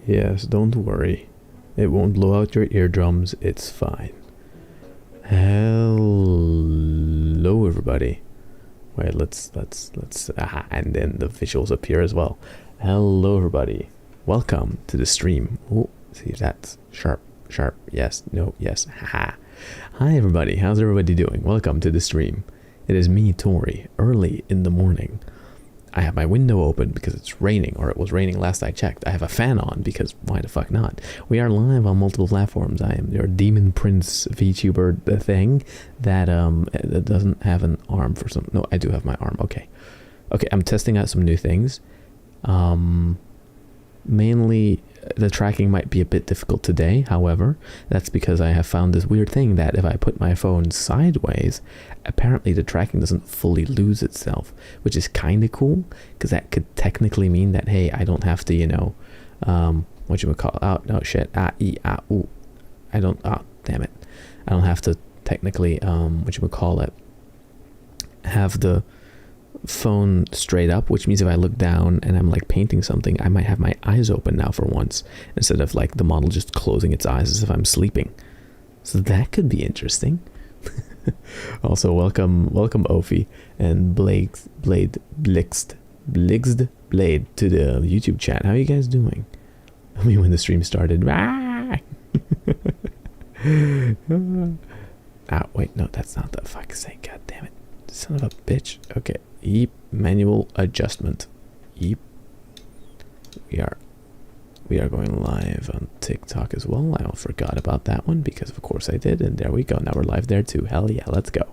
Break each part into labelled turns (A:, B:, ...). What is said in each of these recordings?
A: Yes, don't worry. It won't blow out your eardrums. It's fine. Hello, everybody. Wait, let's and then the visuals appear as well. Hello, everybody. Welcome to the stream. Oh, see, that's sharp. Yes, no, yes. Haha. Hi, everybody. How's everybody doing? Welcome to the stream. It is me, Tori, early in the morning. I have my window open because it's raining, or it was raining last I checked. I have a fan on because why the fuck not? We are live on multiple platforms. I am your Demon Prince VTuber thing that that doesn't have an arm for some. No, I do have my arm. Okay, I'm testing out some new things. Mainly the tracking might be a bit difficult today. However, that's because I have found this weird thing that if I put my phone sideways, apparently the tracking doesn't fully lose itself, which is kind of cool because that could technically mean that, hey, I don't have to, what you would call, damn it. I don't have to technically, have the phone straight up, which means if I look down and I'm like painting something, I might have my eyes open now for once instead of like the model just closing its eyes as if I'm sleeping. So that could be interesting. Also, welcome Ophi and Blade to the YouTube chat. How are you guys doing? I mean, when the stream started. Wait, no, that's not the fucking thing. God damn it. Son of a bitch. Okay. Yeep. Manual adjustment. Yeep. We are going live on TikTok as well. I forgot about that one because of course I did, and there we go. Now we're live there too. Hell yeah, let's go.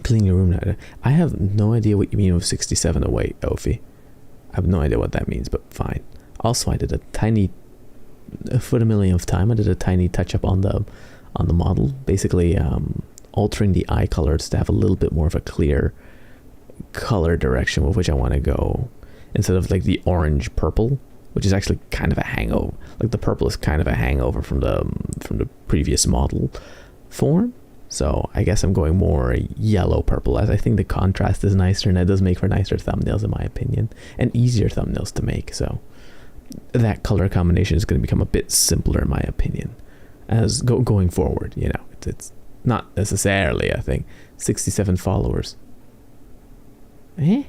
A: Clean your room now. I have no idea what you mean with 67 away, Ophi. I have no idea what that means, but fine. Also, I did a tiny, for the millionth time, I did a tiny touch up on the model, basically altering the eye colors to have a little bit more of a clear color direction with which I want to go, instead of like the orange purple, which is actually kind of a hangover. Like the purple is kind of a hangover from the previous model form. So I guess I'm going more yellow purple, as I think the contrast is nicer and it does make for nicer thumbnails in my opinion, and easier thumbnails to make. So that color combination is going to become a bit simpler in my opinion as going forward. It's not necessarily, I think. 67 followers. I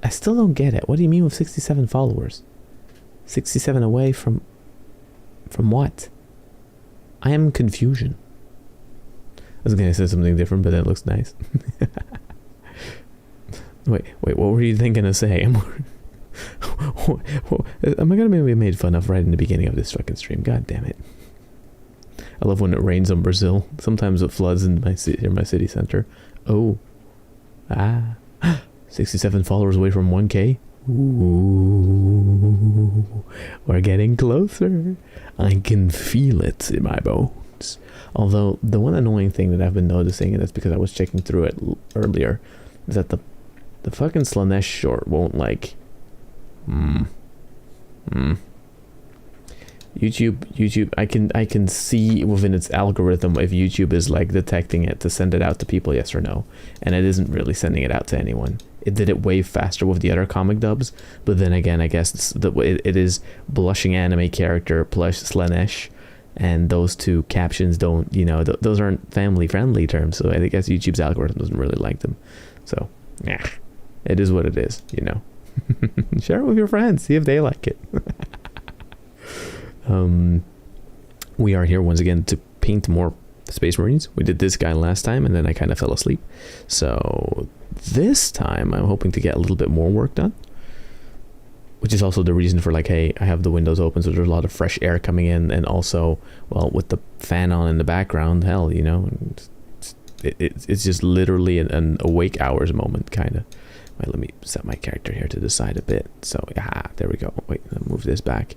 A: still don't get it. What do you mean with 67 followers? 67 away from what? I am in confusion. I was gonna say something different, but that looks nice. wait, what were you thinking of saying? Am I gonna be made fun of right in the beginning of this fucking stream? God damn it. I love when it rains on Brazil. Sometimes it floods in my city center. 67 followers away from 1K. Ooh, we're getting closer. I can feel it in my bones. Although the one annoying thing that I've been noticing, and that's because I was checking through it earlier, is that the fucking Slanesh short won't like. YouTube, I can see within its algorithm if YouTube is like detecting it to send it out to people, yes or no, and it isn't really sending it out to anyone. It did it way faster with the other comic dubs, but then again, I guess it is blushing anime character plus Slanesh, and those two captions don't, those aren't family friendly terms, so I guess YouTube's algorithm doesn't really like them. So yeah, it is what it is. Share it with your friends, see if they like it. We are here once again to paint more Space Marines. We did this guy last time and then I kind of fell asleep. So this time I'm hoping to get a little bit more work done, which is also the reason for like, hey, I have the windows open so there's a lot of fresh air coming in, and also, well, with the fan on in the background, hell, it's just literally an awake hours moment kind of. Wait, let me set my character here to the side a bit. So there we go. Wait, I'll move this back.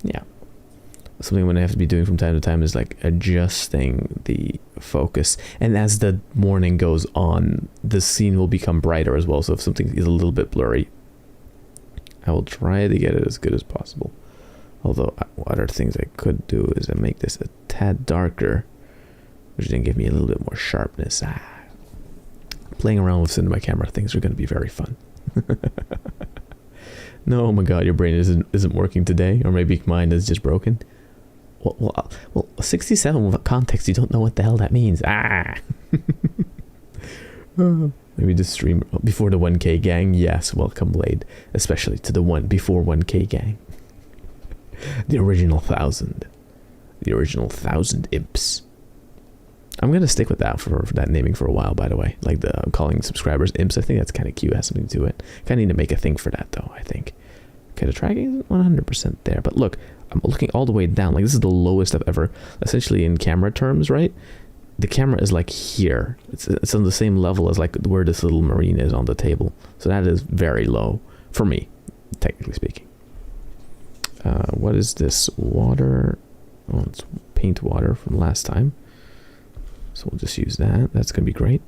A: Yeah, something I'm gonna have to be doing from time to time is like adjusting the focus, and as the morning goes on the scene will become brighter as well, so if something is a little bit blurry I will try to get it as good as possible. Although other things I could do is I make this a tad darker, which then give me a little bit more sharpness. playing around with cinema camera things are going to be very fun. No, oh my god, your brain isn't working today, or maybe mine is just broken. Well, 67 without context, you don't know what the hell that means. Maybe the stream before the 1K gang. Yes, welcome Blade, especially to the before 1K gang. The original 1,000 imps. I'm gonna stick with that for that naming for a while, by the way. Like calling subscribers imps, I think that's kind of cute. Has something to it. Kind of need to make a thing for that though, I think. Okay, the tracking is 100% there, but look, I'm looking all the way down. Like, this is the lowest I've ever, essentially in camera terms, right? The camera is like here. It's on the same level as like where this little marine is on the table. So that is very low for me, technically speaking. What is this? Water. Oh, it's paint water from last time. So we'll just use that. That's going to be great.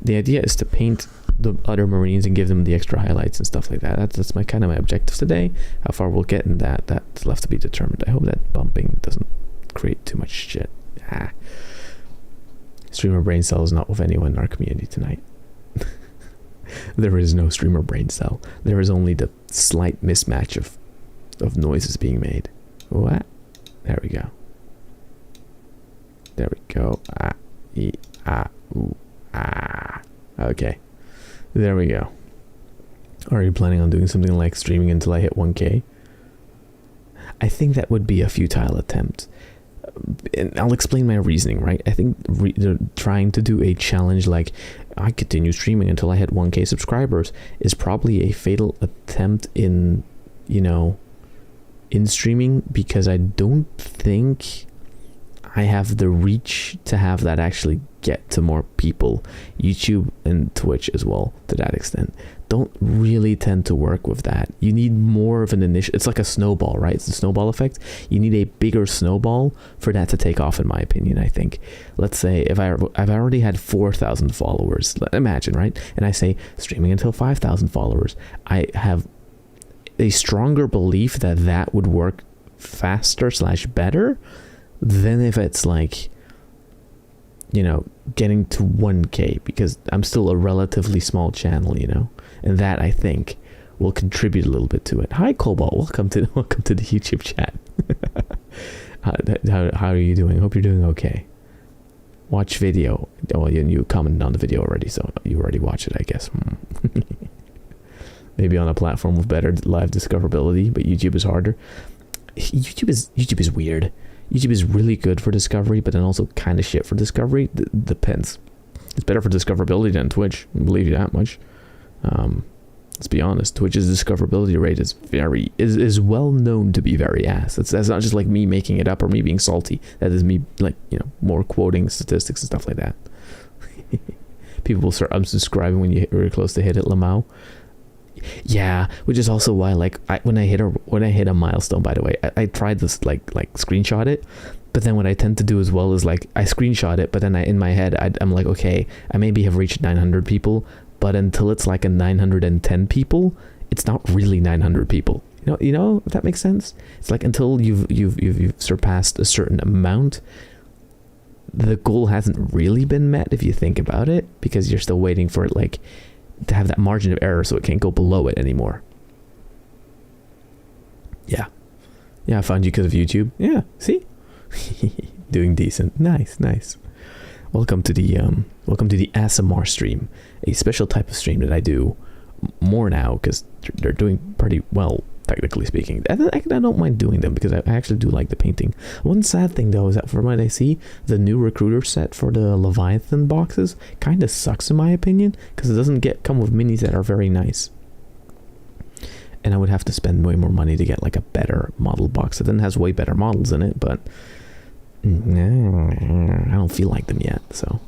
A: The idea is to paint the other marines and give them the extra highlights and stuff like that. That's my kind of my objectives today. How far we'll get in that's left to be determined. I hope that bumping doesn't create too much shit. Streamer brain cell is not with anyone in our community tonight. There is no streamer brain cell. There is only the slight mismatch of noises being made. What? There we go. There we go. Okay. There we go. Are you planning on doing something like streaming until I hit 1K? I think that would be a futile attempt. And I'll explain my reasoning, right? I think trying to do a challenge like I continue streaming until I hit 1K subscribers is probably a fatal attempt in, in streaming, because I don't think I have the reach to have that actually get to more people. YouTube and Twitch as well, to that extent, don't really tend to work with that. You need more of an initial. It's like a snowball, right? It's the snowball effect. You need a bigger snowball for that to take off, in my opinion. I think, let's say if I've already had 4,000 followers, imagine, right? And I say streaming until 5,000 followers, I have a stronger belief that would work faster / better than if it's like, getting to 1K, because I'm still a relatively small channel, and that I think will contribute a little bit to it. Hi Cobalt, welcome to the YouTube chat. How are you doing? Hope you're doing okay. Watch video. Well, you commented on the video already, so you already watched it, I guess. Maybe on a platform with better live discoverability, but YouTube is harder. YouTube is weird. YouTube is really good for discovery, but then also kind of shit for discovery. Depends. It's better for discoverability than Twitch. I believe you that much. Let's be honest. Twitch's discoverability rate is well known to be very ass. That's not just like me making it up or me being salty. That is me more quoting statistics and stuff like that. People will start unsubscribing when you're close to hit it, Lamau. Yeah, which is also why when I hit a milestone, by the way, I tried this like screenshot it, but then what I tend to do as well is I screenshot it, but then in my head I'm like, okay, I maybe have reached 900 people, but until it's like a 910 people, it's not really 900 people. You know if that makes sense. It's like until you've surpassed a certain amount, the goal hasn't really been met if you think about it, because you're still waiting for it to have that margin of error so it can't go below it anymore. Yeah, I found you because of YouTube. Yeah, see? Doing decent. Nice. Welcome to the ASMR stream, a special type of stream that I do more now because they're doing pretty well, technically speaking. I don't mind doing them because I actually do like the painting. One sad thing though is that from what I see, the new recruiter set for the Leviathan boxes kind of sucks in my opinion, because it doesn't come with minis that are very nice. And I would have to spend way more money to get like a better model box that then has way better models in it, but I don't feel like them yet, so.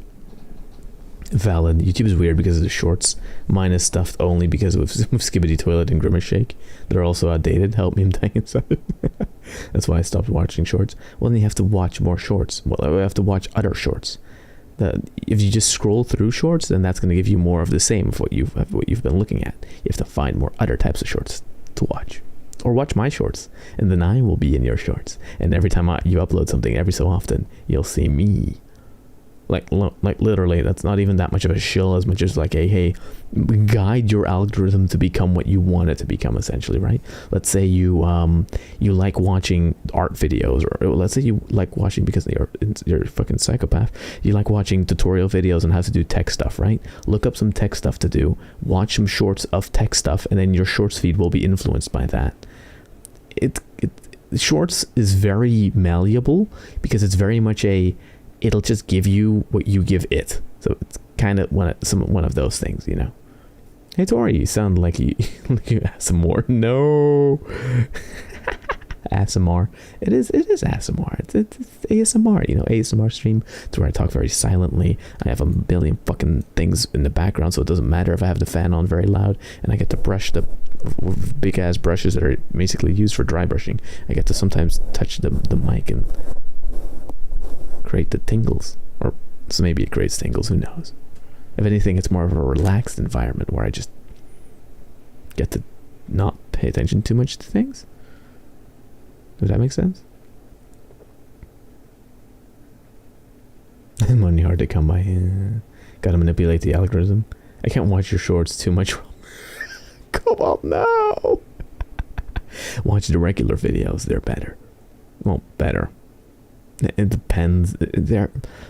A: Valid. YouTube is weird because of the shorts. Mine is stuffed only because of Skibbity Toilet and Grimace Shake. They're also outdated. Help me, I'm dying inside. That's why I stopped watching shorts. Well, then you have to watch more shorts. Well, I have to watch other shorts. If you just scroll through shorts, then that's going to give you more of the same of what you've been looking at. You have to find more other types of shorts to watch. Or watch my shorts, and then I will be in your shorts. And every time you upload something, every so often, you'll see me. Like literally, that's not even that much of a shill as much as like a, hey, guide your algorithm to become what you want it to become, essentially, right? Let's say you like watching art videos, or let's say you like watching, because you're a fucking psychopath, you like watching tutorial videos on how to do tech stuff, right? Look up some tech stuff to do, watch some shorts of tech stuff, and then your shorts feed will be influenced by that. Shorts is very malleable because it's very much it'll just give you what you give it. So it's kind of one of those things, you know. Hey Tori, you sound like you asked some more. No. ASMR. It is ASMR. It's ASMR, you know, ASMR stream. It's where I talk very silently. I have a billion fucking things in the background, so it doesn't matter if I have the fan on very loud, and I get to brush the big ass brushes that are basically used for dry brushing. I get to sometimes touch the mic and create the tingles, or so maybe it creates tingles, who knows. If anything, it's more of a relaxed environment where I just get to not pay attention too much to things. Does that make sense? Money hard to come by. Yeah. Gotta manipulate the algorithm. I can't watch your shorts too much. Come on, no. Watch the regular videos. They're better. Well, better. It depends.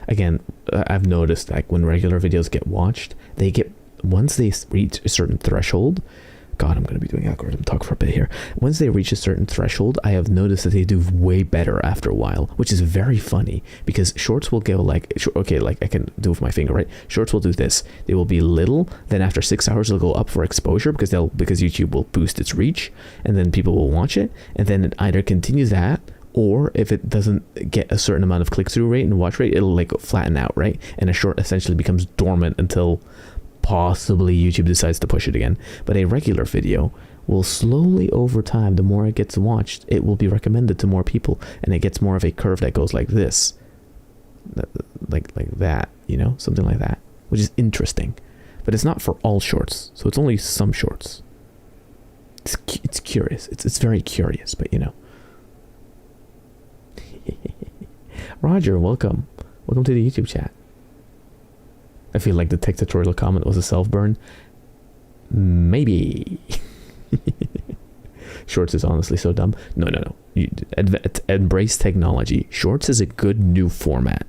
A: Again, I've noticed like when regular videos get watched, once they reach a certain threshold. God, I'm going to be doing algorithm talk for a bit here. Once they reach a certain threshold, I have noticed that they do way better after a while, which is very funny because shorts will go like, okay, like I can do with my finger, right? Shorts will do this. They will be little. Then after 6 hours, they'll go up for exposure because YouTube will boost its reach, and then people will watch it. And then it either continues that, or if it doesn't get a certain amount of click-through rate and watch rate, it'll like flatten out, right? And a short essentially becomes dormant until possibly YouTube decides to push it again. But a regular video will slowly, over time, the more it gets watched, it will be recommended to more people, and it gets more of a curve that goes like this, like that, you know, something like that, which is interesting. But it's not for all shorts, so it's only some shorts. It's curious. It's very curious, but you know. Roger, welcome to the YouTube chat. I feel like the tech tutorial comment was a self-burn. Maybe. Shorts is honestly so dumb. No. You embrace technology. Shorts is a good new format.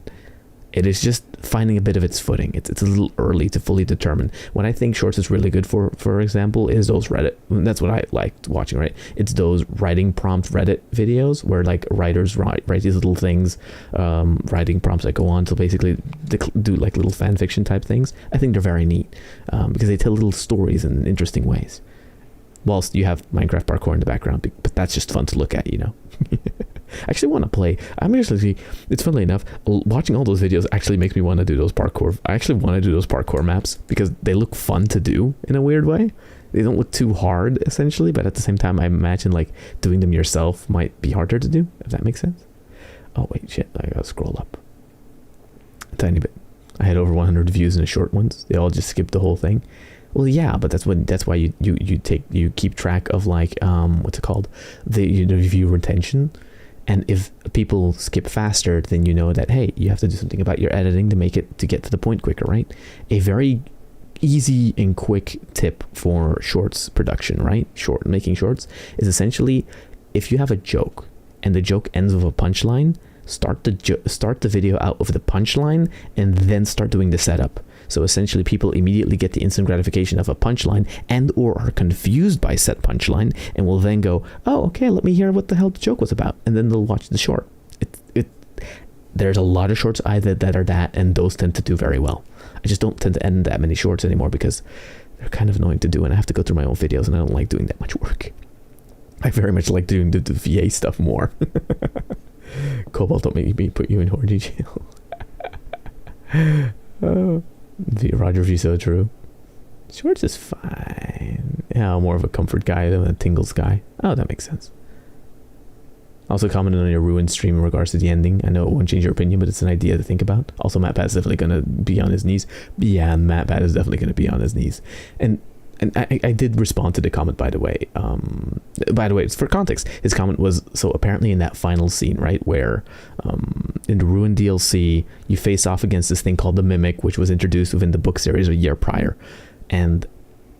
A: It is just finding a bit of its footing. It's a little early to fully determine. What I think Shorts is really good for example, is those Reddit. That's what I liked watching, right? It's those writing prompt Reddit videos where like writers write these little things, writing prompts that go on to basically do like little fan fiction type things. I think they're very neat because they tell little stories in interesting ways. Whilst you have Minecraft parkour in the background, but that's just fun to look at, you know. I actually want to play. It's funnily enough, watching all those videos actually makes me want to do those parkour. I actually want to do those parkour maps because they look fun to do in a weird way. They don't look too hard, essentially, but at the same time, I imagine like doing them yourself might be harder to do, if that makes sense. Oh wait, shit, I gotta scroll up a tiny bit. I had over 100 views in the short ones. They all just skipped the whole thing. Well, yeah, but that's why you keep track of like what's it called, the view retention. And if people skip faster, then you know that, hey, you have to do something about your editing to get to the point quicker, right? A very easy and quick tip for shorts production, right? Making shorts is essentially, if you have a joke and the joke ends with a punchline, start the video out with the punchline and then start doing the setup. So essentially people immediately get the instant gratification of a punchline and or are confused by said punchline and will then go, oh, okay, let me hear what the hell the joke was about. And then they'll watch the short. There's a lot of shorts either that are that, and those tend to do very well. I just don't tend to end that many shorts anymore because they're kind of annoying to do and I have to go through my own videos and I don't like doing that much work. I very much like doing the VA stuff more. Cobalt, don't make me put you in horny jail. Oh. Roger V, so true. Shorts is fine. Yeah, I'm more of a comfort guy than a tingles guy. Oh, that makes sense. Also commented on your ruined stream in regards to the ending. I know it won't change your opinion, but it's an idea to think about. Also, MatPat is definitely going to be on his knees. Yeah, MatPat is definitely going to be on his knees. And and I did respond to the comment, by the way. For context, his comment was, so apparently in that final scene, right, where in the Ruin DLC, you face off against this thing called the Mimic, which was introduced within the book series a year prior. And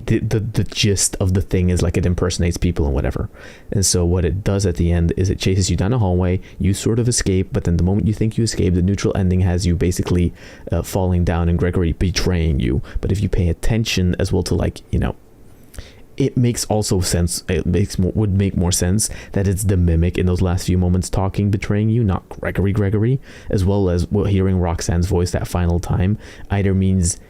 A: the gist of the thing is like it impersonates people and whatever. And so what it does at the end is it chases you down a hallway, you sort of escape, but then the moment you think you escape, the neutral ending has you basically falling down and Gregory betraying you. But if you pay attention as well to, like, you know, it makes also sense, would make more sense that it's the Mimic in those last few moments talking, betraying you, not Gregory, as well as hearing Roxanne's voice that final time either means,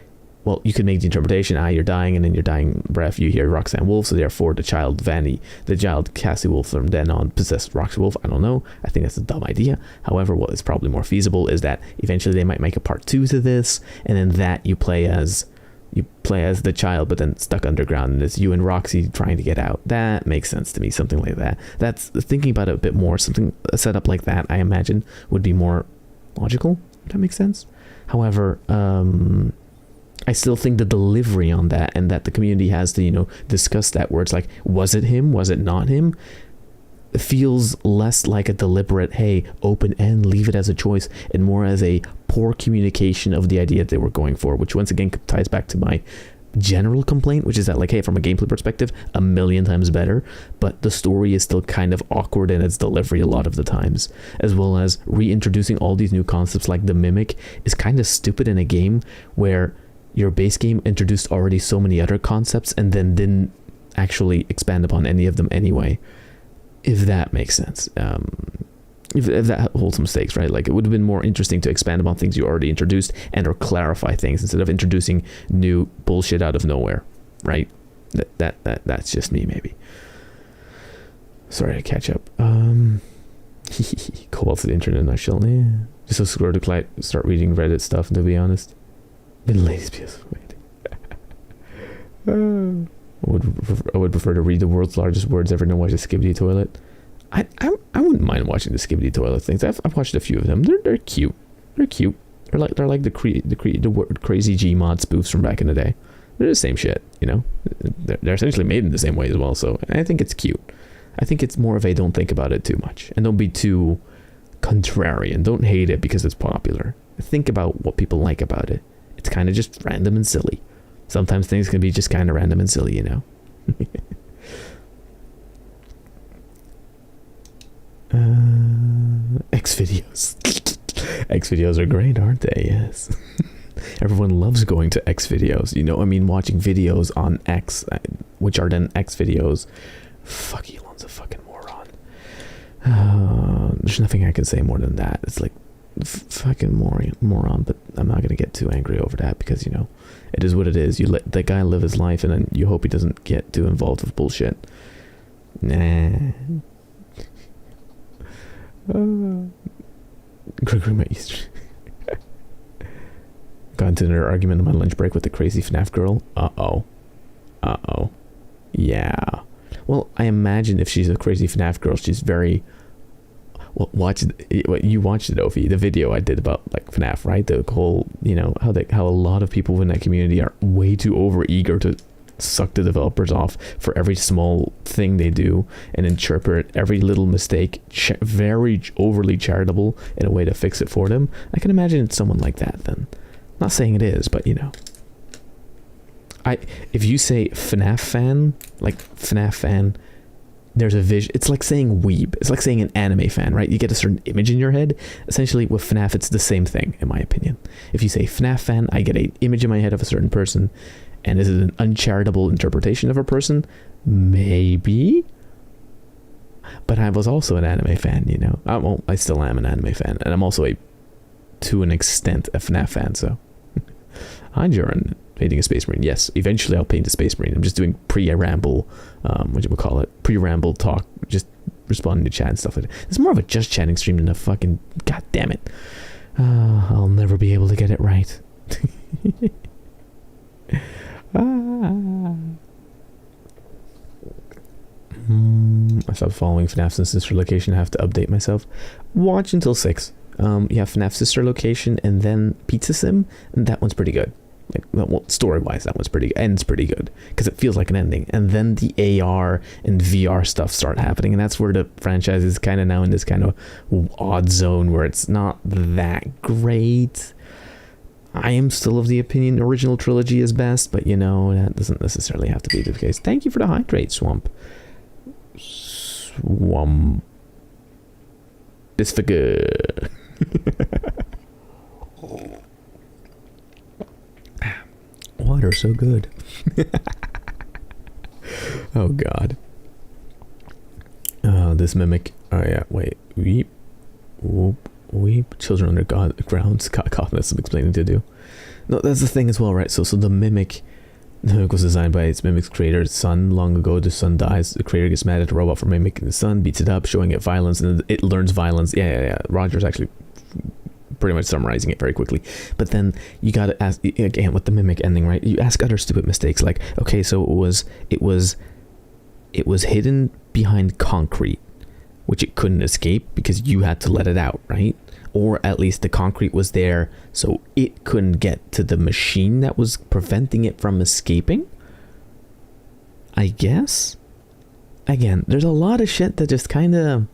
A: well, you could make the interpretation, you're dying, and in your dying breath you hear Roxanne Wolf, so therefore the child Cassie Wolf from then on possessed Roxy Wolf. I don't know. I think that's a dumb idea. However, what is probably more feasible is that eventually they might make a part 2 to this, and then that you play as the child, but then stuck underground, and it's you and Roxy trying to get out. That makes sense to me, something like that. That's thinking about it a bit more. A setup like that, I imagine, would be more logical. If that makes sense. However, I still think the delivery on that, and that the community has to, you know, discuss that, where it's like, was it him? Was it not him? It feels less like a deliberate, hey, open end, leave it as a choice, and more as a poor communication of the idea they were going for, which once again ties back to my general complaint, which is that, like, hey, from a gameplay perspective, a million times better, but the story is still kind of awkward in its delivery a lot of the times, as well as reintroducing all these new concepts like the Mimic is kind of stupid in a game where your base game introduced already so many other concepts and then didn't actually expand upon any of them anyway, if that makes sense. If that holds some stakes, right? Like, it would have been more interesting to expand upon things you already introduced and or clarify things instead of introducing new bullshit out of nowhere, right? That's just me, maybe. Sorry to catch up. Cobalt to the internet in a nutshell. Yeah. Just so scroll to start reading Reddit stuff, to be honest. Been ladies PS. I would prefer to read the world's largest words ever and watch the Skibidi toilet. I wouldn't mind watching the Skibidi toilet things. I've watched a few of them. They're cute. They're cute. They're like the crazy Gmod spoofs from back in the day. They're the same shit, you know. They're essentially made in the same way as well. So I think it's cute. I think it's more of a don't think about it too much and don't be too contrarian. Don't hate it because it's popular. Think about what people like about it. It's kind of just random and silly. Sometimes things can be just kind of random and silly, you know. X videos. X videos are great, aren't they? Yes. Everyone loves going to X videos. You know, I mean, watching videos on X, which are then X videos. Fuck, Elon's a fucking moron. There's nothing I can say more than that. It's like, fucking moron, but I'm not gonna get too angry over that because, you know, it is what it is. You let that guy live his life and then you hope he doesn't get too involved with bullshit. Nah. Gregory, my Easter. Got into an argument on my lunch break with the crazy FNAF girl. Uh-oh. Yeah. Well, I imagine if she's a crazy FNAF girl, she's very... Well, you watched it, Ophi, the video I did about, like, FNAF, right? The whole, you know, how a lot of people in that community are way too over eager to suck the developers off for every small thing they do and interpret every little mistake very overly charitable in a way to fix it for them. I can imagine it's someone like that then. Not saying it is, but, you know. If you say FNAF fan, like FNAF fan, there's a vision. It's like saying weeb. It's like saying an anime fan, right? You get a certain image in your head. Essentially, with FNAF, it's the same thing, in my opinion. If you say FNAF fan, I get an image in my head of a certain person. And is it an uncharitable interpretation of a person? Maybe. But I was also an anime fan, you know. I still am an anime fan. And I'm also to an extent, a FNAF fan, so. Hi, Joran. Painting a Space Marine. Yes, eventually I'll paint a Space Marine. I'm just doing pre-ramble, pre-ramble talk, just responding to chat and stuff like that. It's more of a just chatting stream than a fucking, god damn it. I'll never be able to get it right. I stopped following FNAF since Sister Location. I have to update myself. Watch until 6. You have FNAF Sister Location and then Pizza Sim, and that one's pretty good. Like, well, story-wise, that one's ends pretty good because it feels like an ending. And then the AR and VR stuff start happening, and that's where the franchise is kind of now in this kind of odd zone where it's not that great. I am still of the opinion original trilogy is best, but that doesn't necessarily have to be the case. Thank you for the hydrate, Swamp. Bisfigure. Water so good. Oh god. This mimic. Oh yeah, wait. Weep. Whoop. Weep. Children underground. Cough, that's some explaining to do. No, that's the thing as well, right? So the mimic was designed by its mimic's creator's son. Long ago, the son dies. The creator gets mad at the robot for mimicking the son, beats it up, showing it violence, and it learns violence. Yeah. Roger's actually pretty much summarizing it very quickly. But then you gotta ask again with the mimic ending, right? You ask other stupid mistakes like, okay, so it was hidden behind concrete, which it couldn't escape because you had to let it out, right? Or at least the concrete was there so it couldn't get to the machine that was preventing it from escaping, I guess. Again, there's a lot of shit that just kind of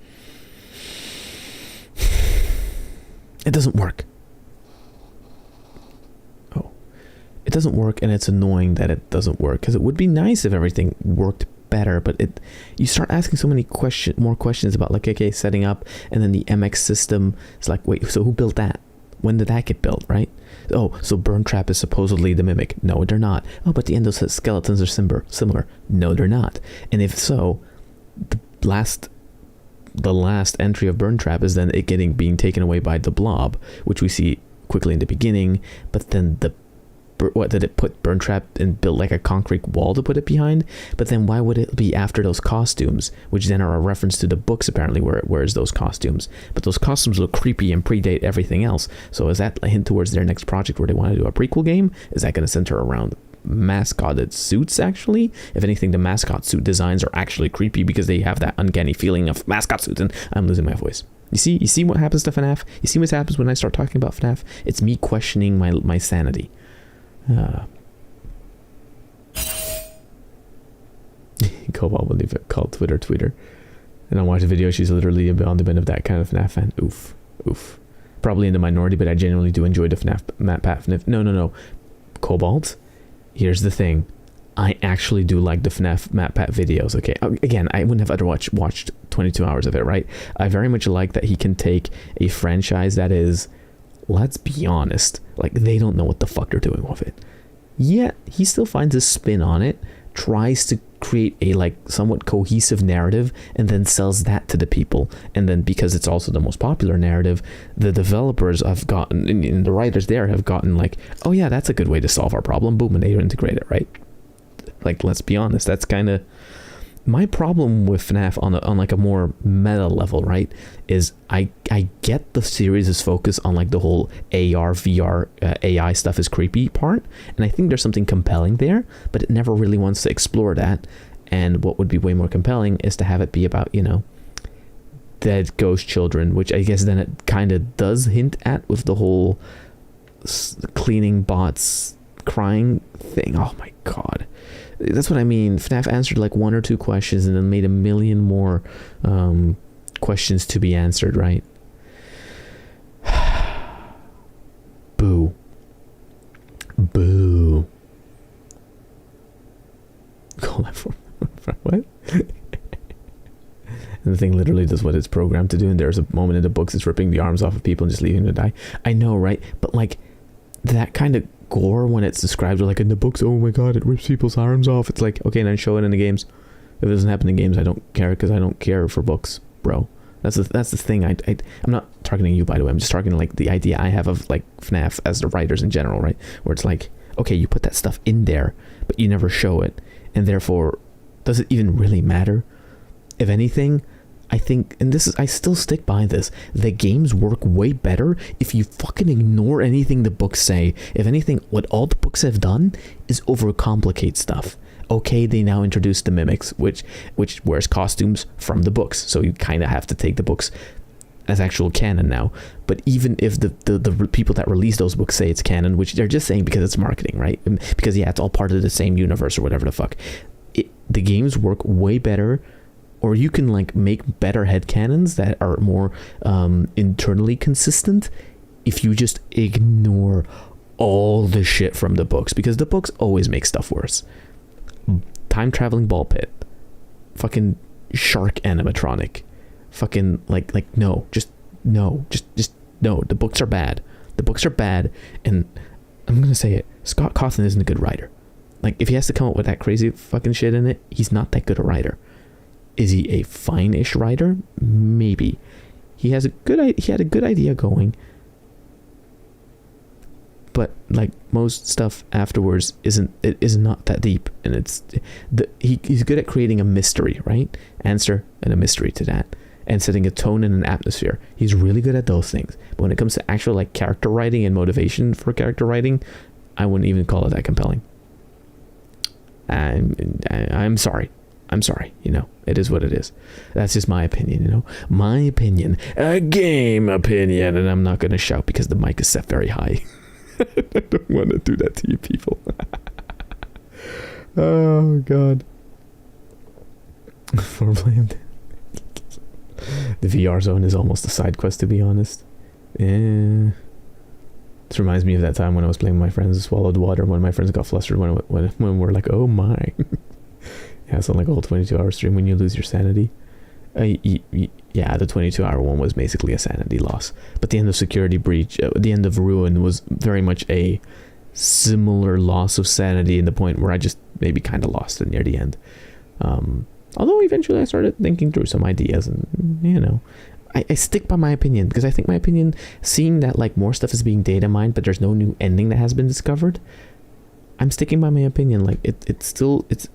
A: it doesn't work. Oh, it doesn't work, and it's annoying that it doesn't work because it would be nice if everything worked better, but you start asking so many more questions about like, okay, setting up, and then the MX system. It's like, wait, so who built that? When did that get built, right? Oh, so Burn Trap is supposedly the mimic. No, they're not. Oh, but the endoskeletons are similar. No, they're not. And if so, the last entry of Burn Trap is then it being taken away by the blob, which we see quickly in the beginning, but then what did it put Burn Trap and build like a concrete wall to put it behind? But then why would it be after those costumes, which then are a reference to the books apparently, where's those costumes? But those costumes look creepy and predate everything else. So is that a hint towards their next project where they want to do a prequel game? Is that going to center around mascotted suits actually? If anything, the mascot suit designs are actually creepy because they have that uncanny feeling of mascot suits, and I'm losing my voice. You see what happens to FNAF? You see what happens when I start talking about FNAF? It's me questioning my sanity. Cobalt will leave it called Twitter. And I watch the video, she's literally on the bend of that kind of FNAF fan. Oof. Probably in the minority, but I genuinely do enjoy the FNAF Matt Pat FNAF. No. Cobalt, here's the thing. I actually do like the FNAF Matt Pat videos, okay? Again, I wouldn't have otherwise watched 22 hours of it, right? I very much like that he can take a franchise that is, let's be honest, like they don't know what the fuck they're doing with it. Yet, he still finds a spin on it, tries to create a like somewhat cohesive narrative, and then sells that to the people. And then because it's also the most popular narrative, the developers have gotten, and the writers there have gotten like, oh yeah, that's a good way to solve our problem. Boom, and they integrate it, right? Like, let's be honest, that's kind of my problem with FNAF on like a more meta level, right? Is I get the series' focus on like the whole AR, VR, AI stuff is creepy part, and I think there's something compelling there, but it never really wants to explore that. And what would be way more compelling is to have it be about, dead ghost children, which I guess then it kind of does hint at with the whole cleaning bots crying thing. Oh my god. That's what I mean. FNAF answered like one or two questions and then made a million more questions to be answered, right? Boo. Call that for what? And the thing literally does what it's programmed to do, and there's a moment in the books it's ripping the arms off of people and just leaving them to die. I know, right? But like that kind of gore when it's described like in the books, oh my god, it rips people's arms off. It's like, okay, then show it in the games. If it doesn't happen in games, I don't care, because I don't care for books, bro. That's the thing. I'm not targeting you, by the way. I'm just targeting like the idea I have of like FNAF as the writers in general, right? Where it's like, okay, you put that stuff in there, but you never show it, and therefore, does it even really matter? If anything, I think, and I still stick by this, the games work way better if you fucking ignore anything the books say. If anything, what all the books have done is overcomplicate stuff. Okay, they now introduced the mimics, which wears costumes from the books, so you kind of have to take the books as actual canon now. But even if the people that release those books say it's canon, which they're just saying because it's marketing, right? Because yeah, it's all part of the same universe or whatever the fuck. The games work way better, or you can like make better headcanons that are more internally consistent if you just ignore all the shit from the books, because the books always make stuff worse. Time traveling ball pit, fucking shark animatronic, fucking just no. The books are bad. The books are bad, and I'm gonna say it. Scott Cawthon isn't a good writer. Like, if he has to come up with that crazy fucking shit in it, he's not that good a writer. Is he a fine-ish writer? Maybe. He had a good idea going, but like most stuff afterwards is not that deep, and he's good at creating a mystery, right? Answer and a mystery to that, and setting a tone and an atmosphere. He's really good at those things. But when it comes to actual like character writing and motivation for character writing, I wouldn't even call it that compelling. I'm sorry. You know, it is what it is. That's just my opinion. You know, my opinion, a game opinion, and I'm not gonna shout because the mic is set very high. I don't want to do that to you people. Oh god. For playing the VR zone is almost a side quest, to be honest. Yeah. This reminds me of that time when I was playing with my friends, swallowed water. One of my friends got flustered when we're like, oh my. Yeah, it's on like a whole 22-hour stream when you lose your sanity. Yeah, the 22-hour one was basically a sanity loss. But the end of Security Breach, the end of Ruin was very much a similar loss of sanity, in the point where I just maybe kind of lost it near the end. Although eventually I started thinking through some ideas, and you know, I stick by my opinion, because I think my opinion, seeing that like more stuff is being data mined, but there's no new ending that has been discovered, I'm sticking by my opinion. Like it's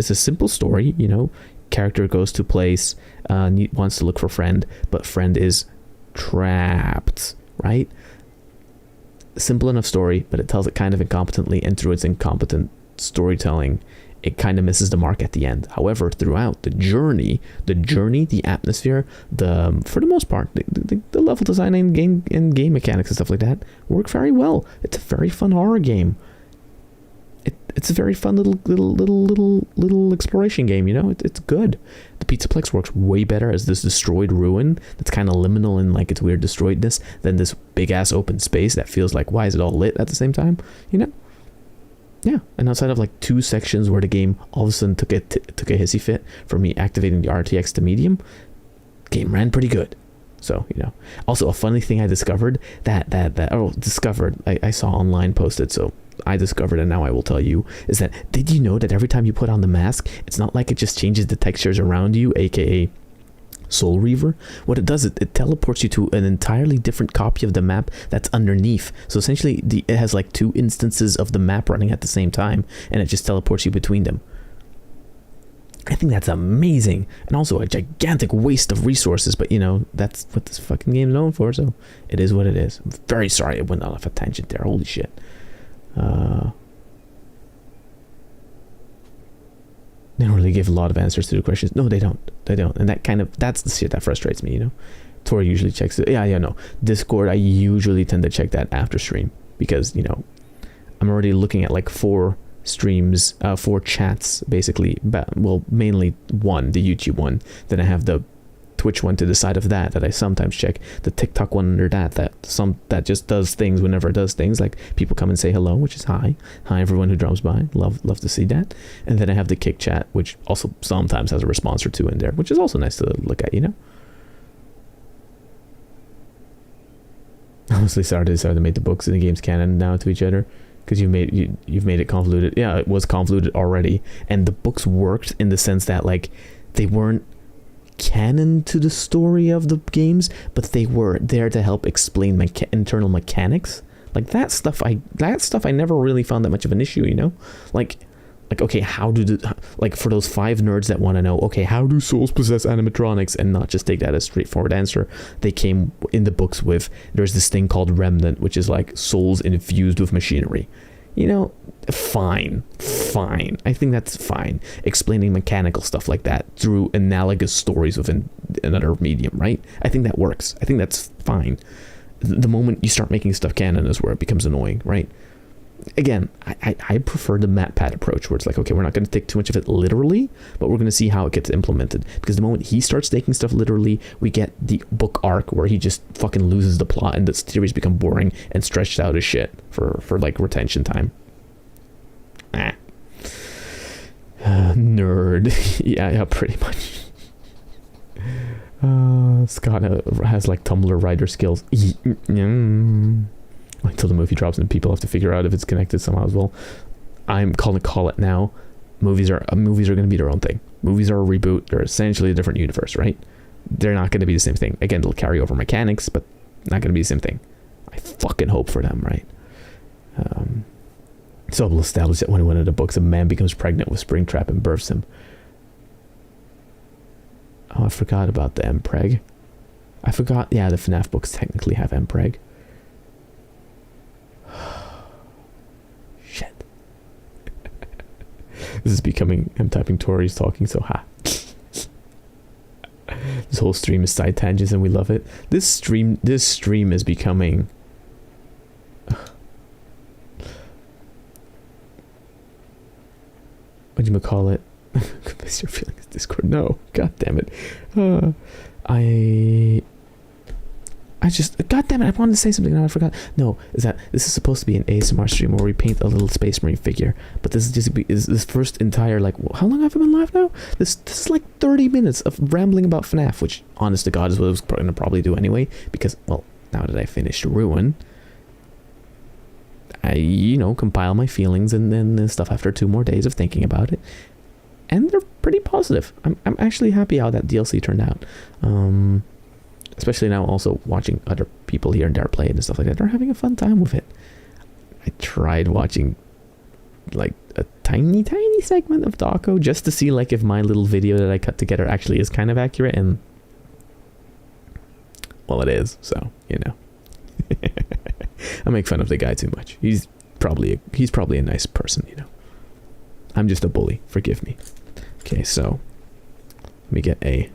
A: a simple story, you know. Character goes to place, wants to look for friend, but friend is trapped, right? Simple enough story, but it tells it kind of incompetently, and through its incompetent storytelling, it kind of misses the mark at the end. However, throughout the journey, the atmosphere, for the most part, the level design and game mechanics and stuff like that work very well. It's a very fun horror game. It's a very fun little exploration game, you know. It's good. The Pizzaplex works way better as this destroyed ruin that's kind of liminal in like its weird destroyedness than this big ass open space that feels like, why is it all lit at the same time, you know? Yeah, and outside of like 2 sections where the game all of a sudden took a hissy fit for me activating the RTX to medium, game ran pretty good. So, you know. Also, a funny thing I discovered I saw online posted, so I discovered, and now I will tell you, is that, did you know that every time you put on the mask, it's not like it just changes the textures around you, aka Soul Reaver? What it does, it teleports you to an entirely different copy of the map that's underneath. So essentially, it has like 2 instances of the map running at the same time, and it just teleports you between them. I think that's amazing, and also a gigantic waste of resources, but you know, that's what this fucking game's known for, so it is what it is. I'm very sorry I went off a tangent there, holy shit. They don't really give a lot of answers to the questions. No, they don't, and that's the shit that frustrates me, you know. Tori usually checks it. No, Discord, I usually tend to check that after stream, because, you know, I'm already looking at like 4 streams, 4 chats basically, well, mainly one, the YouTube one, then I have the Twitch one to the side of that I sometimes check, the TikTok one under that just does things whenever it does things, like people come and say hello, which is hi everyone who drops by, love to see that. And then I have the Kick chat, which also sometimes has a response or 2 in there, which is also nice to look at, you know. Honestly, sorry to make the books and the games canon now to each other, because you've made it convoluted. Yeah, it was convoluted already, and the books worked in the sense that like they weren't canon to the story of the games, but they were there to help explain internal mechanics. Like that stuff I never really found that much of an issue, you know. Like okay, how like for those 5 nerds that want to know, okay, how do souls possess animatronics, and not just take that as a straightforward answer, they came in the books with, there's this thing called remnant, which is like souls infused with machinery. You know, fine. I think that's fine. Explaining mechanical stuff like that through analogous stories within another medium, right? I think that works. I think that's fine. The moment you start making stuff canon is where it becomes annoying, right? Again, I prefer the MatPat approach, where it's like, okay, we're not going to take too much of it literally, but we're going to see how it gets implemented. Because the moment he starts taking stuff literally, we get the book arc where he just fucking loses the plot and the series become boring and stretched out as shit for like retention time. Nerd. yeah, pretty much. Scott has like Tumblr writer skills. Until the movie drops and people have to figure out if it's connected somehow as well. I'm calling call it now. Movies are going to be their own thing. Movies are a reboot. They're essentially a different universe, right? They're not going to be the same thing. Again, they'll carry over mechanics, but not going to be the same thing. I fucking hope for them, right? So we'll establish that when in one of the books a man becomes pregnant with Springtrap and births him. Oh, I forgot about the Mpreg. I forgot, yeah, the FNAF books technically have Mpreg. Shit. This is becoming, I'm typing Tori's talking, so ha. This whole stream is side tangents and we love it. This stream is becoming... What do you call it? Convince your feelings Discord. No, god damn it. I just, god damn it, I wanted to say something and I forgot. No, is that this is supposed to be an ASMR stream where we paint a little Space Marine figure, but this is just this first entire, like, how long have I been live now? This is like 30 minutes of rambling about FNAF, which honest to god is what I was going to probably do anyway, because, well, now that I finished Ruin, I, you know, compile my feelings and then stuff after 2 more days of thinking about it, and they're pretty positive. I'm actually happy how that DLC turned out. Especially now also watching other people here and there play it and stuff like that. They're having a fun time with it. I tried watching like a tiny segment of Daco just to see like if my little video that I cut together actually is kind of accurate, and well, it is, so you know. I make fun of the guy too much. He's probably a nice person, you know. I'm just a bully, forgive me. Okay, so let me get a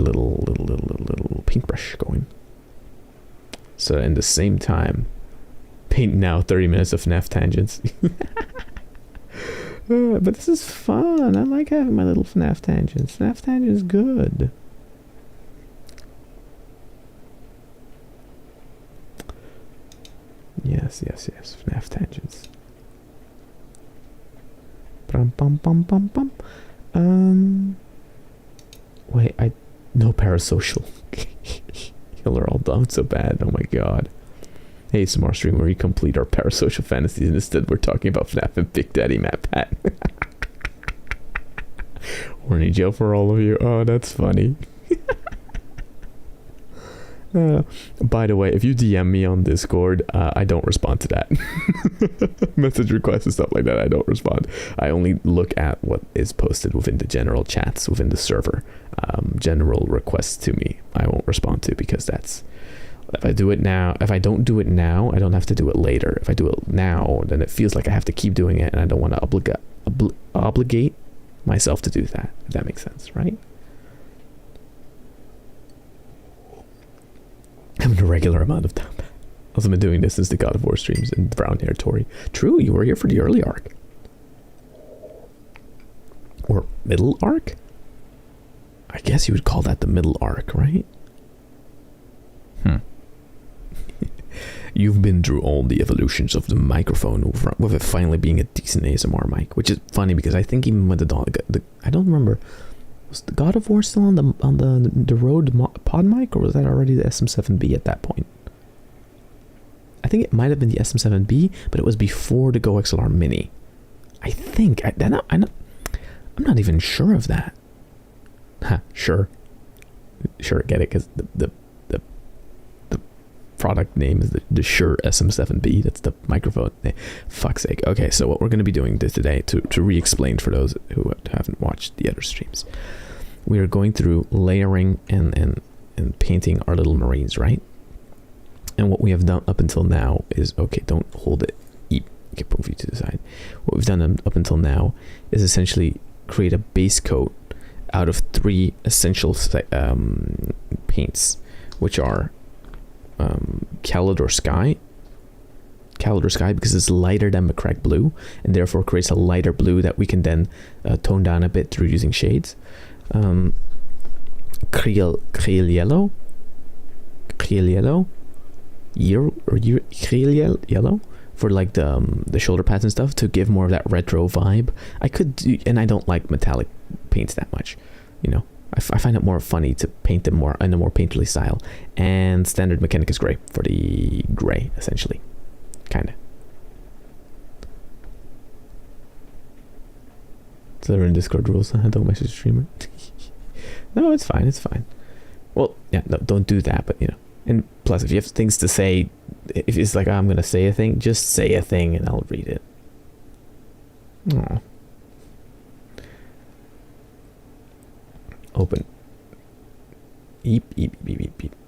A: little paintbrush going. So in the same time, paint now 30 minutes of FNAF tangents. But this is fun. I like having my little FNAF tangents. FNAF tangent is good. Yes. FNAF tangents. Wait, no parasocial. Y'all are all dumb so bad. Oh my god. Hey, ASMR stream where we complete our parasocial fantasies, and instead we're talking about FNAF and Big Daddy MatPat. We're in jail for all of you. Oh, that's funny. By the way, if you DM me on Discord, I don't respond to that. Message requests and stuff like that, I don't respond. I only look at what is posted within the general chats within the server. General requests to me, I won't respond to, because that's, if I do it now, if I don't do it now, I don't have to do it later. If I do it now, then it feels like I have to keep doing it, and I don't want to obligate myself to do that, if that makes sense, right? Having a regular amount of time. Also been doing this since the God of War streams and brown hair Tori. True, you were here for the early arc. Or middle arc? I guess you would call that the middle arc, right? You've been through all the evolutions of the microphone with it finally being a decent ASMR mic, which is funny because I think even with the I don't remember, was the God of War still on the Rode pod mic, or was that already the SM7B at that point? I think it might have been the SM7B, but it was before the Go XLR Mini. I think I'm not even sure of that. Sure, get it, because the product name is the Shure SM7B. That's the microphone. Fuck's sake. Okay, so what we're going to be doing today, to re-explain for those who haven't watched the other streams, we are going through layering and painting our little marines, right? And what we have done up until now is, okay, don't hold it. Okay, move you to the side. What we've done up until now is essentially create a base coat out of 3 essential paints, which are Calidor Sky because it's lighter than Macragge Blue, and therefore creates a lighter blue that we can then tone down a bit through using shades. Kriel Yellow, Kriel Yellow for like the shoulder pads and stuff, to give more of that retro vibe. I could do, and I don't like metallic paints that much, you know. I find it more funny to paint them more in a more painterly style. And standard Mechanicus gray for the gray, essentially, kind of. So they're in Discord rules. Don't message streamer. No, it's fine. It's fine. Well, yeah, no, don't do that. But you know, and plus, if you have things to say, if it's like, oh, I'm gonna say a thing, just say a thing and I'll read it. Oh. Open. Eep.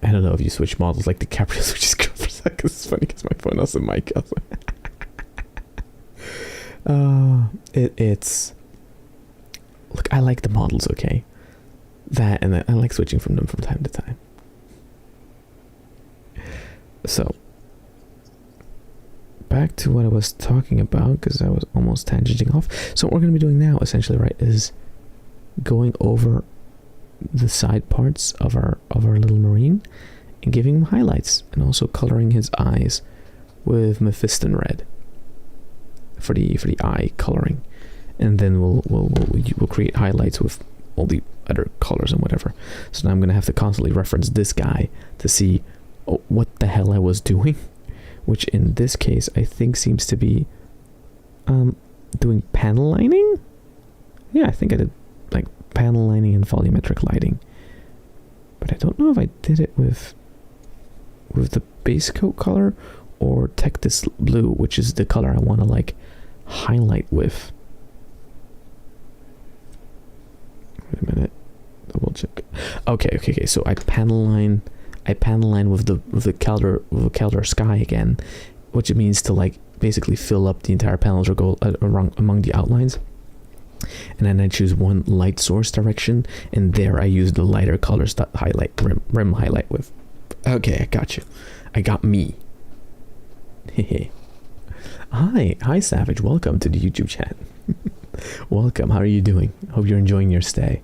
A: I don't know if you switch models like DiCaprio switches girl for a second. It's funny because my phone has a mic. It's. Look, I like the models, okay? That, and I like switching from them from time to time. So, back to what I was talking about, because I was almost tangenting off. So what we're going to be doing now, essentially, right, is going over the side parts of our little marine and giving him highlights, and also coloring his eyes with Mephiston red for the eye coloring, and then we'll create highlights with all the other colors and whatever. So now I'm gonna have to constantly reference this guy to see what the hell I was doing, which in this case I think seems to be doing panel lining. Yeah, I think I did like panel lining and volumetric lighting, but I don't know if I did it with the base coat color or Tectis blue, which is the color I want to like highlight with. Wait a minute, double check. Okay. So I panel line with the Calidor Sky again, which it means to like basically fill up the entire panels or go among the outlines. And then I choose one light source direction, and there I use the lighter colors that highlight rim highlight with. Okay, I got you. I got me. Hi Savage, welcome to the YouTube chat. Welcome, how are you doing? Hope you're enjoying your stay,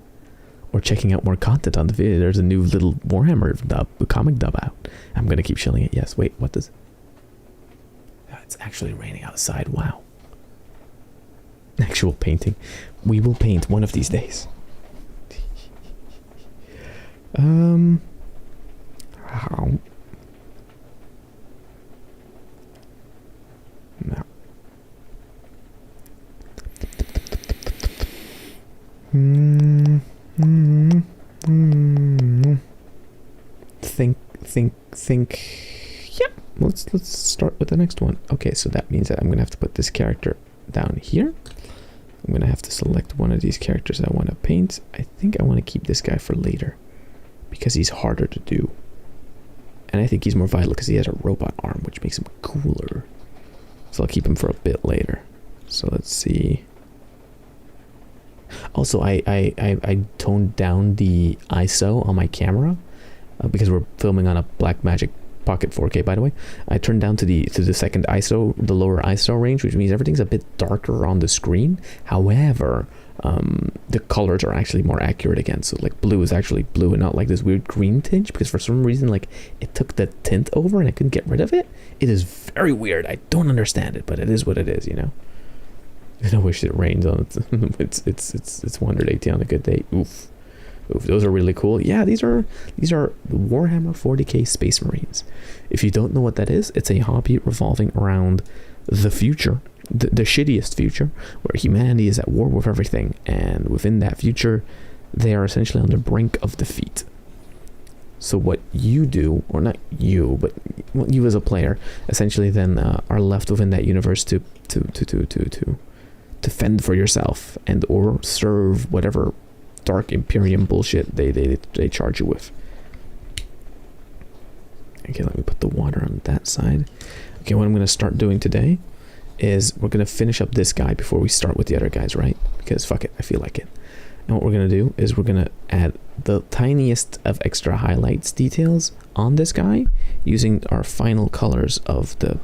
A: or checking out more content on the video. There's a new little Warhammer comic dub out. I'm gonna keep shilling it. Yes, wait, what does... It's actually raining outside, wow. Actual painting. We will paint one of these days. How? No. Think. Yeah. Let's start with the next one. Okay, so that means that I'm gonna have to put this character down here. I'm gonna have to select one of these characters I want to paint. I think I want to keep this guy for later because he's harder to do, and I think he's more vital because he has a robot arm, which makes him cooler. So I'll keep him for a bit later. So let's see. Also, I toned down the ISO on my camera because we're filming on a Blackmagic Pocket 4K, by the way. I turned down to the second ISO, the lower ISO range, which means everything's a bit darker on the screen. However, the colors are actually more accurate again. So like blue is actually blue and not like this weird green tinge, because for some reason like it took the tint over and I couldn't get rid of it. It is very weird. I don't understand it, but it is what it is, you know. And I wish it rains on it. it's 180 on a good day. Oof, those are really cool. Yeah, these are the Warhammer 40k Space Marines. If you don't know what that is, it's a hobby revolving around the future, the shittiest future, where humanity is at war with everything, and within that future, they are essentially on the brink of defeat. So what you do, or not you, but you as a player, essentially then are left within that universe to fend for yourself and or serve whatever dark Imperium bullshit they charge you with. Okay, let me put the water on that side. Okay, what I'm going to start doing today is we're going to finish up this guy before we start with the other guys, right? Because fuck it, I feel like it. And what we're going to do is we're going to add the tiniest of extra highlights details on this guy using our final colors of the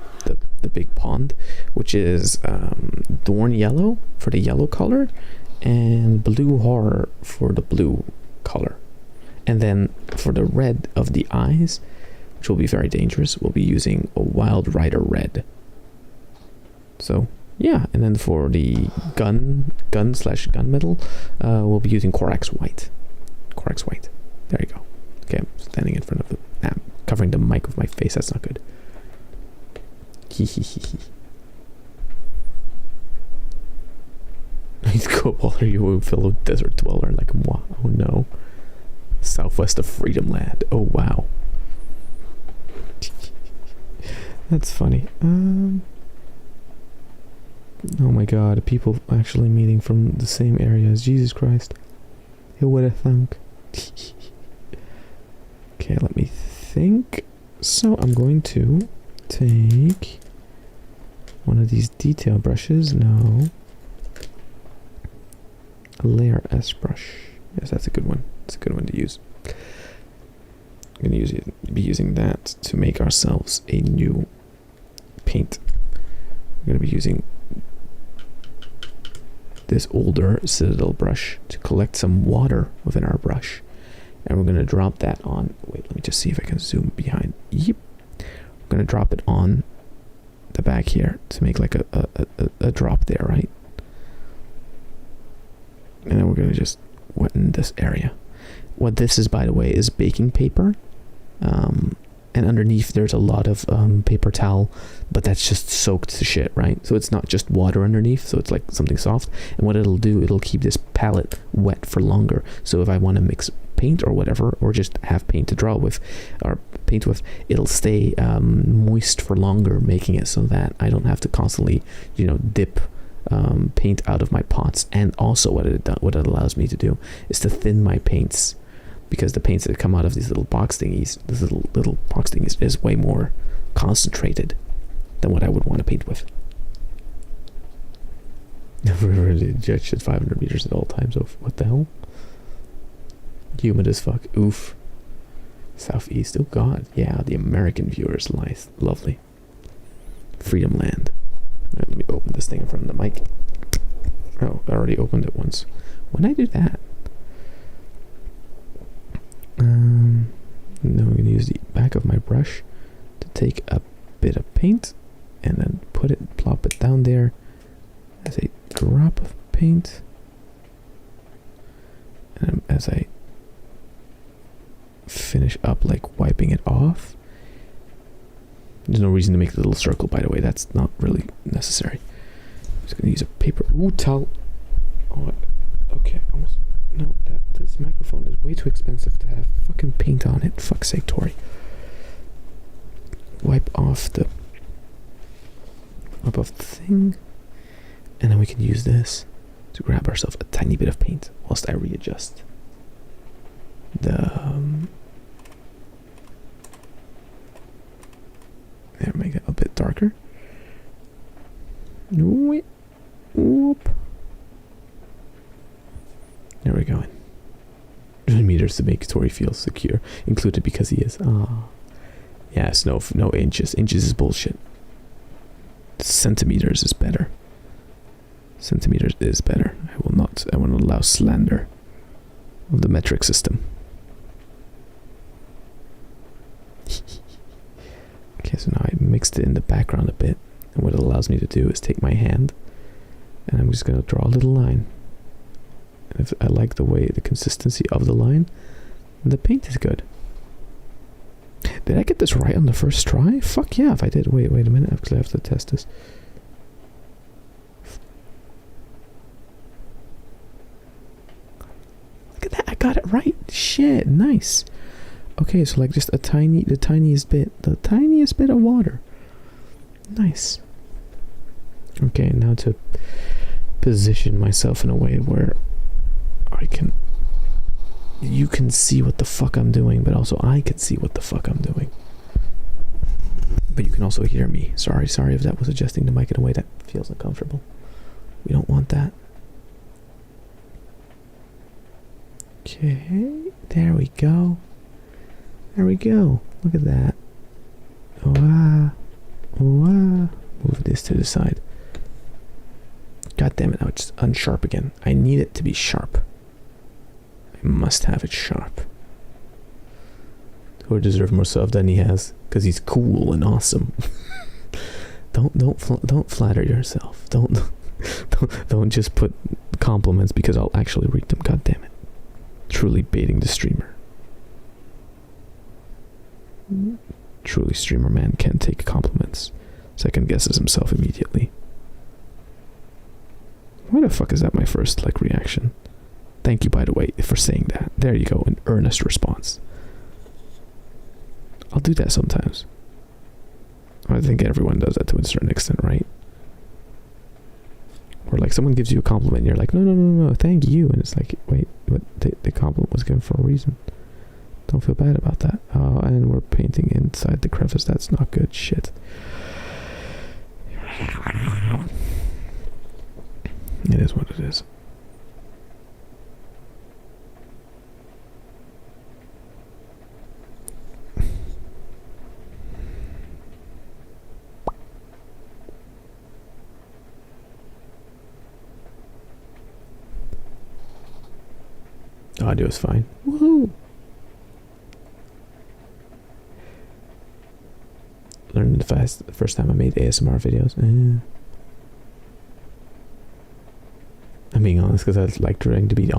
A: big pond, which is Thorn Yellow for the yellow color and Blue Horror for the blue color. And then for the red of the eyes, which will be very dangerous, we'll be using a Wild Rider Red. So yeah, and then for the gunmetal, we'll be using Corax White. Corax White. There you go. Okay, I'm standing in front of the... I'm covering the mic with my face. That's not good. He's Cobalt, are you a fellow desert dweller like moi? Oh no. Southwest of Freedom Land. Oh wow. That's funny. Oh my god, people actually meeting from the same areas. Jesus Christ. Who would have thunk? Okay, let me think. So I'm going to take one of these detail brushes. No. A layer S brush. Yes, that's a good one. It's a good one to use. I'm going to be using that to make ourselves a new paint. I'm going to be using this older Citadel brush to collect some water within our brush, and we're going to drop that on... Wait, let me just see if I can zoom behind. Yep. We're going to drop it on the back here to make like a drop there, right? And then we're going to just wetten this area. What this is, by the way, is baking paper. And underneath there's a lot of paper towel, but that's just soaked to shit, right? So it's not just water underneath, so it's like something soft. And what it'll do, it'll keep this palette wet for longer. So if I want to mix paint or whatever, or just have paint to draw with, or paint with, it'll stay moist for longer, making it so that I don't have to constantly, you know, dip paint out of my pots. And also what it allows me to do is to thin my paints, because the paints that come out of these little box thingies, is way more concentrated than what I would want to paint with. Never judged at 500 meters at all times. Oh, what the hell? Humid as fuck. Oof. Southeast. Oh god. Yeah, the American viewers. Nice. Lovely. Freedom Land. Right, let me open this thing in front of the mic. Oh, I already opened it once. When did I do that? Then I'm going to use the back of my brush to take a bit of paint and then plop it down there as a drop of paint. And as I finish up, like wiping it off. There's no reason to make the little circle, by the way. That's not really necessary. I'm just going to use a paper. Ooh, towel. Oh, okay, almost. No, this microphone is way too expensive to have fucking paint on it. Fuck's sake, Tori. Wipe off the thing, and then we can use this to grab ourselves a tiny bit of paint whilst I readjust the there, make it a bit darker. Whoop. There we go. 100 meters to make Tori feel secure, included because he is. Ah, yes, no inches. Inches is bullshit. Centimeters is better. Centimeters is better. I will not allow slander of the metric system. Okay, so now I mixed it in the background a bit, and what it allows me to do is take my hand, and I'm just going to draw a little line. And if I like the consistency of the line, the paint is good. Did I get this right on the first try? Fuck yeah, if I did. Wait a minute, because I have to test this. Look at that, I got it right. Shit, nice. Okay, so like just the tiniest bit of water. Nice. Okay, now to position myself in a way where you can see what the fuck I'm doing, but also I can see what the fuck I'm doing. But you can also hear me. Sorry if that was adjusting the mic in a way that feels uncomfortable. We don't want that. Okay, there we go. There we go. Look at that. Move this to the side. God damn it, now it's unsharp again. I need it to be sharp. I must have it sharp. Tori deserves more stuff than he has, because he's cool and awesome. Don't flatter yourself. Don't just put compliments because I'll actually read them. God damn it. Truly baiting the streamer. Truly streamer man can't take compliments. Second guesses himself immediately. Why the fuck is that my first reaction? Thank you, by the way, for saying that. There you go, an earnest response. I'll do that sometimes. I think everyone does that to a certain extent, right? Or someone gives you a compliment and you're like, no, thank you. And it's like, wait, what? The compliment was given for a reason. Don't feel bad about that. Oh, and we're painting inside the crevice. That's not good. Shit. It is what it is. Audio is fine. Woohoo! Learned it fast the first time I made ASMR videos. I'm being honest because I like trying to be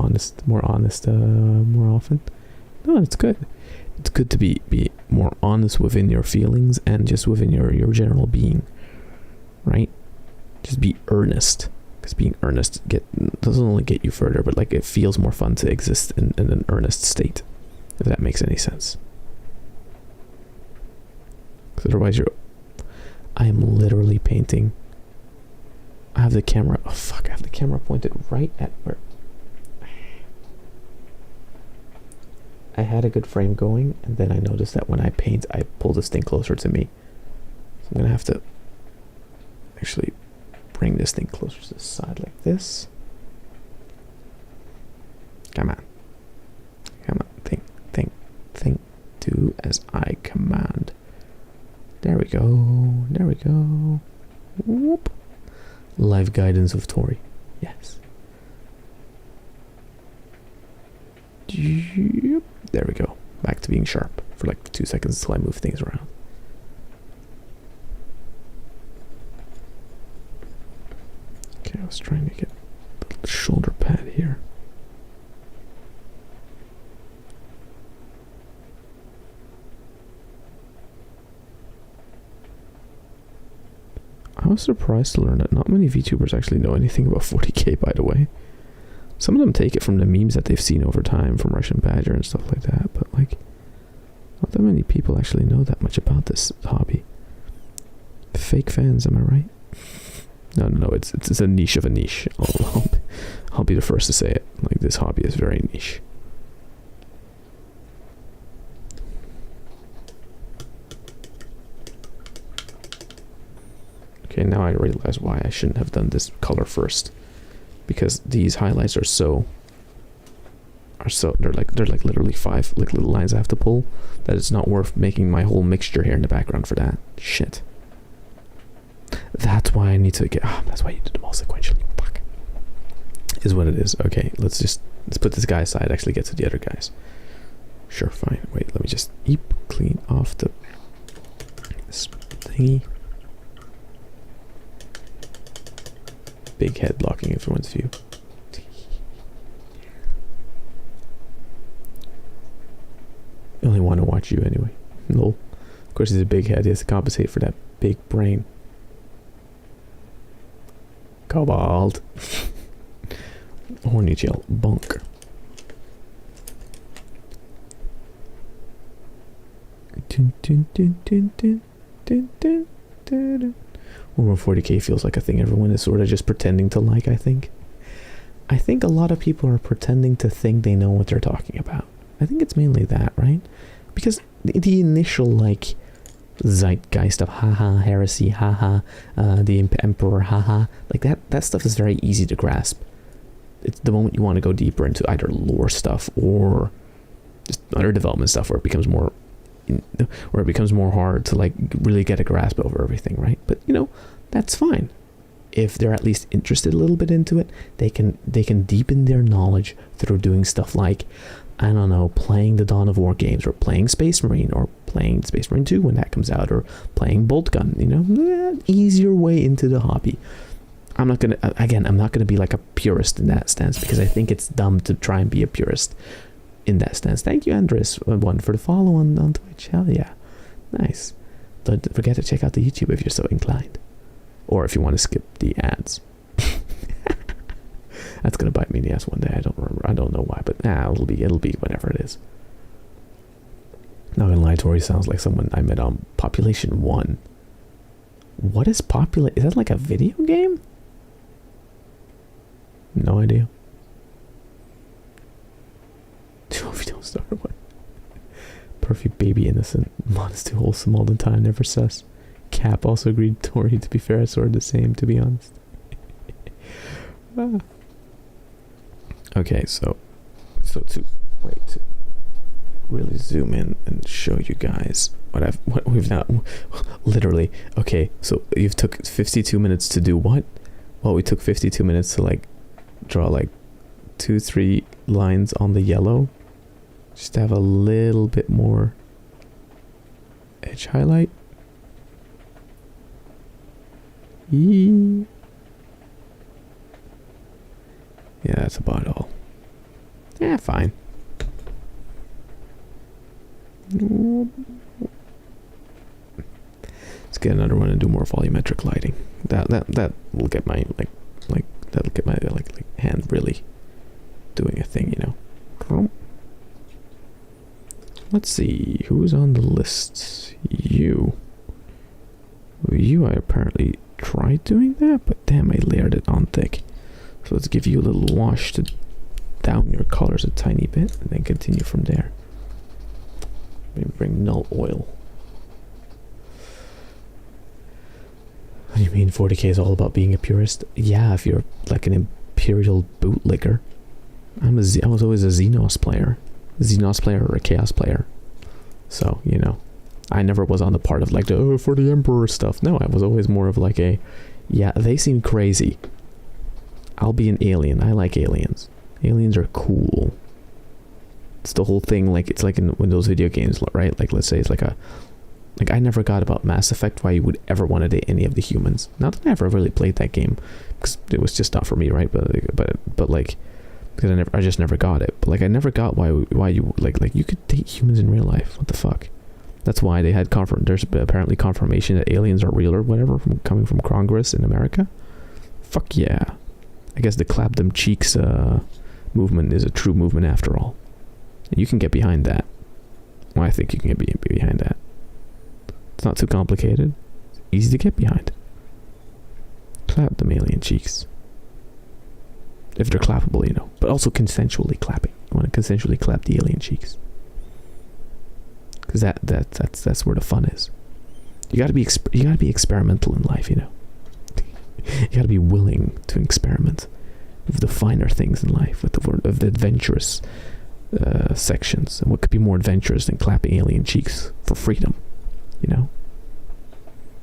A: more honest more often. No, it's good. It's good to be more honest within your feelings and just within your general being, right? Just be earnest. Because being earnest doesn't only get you further, but it feels more fun to exist in an earnest state, if that makes any sense. Because otherwise I am literally painting. I have the camera, I have the camera pointed right at where I had a good frame going, and then I noticed that when I paint, I pull this thing closer to me. So I'm gonna have to actually bring this thing closer to the side like this. Come on. Think. Do as I command. There we go. Whoop. Live guidance of Tori. Yes. There we go. Back to being sharp for 2 seconds until I move things around. Okay, I was trying to get the shoulder pad here. I was surprised to learn that not many VTubers actually know anything about 40k, by the way. Some of them take it from the memes that they've seen over time from Russian Badger and stuff like that, but not that many people actually know that much about this hobby. Fake fans, am I right? No, it's a niche of a niche. I'll be the first to say it. This hobby is very niche. Okay, now I realize why I shouldn't have done this color first, because these highlights are they're literally 5 little lines I have to pull, that it's not worth making my whole mixture here in the background for that shit. That's why I need to get. That's why you did them all sequentially. Fuck. Is what it is. Okay, let's put this guy aside. Actually, get to the other guys. Sure, fine. Wait, let me just clean off this thingy. Big head blocking everyone's view. I only want to watch you anyway. Lol. Of course, he's a big head. He has to compensate for that big brain. Cobalt. Horny gel. Bunk. Over 40k feels like a thing everyone is sort of just pretending to like, I think. I think a lot of people are pretending to think they know what they're talking about. I think it's mainly that, right? Because the initial, zeitgeist of haha heresy, haha the emperor, haha, like that stuff is very easy to grasp. It's the moment you want to go deeper into either lore stuff or just other development stuff where it becomes more hard to like really get a grasp over everything, right? But you know, that's fine. If they're at least interested a little bit into it, they can deepen their knowledge through doing stuff like, I don't know, playing the Dawn of War games, or playing Space Marine, or playing Space Marine 2 when that comes out, or playing Bolt Gun, you know, easier way into the hobby. I'm not gonna be like a purist in that stance, because I think it's dumb to try and be a purist in that stance. Thank you, Andres, one for the follow on Twitch. Hell yeah, nice. Don't forget to check out the YouTube if you're so inclined, or if you want to skip the ads. That's gonna bite me in the ass one day. I don't know why, but it'll be whatever it is. Not gonna lie, Tori sounds like someone I met on Population 1. What is Is that like a video game? No idea. If you don't start one. Perfect baby innocent. Modest too wholesome all the time, never sus. Cap also agreed, Tori, to be fair, sort of the same, to be honest. Okay, so to really zoom in and show you guys what we've now literally. Okay, so you've took 52 minutes to do what? Well, we took 52 minutes to like draw like 2-3 lines on the yellow, just to have a little bit more edge highlight. Yeah, that's about all. Yeah, fine. Let's get another one and do more volumetric lighting. That will get my that'll get my like hand really doing a thing, you know. Let's see who's on the list. You I apparently tried doing that, but damn, I layered it on thick. So let's give you a little wash to down your colors a tiny bit, and then continue from there. Maybe bring null oil. What do you mean 40k is all about being a purist? Yeah, if you're like an imperial bootlicker. I was always a Xenos player. Or a Chaos player. So, you know, I never was on the part of like the for the Emperor stuff. No, I was always more of like a, yeah, they seem crazy. I'll be an alien. I like aliens. Aliens are cool. It's the whole thing, like it's like in those video games, right? Like let's say it's like I never got about Mass Effect why you would ever want to date any of the humans. Not that I ever really played that game, because it was just not for me, right? But like, because I just never got it. But like I never got why you like you could date humans in real life. What the fuck? That's why they had there's apparently confirmation that aliens are real or whatever coming from Congress in America. Fuck yeah. I guess the clap them cheeks movement is a true movement after all. You can get behind that. Well, I think you can get behind that. It's not too complicated. It's easy to get behind. Clap them alien cheeks. If they're clappable, you know. But also consensually clapping. You want to consensually clap the alien cheeks. Because that's where the fun is. You gotta be experimental in life, you know. You gotta be willing to experiment with the finer things in life, with the adventurous sections. And what could be more adventurous than clapping alien cheeks for freedom, you know?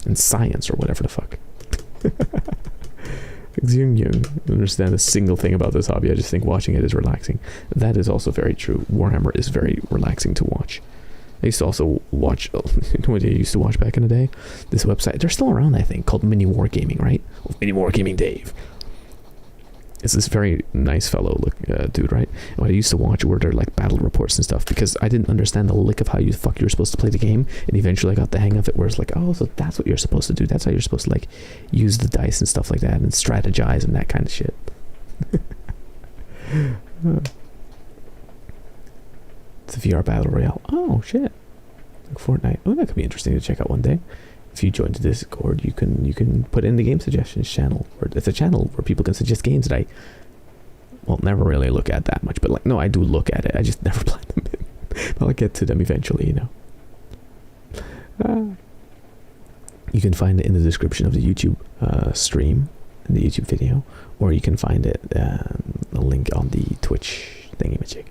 A: And science or whatever the fuck. Jung understand a single thing about this hobby. I just think watching it is relaxing. That is also very true. Warhammer is very relaxing to watch. I used to also watch, you know what I used to watch back in the day? This website, they're still around, I think, called Mini Wargaming, right? Mini Wargaming Dave. It's this very nice fellow dude, right? And what I used to watch were their like battle reports and stuff, because I didn't understand the lick of how you were supposed to play the game, and eventually I got the hang of it, where it's like, oh, so that's what you're supposed to do. That's how you're supposed to like use the dice and stuff like that, and strategize and that kind of shit. It's a VR battle royale. Oh shit! Like Fortnite. Oh, that could be interesting to check out one day. If you join the Discord, you can put in the game suggestions channel, or it's a channel where people can suggest games that I, well, never really look at that much. But like, no, I do look at it. I just never play them in. But I'll get to them eventually, you know. You can find it in the description of the YouTube stream, in the YouTube video, or you can find it a link on the Twitch thingy-majig.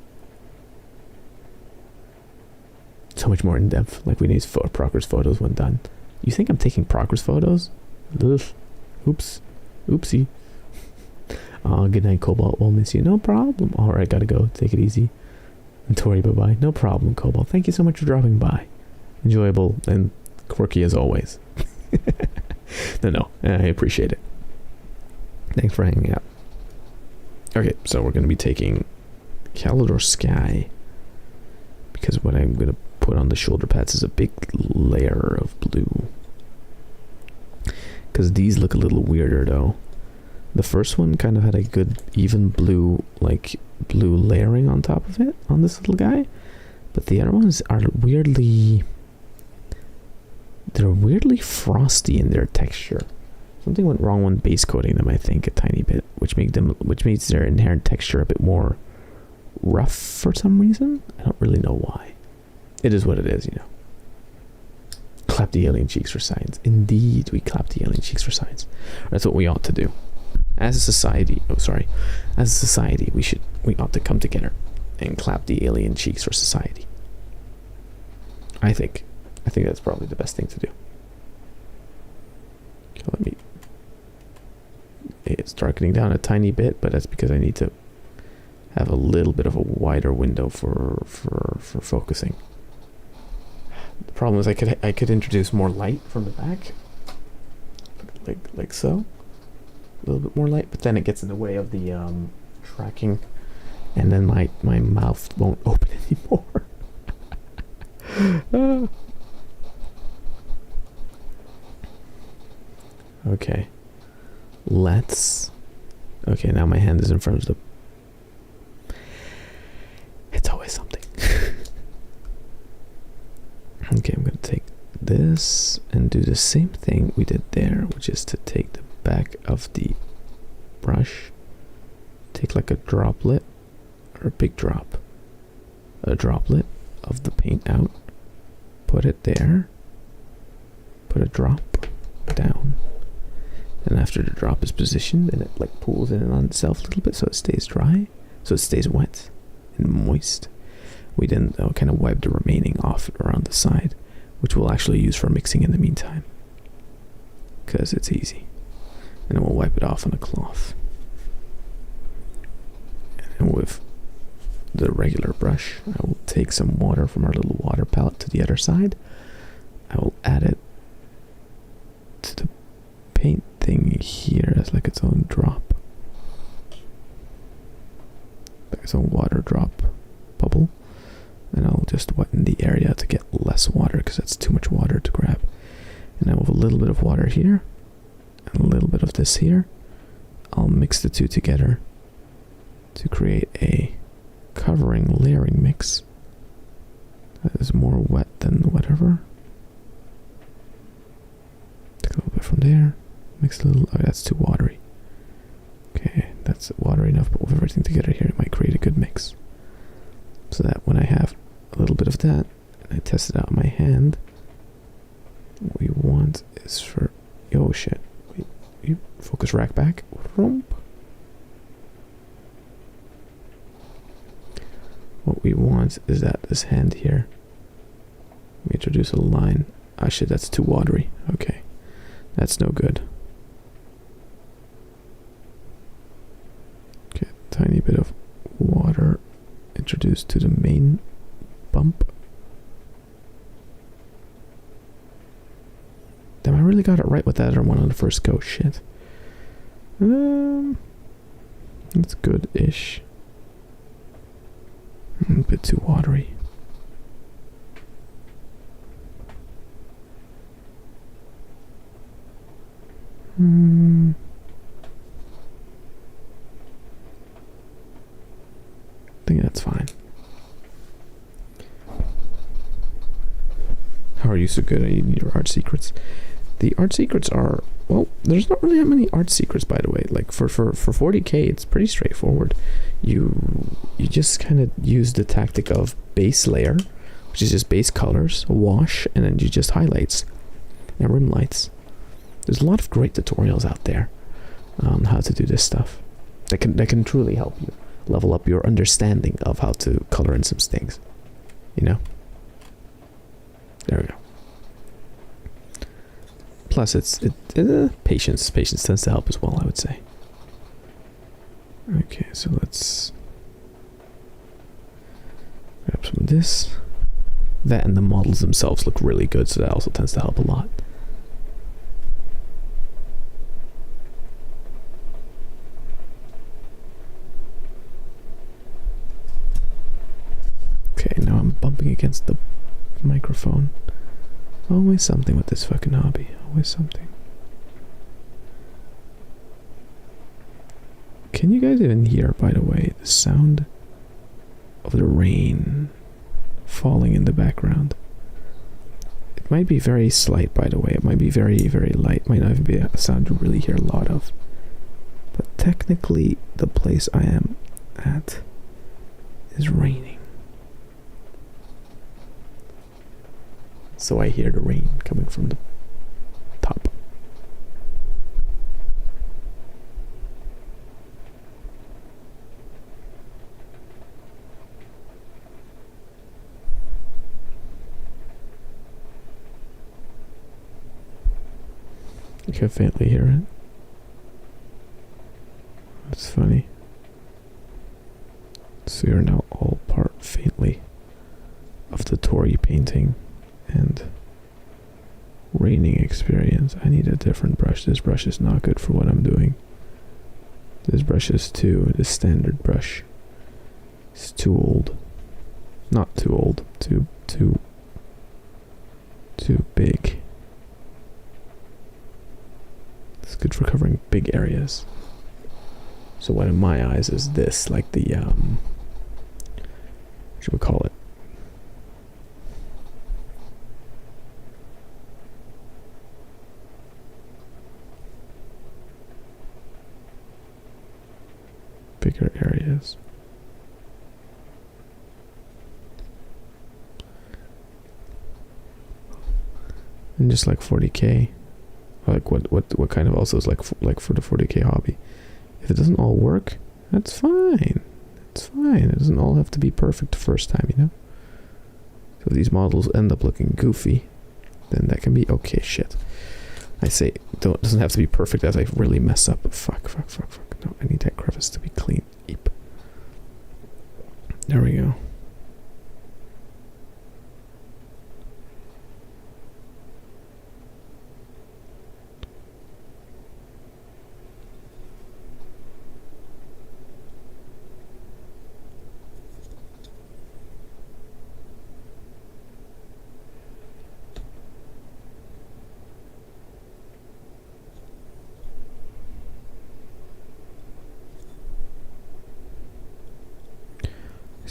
A: So much more in depth. Like we need progress photos when done. You think I'm taking progress photos? Ugh. Oops. Oopsie. Good night, Cobalt. We'll miss you. No problem. Alright, gotta go. Take it easy. And Tori, bye-bye. No problem, Cobalt. Thank you so much for dropping by. Enjoyable and quirky as always. No, I appreciate it. Thanks for hanging out. Okay, so we're going to be taking Calidor Sky, because what I'm going to put on the shoulder pads is a big layer of blue. Because these look a little weirder though. The first one kind of had a good even blue, like blue layering on top of it, on this little guy. But the other ones are weirdly... they're weirdly frosty in their texture. Something went wrong when base coating them, I think, a tiny bit, which makes their inherent texture a bit more rough for some reason. I don't really know why. It is what it is, you know. Clap the alien cheeks for science. Indeed, we clap the alien cheeks for science. That's what we ought to do. As a society, as a society, we ought to come together and clap the alien cheeks for society. I think that's probably the best thing to do. Okay, it's darkening down a tiny bit, but that's because I need to have a little bit of a wider window for focusing. The problem is I could introduce more light from the back, like so, a little bit more light, but then it gets in the way of the tracking, and then my mouth won't open anymore. Okay, okay, now my hand is in front of the... It's always something. Okay, I'm going to take this and do the same thing we did there, which is to take the back of the brush, take like a droplet, or a big drop, a droplet of the paint out, put it there, put a drop down. And after the drop is positioned, and it like pulls in on itself a little bit so it stays dry, so it stays wet and moist. We then kind of wipe the remaining off around the side, which we'll actually use for mixing in the meantime, because it's easy. And then we'll wipe it off on a cloth. And with the regular brush, I will take some water from our little water palette to the other side. I will add it to the paint thing here as like its own drop, like its own water drop bubble, and I'll just weten the area to get less water because that's too much water to grab. And now with a little bit of water here and a little bit of this here, I'll mix the two together to create a covering layering mix that is more wet than whatever. Take a little bit from there. Mix a little, oh, that's too watery. Okay, that's watery enough, but with everything together here, it might create a good mix. So that when I have a little bit of that, and I test it out in my hand, what we want is for, oh shit, wait, you focus rack back, rump. What we want is that this hand here, we introduce a line, ah shit, that's too watery, okay, that's no good. Tiny bit of water introduced to the main bump. Damn, I really got it right with that other one on the first go. Shit. It's good-ish. A bit too watery. I think that's fine. How are you so good at your art secrets? The art secrets are, well, there's not really that many art secrets, by the way. Like for 40k, it's pretty straightforward. You just kind of use the tactic of base layer, which is just base colors, wash, and then you just highlights and rim lights. There's a lot of great tutorials out there on how to do this stuff. That can truly help you level up your understanding of how to color in some things. You know? There we go. Plus, patience. Patience tends to help as well, I would say. Okay, so let's grab some of this. That and the models themselves look really good, so that also tends to help a lot. Okay, now I'm bumping against the microphone. Always something with this fucking hobby. Always something. Can you guys even hear, by the way, the sound of the rain falling in the background? It might be very slight, by the way. It might be very, very light. It might not even be a sound you really hear a lot of. But technically, the place I am at is raining. So I hear the rain coming from the top. You can faintly hear it. That's funny. So you're now all part faintly of the Tori painting and raining experience. I need a different brush. This brush is not good for what I'm doing. This brush is this standard brush. It's too old. Not too old. Too big. It's good for covering big areas. So what in my eyes is this, like the what should we call it? Bigger areas. And just like 40k, like what kind of also is like for the 40k hobby. If it doesn't all work, that's fine. It's fine. It doesn't all have to be perfect the first time, you know. So if these models end up looking goofy, then that can be okay. Shit. I say it doesn't have to be perfect as I really mess up. Fuck. No, I need that crevice to be clean. Eep. There we go.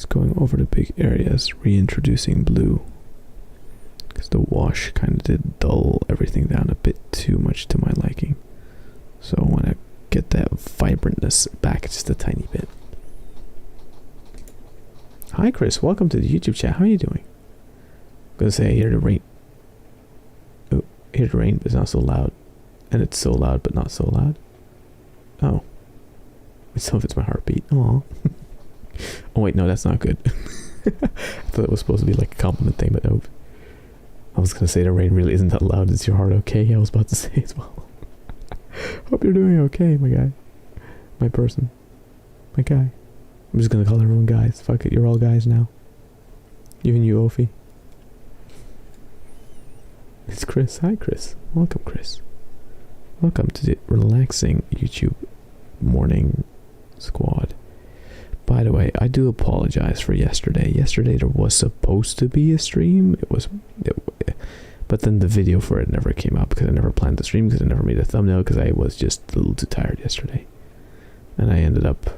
A: Going over the big areas, reintroducing blue, because the wash kind of did dull everything down a bit too much to my liking. So I want to get that vibrantness back just a tiny bit. Hi Chris, welcome to the YouTube chat. How are you doing? I'm gonna say I hear the rain. Oh, I hear the rain, but it's not so loud, and it's so loud but not so loud. Oh, some of it's my heartbeat. Aww. Oh wait, no, that's not good. I thought it was supposed to be like a compliment thing, but no. I was gonna say the rain really isn't that loud. Is your heart okay? I was about to say as well. Hope you're doing okay, my guy. My person. My guy. I'm just gonna call everyone guys. Fuck it, you're all guys now. Even you, Ophi. It's Chris. Hi, Chris. Welcome, Chris. Welcome to the relaxing YouTube morning squad. By the way, I do apologize for yesterday. Yesterday there was supposed to be a stream. But then the video for it never came out because I never planned the stream, because I never made a thumbnail, because I was just a little too tired yesterday. And I ended up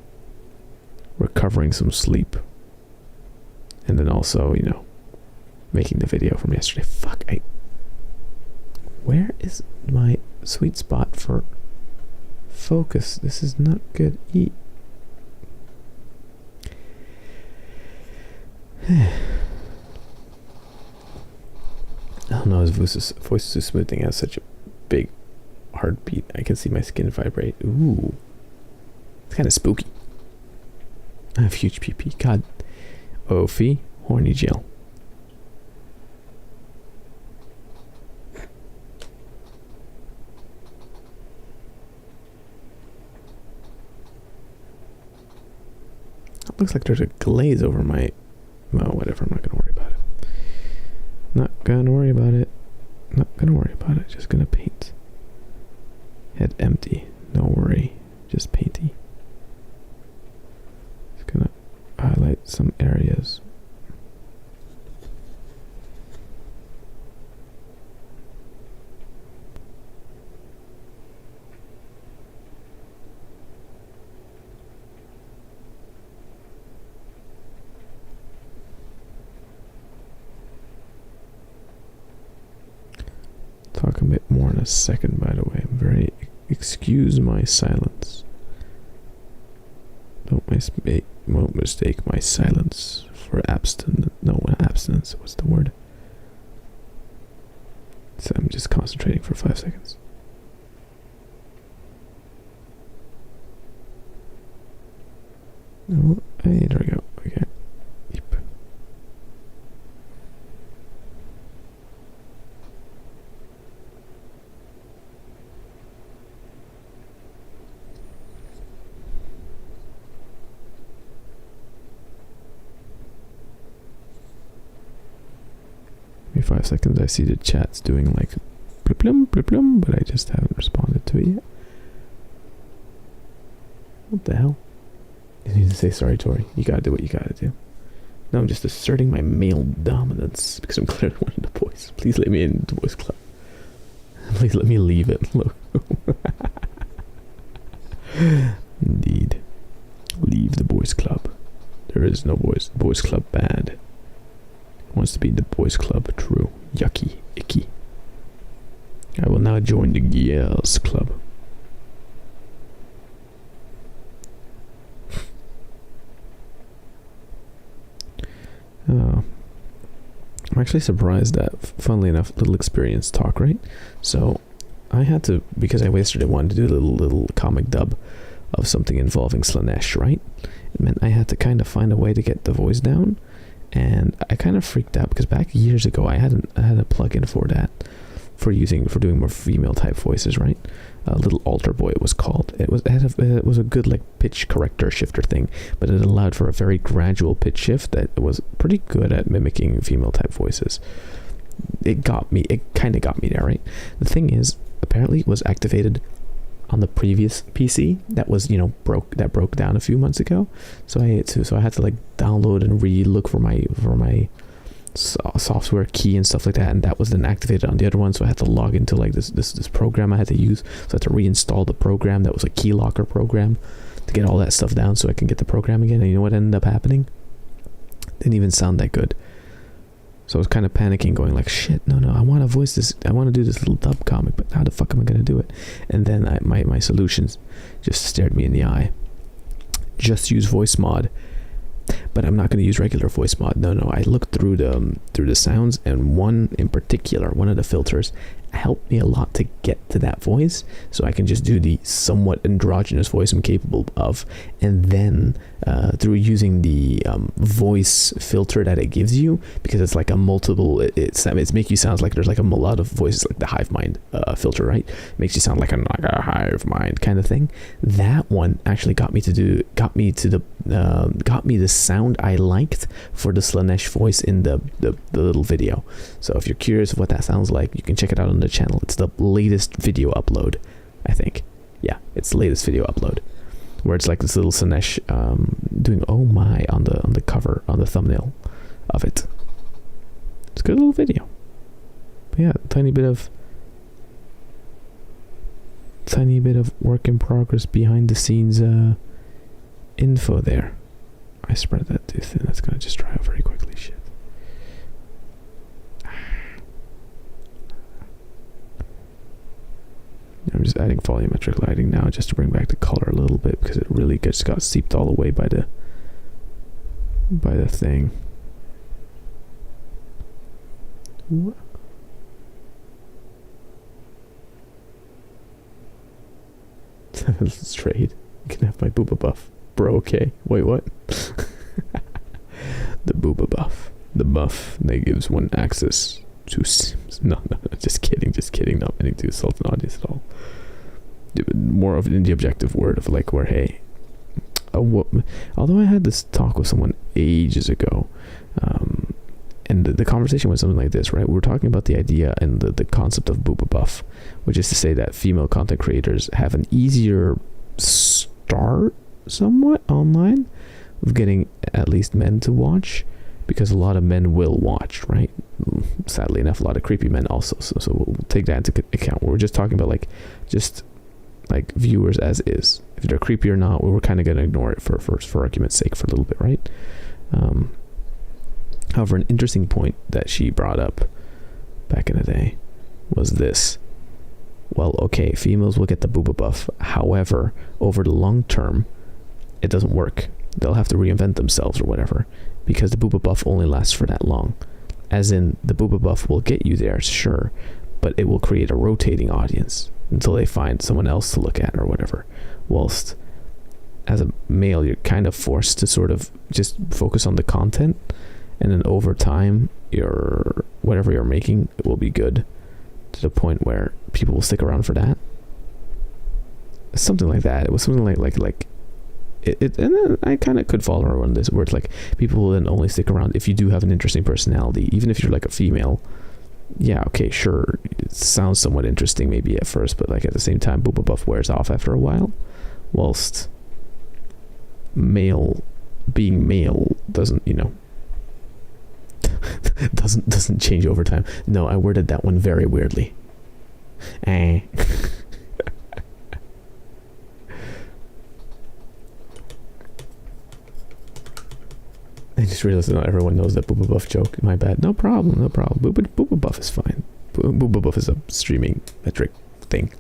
A: recovering some sleep. And then also, you know, making the video from yesterday. Fuck, where is my sweet spot for focus? This is not good. I don't know, his voice is too smoothing. Has such a big heartbeat. I can see my skin vibrate. Ooh. It's kind of spooky. I have huge PP. God. Ophi. Horny Jill. It looks like there's a glaze over my... Well, whatever. I'm not going to worry about it. Not going to worry about it. Not going to worry about it. Just going to paint. Head empty. No worry. Just painty. Just going to highlight some areas. Talk a bit more in a second, by the way. I'm very... Excuse my silence. Won't mistake my silence for abstinence. No, abstinence. What's the word? So I'm just concentrating for 5 seconds. Oh, hey, there we go. Okay. Yep. Every 5 seconds I see the chat's doing like blum blum, but I just haven't responded to it yet. What the hell? You need to say sorry, Tori. You gotta do what you gotta do. No, I'm just asserting my male dominance because I'm clearly one of the boys. Please let me in the boys club. Please let me leave it. Look. Indeed. Leave the boys club. There is no boys. The boys club bad. Wants to be the boys club. True. Yucky. Icky. I will now join the girls club. I'm actually surprised that, funnily enough, little experience talk, right? So I had to, because I yesterday wanted to do a little comic dub of something involving Slanesh, right? It meant I had to kind of find a way to get the voice down, and I kind of freaked out because back years ago I had a plugin for that, for doing more female type voices, right? A little alter boy it was called. It was a good like pitch corrector shifter thing, but it allowed for a very gradual pitch shift that was pretty good at mimicking female type voices. It kind of got me there, right? The thing is, apparently it was activated on the previous PC that was, broke down a few months ago. So I had to like download and re-look for my software key and stuff like that, and that was then activated on the other one. So I had to log into like this program I had to use. So I had to reinstall the program that was a key locker program to get all that stuff down so I can get the program again. And you know what ended up happening? Didn't even sound that good. So I was kind of panicking, going like, shit, no, I want to voice this, I want to do this little dub comic, but how the fuck am I going to do it? And then my solutions just stared me in the eye. Just use voice mod. But I'm not going to use regular voice mod. No. I looked through the sounds, and one in particular, one of the filters, helped me a lot to get to that voice, so I can just do the somewhat androgynous voice I'm capable of, and then through using the voice filter that it gives you, because it's like a multiple, it's make you sound like there's like a lot of voices, like the hive mind filter, right? It makes you sound like a hive mind kind of thing. That one actually got me the sound I liked for the Slanesh voice in the little video. So if you're curious of what that sounds like, you can check it out on the channel. It's the latest video upload, I think. Yeah, it's the latest video upload, where it's like this little Slanesh doing oh my on the cover, on the thumbnail of it. It's a good little video. But yeah, tiny bit of work in progress, behind the scenes info there. I spread that too thin. That's gonna just dry out very quickly. Shit. I'm just adding volumetric lighting now just to bring back the color a little bit, because it really just got seeped all the way by the thing. Let's trade. You can have my booba buff. Bro, okay. Wait, what? The booba buff. The buff that gives one access to Sims. No, just kidding. Not meaning to assault an audience at all. More of the objective word of like where, hey, although I had this talk with someone ages ago, and the conversation was something like this, right? We were talking about the idea and the concept of booba buff, which is to say that female content creators have an easier start somewhat online of getting at least men to watch, because a lot of men will watch, right? Sadly enough, a lot of creepy men also. So we'll take that into account. We're just talking about just viewers as is. If they're creepy or not, we were kind of going to ignore it for argument's sake for a little bit, right? However, an interesting point that she brought up back in the day was this. Well, okay, females will get the booba buff. However, over the long term, it doesn't work. They'll have to reinvent themselves or whatever, because the booba buff only lasts for that long. As in, the booba buff will get you there, sure, but it will create a rotating audience until they find someone else to look at or whatever. Whilst as a male, you're kind of forced to sort of just focus on the content, and then over time, whatever you're making, it will be good to the point where people will stick around for that. Something like that. It was something like it, and then I kind of could follow around this, where it's like people will then only stick around if you do have an interesting personality, even if you're like a female. Yeah, okay, sure, it sounds somewhat interesting maybe at first, but like at the same time, booba buff wears off after a while, whilst being male doesn't, doesn't change over time. No, I worded that one very weirdly. I just realized that not everyone knows that booba buff joke. My bad. No problem. Booba buff is fine. Booba buff is a streaming metric thing.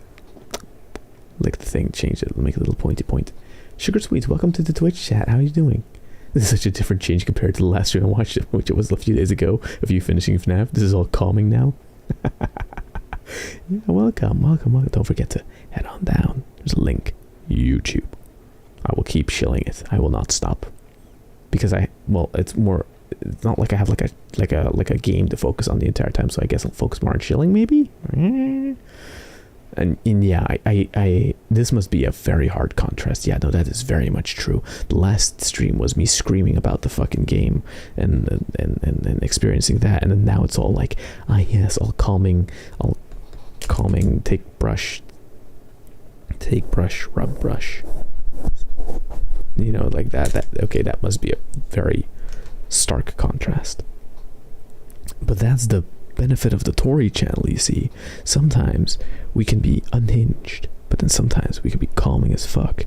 A: Like the thing, change it, make a little pointy point. Sugar Sweets, welcome to the Twitch chat. How are you doing? This is such a different change compared to the last stream I watched, which it was a few days ago of you finishing FNAF. This is all calming now. Yeah, welcome. Don't forget to head on down. There's a link. YouTube. I will keep shilling it. I will not stop. Because it's not like I have like a game to focus on the entire time, so I guess I'll focus more on shilling maybe. And yeah, I this must be a very hard contrast. Yeah, no, that is very much true. The last stream was me screaming about the fucking game and experiencing that, and then now it's all like, yes, all calming, take brush, rub brush. Like that. Okay, that must be a very stark contrast. But that's the benefit of the Tori channel, you see. Sometimes we can be unhinged, but then sometimes we can be calming as fuck.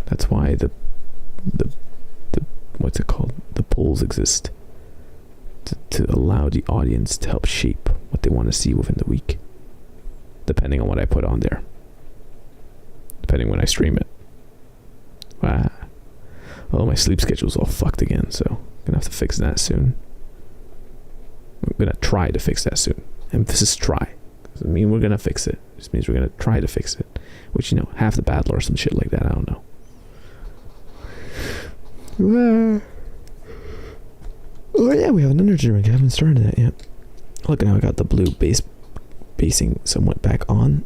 A: That's why the what's it called? The polls exist to allow the audience to help shape what they want to see within the week, depending on what I put on there, depending when I stream it. Wow. Oh, my sleep schedule's all fucked again, so I'm gonna have to fix that soon. I'm gonna try to fix that soon. Emphasis try. Doesn't mean we're gonna fix it. It just means we're gonna try to fix it. Which, half the battle or some shit like that. I don't know. Oh yeah, we have an energy drink. I haven't started that yet. Look, now I got the blue basing somewhat back on,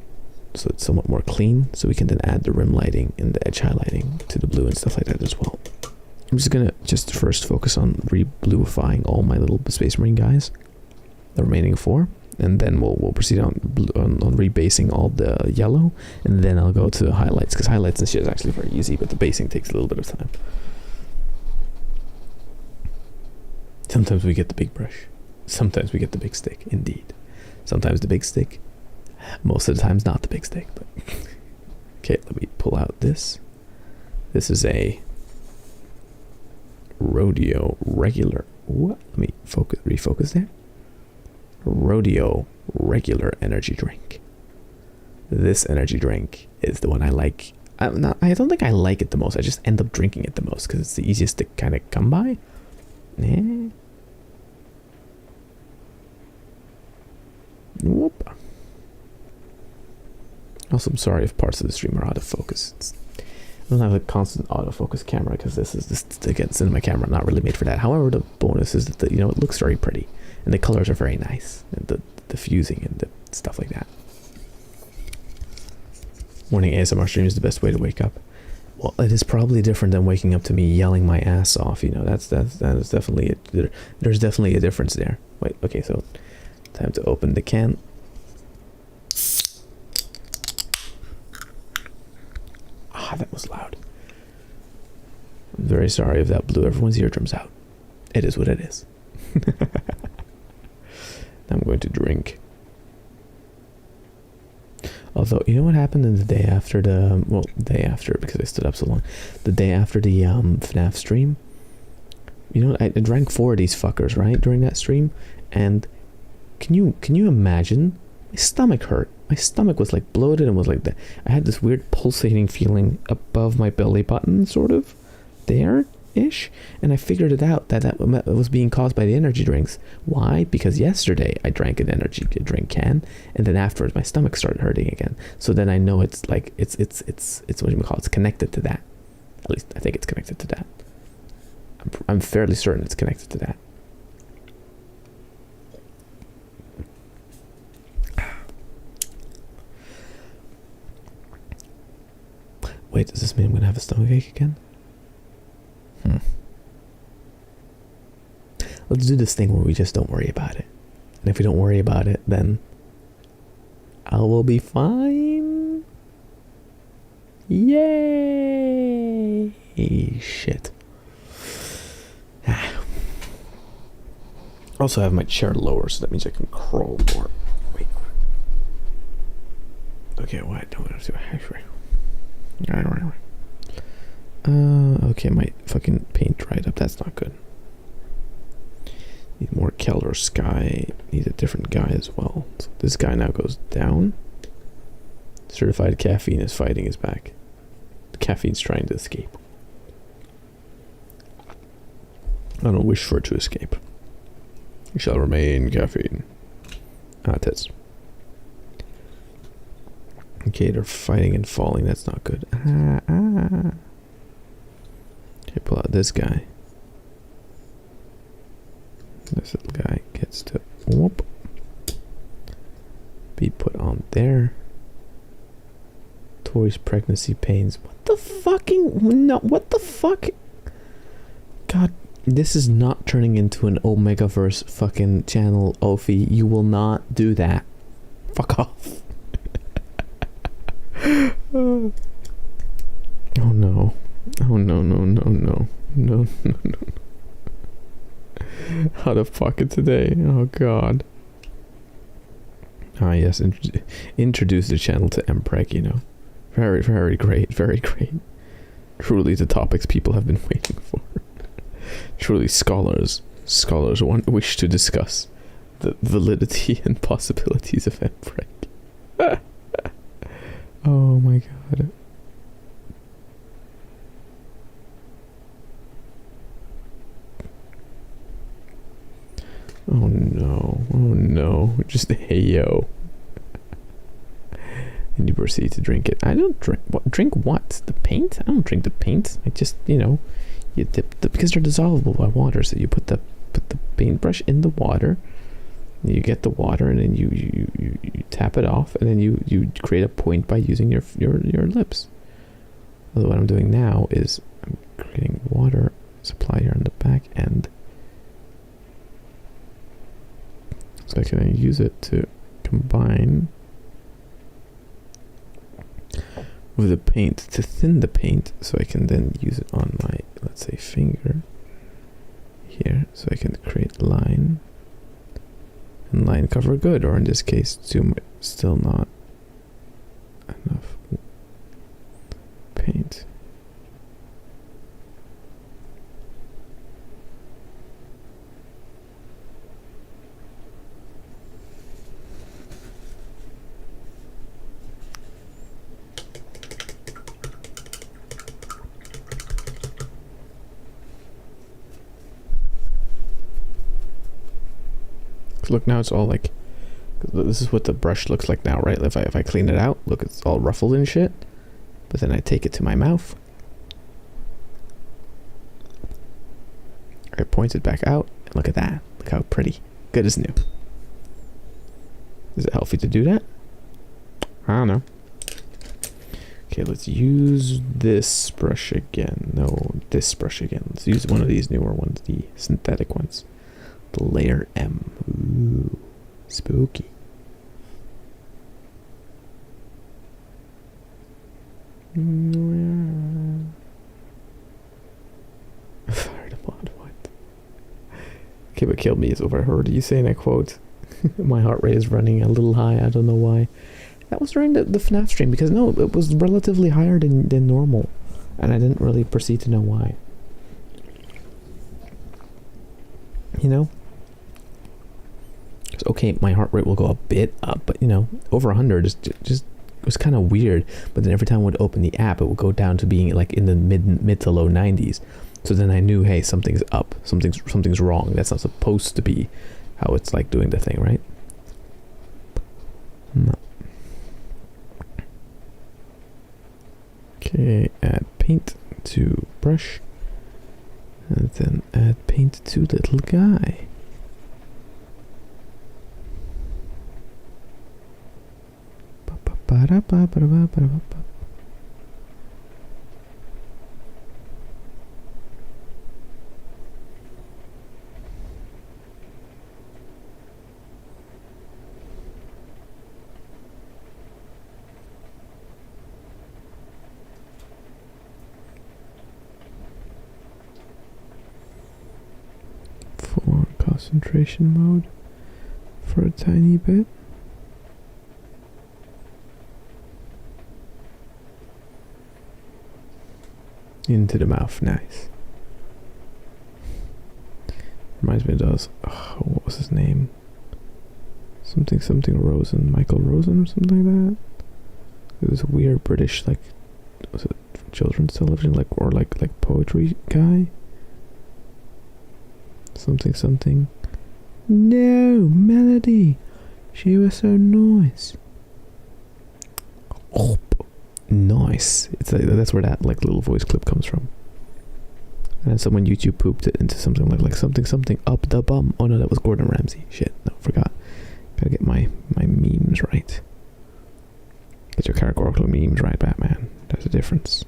A: so it's somewhat more clean. So we can then add the rim lighting and the edge highlighting to the blue and stuff like that as well. I'm just gonna first focus on re-bluifying all my little Space Marine guys, the remaining 4, and then we'll proceed on rebasing all the yellow, and then I'll go to highlights, because highlights and shit is actually very easy, but the basing takes a little bit of time. Sometimes we get the big brush, sometimes we get the big stick, indeed. Sometimes the big stick, most of the times not the big stick, but okay, let me pull out this. This is a Rodeo regular. What? Let me refocus there. Rodeo regular energy drink. This energy drink is the one I like. I don't think I like it the most. I just end up drinking it the most because it's the easiest to kind of come by. Whoop. Also, I'm sorry if parts of the stream are out of focus. I don't have a constant autofocus camera because this is just, again, cinema camera, not really made for that. However, the bonus is that, you know, it looks very pretty and the colors are very nice, and the fusing and the stuff like that. Morning ASMR stream is the best way to wake up. Well, it is probably different than waking up to me yelling my ass off. You know, that is definitely there's definitely a difference there. Wait, okay, so time to open the can. Ah, that was loud. I'm very sorry if that blew everyone's eardrums out. It is what it is. I'm going to drink. Although, you know what happened in the day after the... Well, day after, because I stood up so long. The day after the FNAF stream. You know, I drank 4 of these fuckers, right? During that stream. And can you imagine? My stomach hurt. My stomach was like bloated and was like that. I had this weird pulsating feeling above my belly button, sort of. There-ish. And I figured it out that was being caused by the energy drinks. Why? Because yesterday I drank an energy drink can, and then afterwards my stomach started hurting again. So then I know it's like it's what you call it. It's connected to that. At least I think it's connected to that. I'm fairly certain it's connected to that. Wait, does this mean I'm gonna have a stomachache again? Let's do this thing where we just don't worry about it. And if we don't worry about it, then I will be fine. Yay! Shit. Also, I have my chair lower, so that means I can crawl more. Wait. Okay, what? Don't have to. Okay, my fucking paint dried up. That's not good. Need more Keller Sky. Need a different guy as well. So this guy now goes down. Certified caffeine is fighting his back. The caffeine's trying to escape. I don't wish for it to escape. It shall remain caffeine. Ah, tits. Okay, they're fighting and falling. That's not good. Okay, pull out this guy. This little guy gets to whoop, be put on there. Tori's pregnancy pains. What the fucking no? What the fuck? God, this is not turning into an Omegaverse fucking channel, Ophi. You will not do that. Fuck off. Oh no. Oh no, no, no, no. No, no, no. Out of pocket today. Oh god. Ah yes, introduce the channel to MPreg, you know. Very, very great, very great. Truly the topics people have been waiting for. Truly scholars wish to discuss the validity and possibilities of MPreg. Oh my god. Oh no, oh no, just hey yo. And you proceed to drink it. I don't drink, what, drink what? The paint? I don't drink the paint. I just, you know, you dip because they're dissolvable by water, so you put the paintbrush in the water, you get the water, and then you tap it off, and then you create a point by using your lips. Although what I'm doing now is I'm creating water supply here on the back end. So I can use it to combine with the paint to thin the paint, so I can then use it on my, let's say, finger here, so I can create line and line cover good, or in this case still not enough paint. Look, now it's all like This is what the brush looks like now, right? If I clean it out, look, it's all ruffled and shit. But then I take it to my mouth. I point it back out, and look at that. Look how pretty. Good as new. Is it healthy to do that? I don't know. Okay, let's use this brush again. No, this brush again. Let's use one of these newer ones, the synthetic ones. The layer M. Ooh, spooky. Fired upon what? Okay, what killed me is overheard you saying, I quote, my heart rate is running a little high, I don't know why. That was during the FNAF stream, because no, it was relatively higher than normal. And I didn't really proceed to know why. You know? Okay, my heart rate will go a bit up, but you know, over 100 is just it was kind of weird. But then every time I would open the app, it would go down to being like in the mid to low 90s. So then I knew, hey, something's up, something's wrong. That's not supposed to be how it's like doing the thing, right? No. Okay, add paint to brush, and then add paint to little guy. For concentration mode for a tiny bit. Into the mouth, nice. Reminds me of those, what was his name? Something Rosen, Michael Rosen or something like that. It was a weird British, like, was it children's television, like, or like poetry guy? Something. No, Melody. She was so nice. Oh, nice. It's like, that's where that like little voice clip comes from. And then someone YouTube pooped it into something like something up the bum. Oh no, that was Gordon Ramsay. Shit, no, forgot. Gotta get my memes right. Get your categorical memes right, Batman. There's a difference.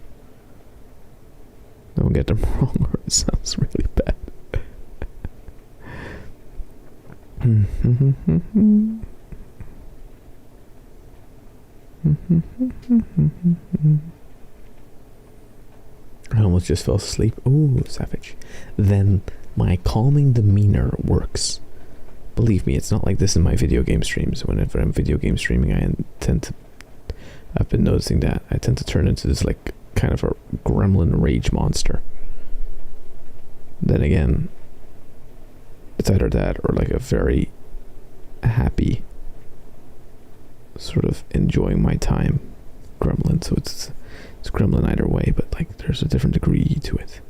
A: Don't get them wrong or it sounds really bad. I almost just fell asleep. Ooh, savage. Then my calming demeanor works. Believe me, it's not like this in my video game streams. Whenever I'm video game streaming, I've been noticing that I tend to turn into this like kind of a gremlin rage monster. Then again, it's either that or like a very happy, sort of enjoying my time gremlin. So it's gremlin either way, but like there's a different degree to it.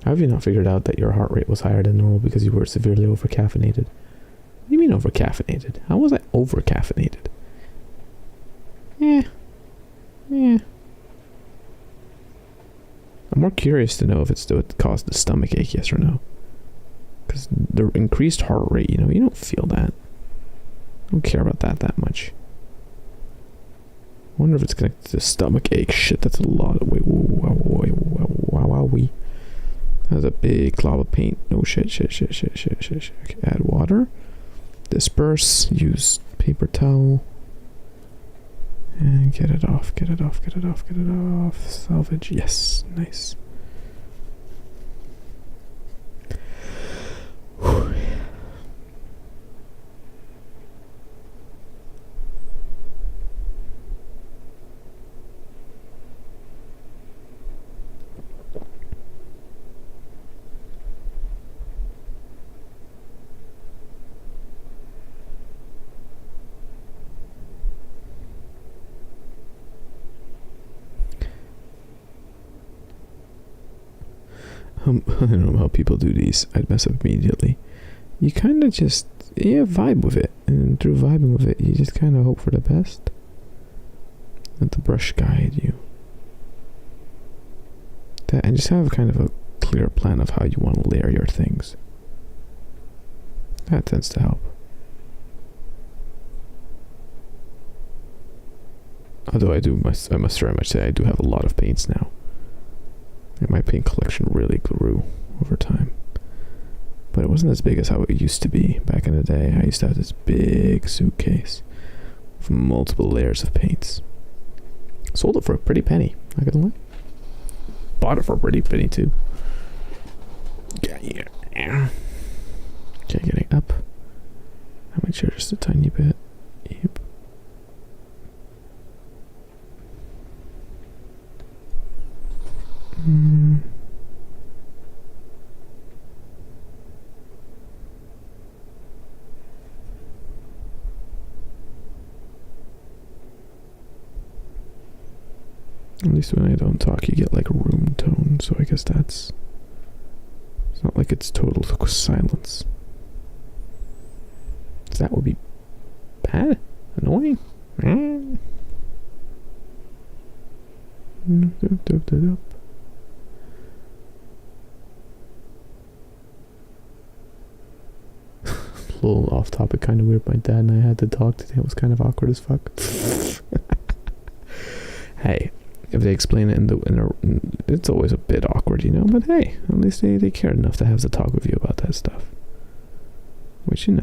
A: How have you not figured out that your heart rate was higher than normal because you were severely over-caffeinated? What do you mean over-caffeinated? How was I over-caffeinated? Yeah. I'm more curious to know if it's what caused the stomach ache, yes or no. Because the increased heart rate, you don't feel that. I don't care about that much. I wonder if it's connected to stomach ache. Shit, that's a lot of... Wait, wow. That's a big glob of paint. No shit. Okay, add water. Disperse. Use paper towel. And get it off. Salvage. Yes. Nice. Whew. I don't know how people do these. I'd mess up immediately. You kind of just, vibe with it. And through vibing with it, you just kind of hope for the best. Let the brush guide you. And just have kind of a clear plan of how you want to layer your things. That tends to help. Although I must very much say I do have a lot of paints now. My paint collection really grew over time. But it wasn't as big as how it used to be back in the day. I used to have this big suitcase with multiple layers of paints. Sold it for a pretty penny, not gonna lie. Bought it for a pretty penny too. Okay, getting up. I might share just a tiny bit. Yep. At least when I don't talk, you get like a room tone, so I guess it's not like it's total silence. That would be bad, annoying. A little off topic, kind of weird. My dad and I had to talk today. It was kind of awkward as fuck. Hey, if they explain it it's always a bit awkward, but hey, at least they cared enough to have to talk with you about that stuff. Which, it's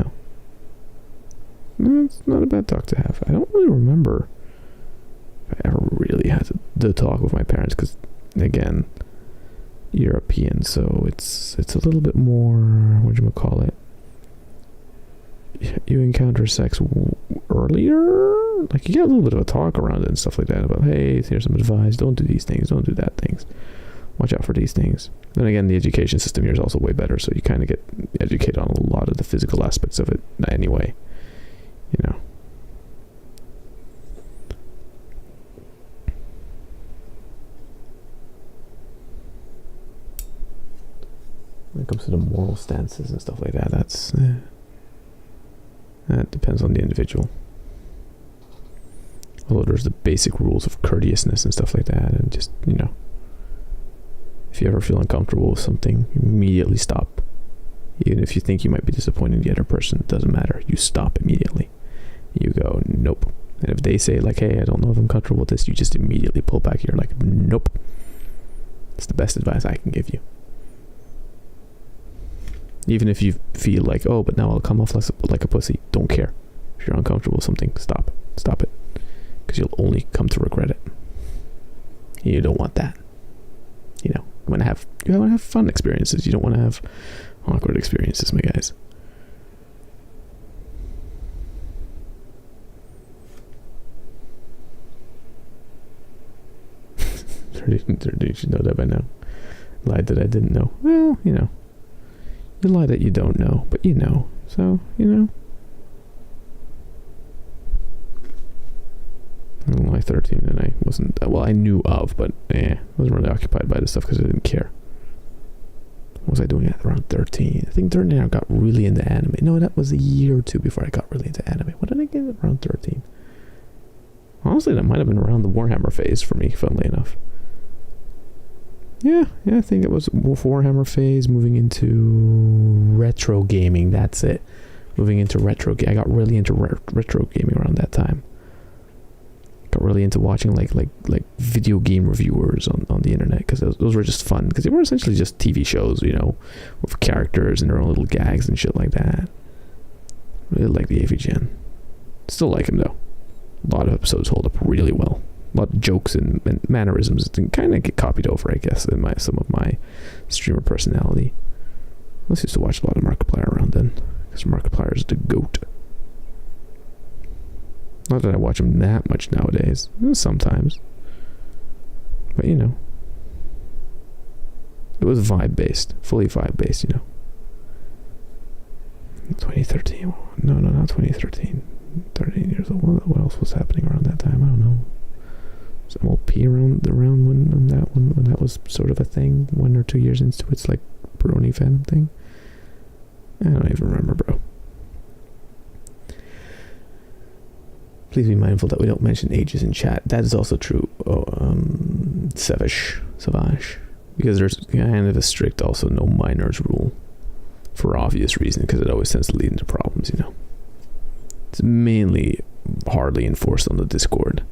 A: not a bad talk to have. I don't really remember if I ever really had to talk with my parents, because, again, European, so it's a little bit more, whatchamacallit, you encounter sex earlier, like you get a little bit of a talk around it and stuff like that about, hey, here's some advice, don't do these things, don't do that things, watch out for these things. Then again, the education system here is also way better, so you kind of get educated on a lot of the physical aspects of it anyway, When it comes to the moral stances and stuff like that, that depends on the individual. Although there's the basic rules of courteousness and stuff like that, and just, if you ever feel uncomfortable with something, immediately stop. Even if you think you might be disappointing the other person, it doesn't matter. You stop immediately. You go, nope. And if they say, like, hey, I don't know if I'm comfortable with this, you just immediately pull back. You're like, nope. It's the best advice I can give you. Even if you feel like, oh, but now I'll come off like a pussy. Don't care. If you're uncomfortable with something, stop. Stop it. Because you'll only come to regret it. You don't want that. You want to have fun experiences. You don't want to have awkward experiences, my guys. You should know that by now. Lied that I didn't know. Well, you lie that you don't know, but so, I don't lie 13 and I wasn't, I knew of, but I wasn't really occupied by this stuff because I didn't care. What was I doing at around 13? I think 13 I got really into anime. No, that was a year or two before I got really into anime. What did I get around 13? Honestly, that might have been around the Warhammer phase for me, funnily enough. Yeah, I think it was Warhammer phase, moving into retro gaming, that's it. Moving into retro gaming. I got really into retro gaming around that time. Got really into watching like video game reviewers on the internet, because those were just fun, because they were essentially just TV shows, with characters and their own little gags and shit like that. Really like the AVGN. Still like him though. A lot of episodes hold up really well. A lot of jokes and mannerisms that kind of get copied over, I guess, in some of my streamer personality. I used to watch a lot of Markiplier around then, because Markiplier is the GOAT. Not that I watch him that much nowadays, sometimes. But, it was vibe-based, fully vibe-based, 2013, no, not 2013. 13 years old. What else was happening around that time? I don't know. some old pee around when that was sort of a thing 1 or 2 years into its like brony fandom thing. I don't even remember, bro. Please be mindful that we don't mention ages in chat. That is also true. Savage, because there's kind of a strict also no minors rule for obvious reason, because it always tends to lead into problems, you know. It's mainly hardly enforced on the Discord.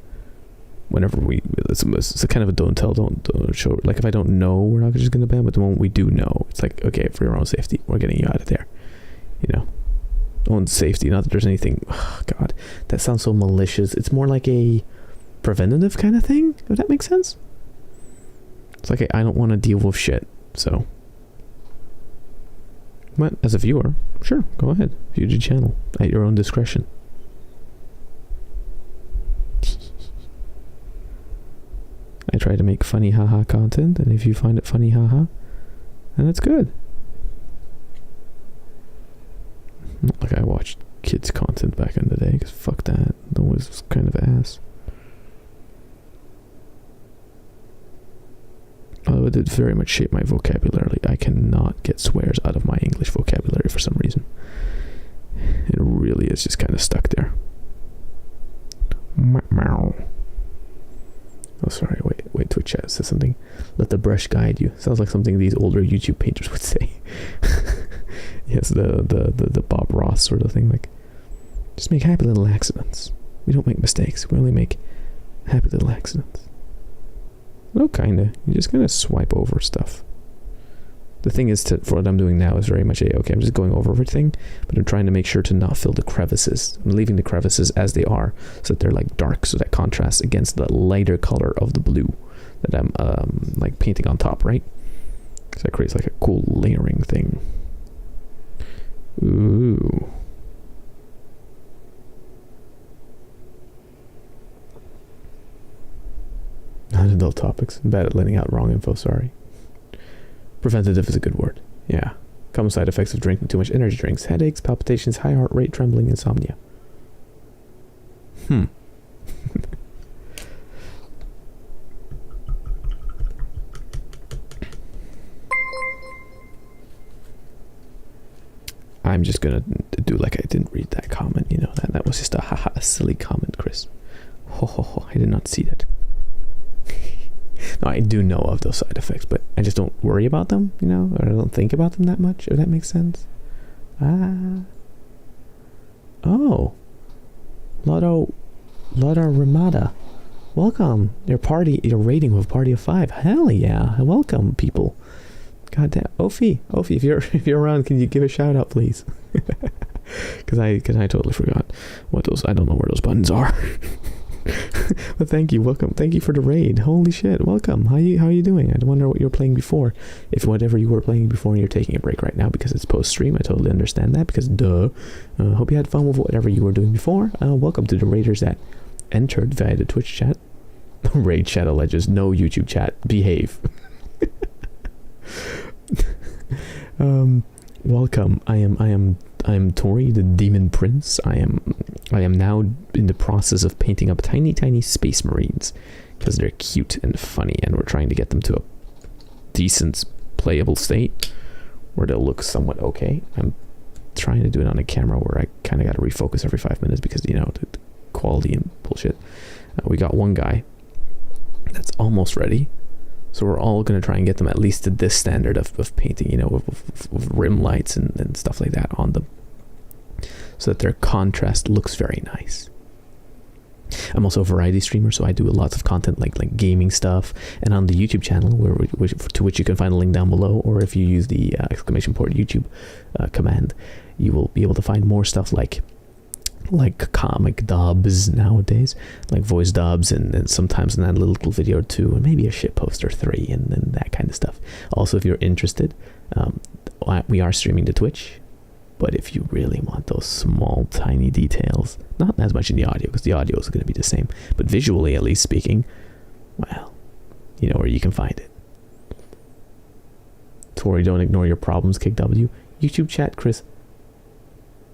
A: Whenever it's a kind of a don't tell, don't show. Like if I don't know, we're not just gonna ban. But the moment we do know, it's like, okay, for your own safety, we're getting you out of there. You know, own safety. Not that there's anything. Oh, God, that sounds so malicious. It's more like a preventative kind of thing. If that makes sense. It's like I don't want to deal with shit. So, but as a viewer, sure, go ahead, view the channel at your own discretion. I try to make funny haha content, and if you find it funny haha, then it's good. Not like I watched kids content back in the day, because fuck that. That was kind of ass. Although it did very much shape my vocabulary. I cannot get swears out of my English vocabulary for some reason. It really is just kind of stuck there. Oh, sorry, wait, Twitch chat says something. Let the brush guide you. Sounds like something these older YouTube painters would say. Yes, the Bob Ross sort of thing. Like, just make happy little accidents. We don't make mistakes. We only make happy little accidents. No, kinda. You just kind of swipe over stuff. The thing is, for what I'm doing now is very much okay, I'm just going over everything, but I'm trying to make sure to not fill the crevices. I'm leaving the crevices as they are, so that they're like dark, so that contrasts against the lighter color of the blue that I'm like painting on top, right? So that creates like a cool layering thing. Ooh. Non-adult topics. I'm bad at letting out wrong info, sorry. Preventative is a good word. Yeah. Common side effects of drinking too much energy drinks: headaches, palpitations, high heart rate, trembling, insomnia. I'm just gonna do like I didn't read that comment, you know, that was just a silly comment, Chris. Ho, I did not see that. No, I do know of those side effects, but I just don't worry about them, you know, or I don't think about them that much, if that makes sense. Oh. Lotto Ramada. Welcome. Your rating with a party of 5. Hell yeah. Welcome, people. God damn. Ophi, if you're around, can you give a shout out, please? Because I totally forgot what those, I don't know where those buttons are. But thank you, welcome, thank you for the raid. Holy shit, welcome. How you doing? I wonder what you were playing before. If whatever you were playing before and you're taking a break right now because it's post stream, I totally understand that, because duh. Hope you had fun with whatever you were doing before. Welcome to the raiders that entered via the Twitch chat. Raid chat alleges no YouTube chat. Behave. Welcome. I am Tori, the Demon Prince. I am now in the process of painting up tiny space marines because they're cute and funny, and we're trying to get them to a decent playable state where they'll look somewhat okay. I'm trying to do it on a camera where I kind of got to refocus every 5 minutes because, you know, the quality and bullshit. We got one guy that's almost ready. So we're all going to try and get them at least to this standard of painting, you know, with rim lights and stuff like that on them, so that their contrast looks very nice. I'm also a variety streamer, so I do lots of content like gaming stuff, and on the YouTube channel, to which you can find a link down below, or if you use the exclamation point YouTube command, you will be able to find more stuff like comic dubs nowadays, like voice dubs, and sometimes in that little video or 2, and maybe a shit post or 3, and that kind of stuff. Also, if you're interested, we are streaming to Twitch, but if you really want those small tiny details, not as much in the audio because the audio is going to be the same, but visually at least speaking, well, you know where you can find it. Tori, don't ignore your problems, Kick W. YouTube chat, Chris,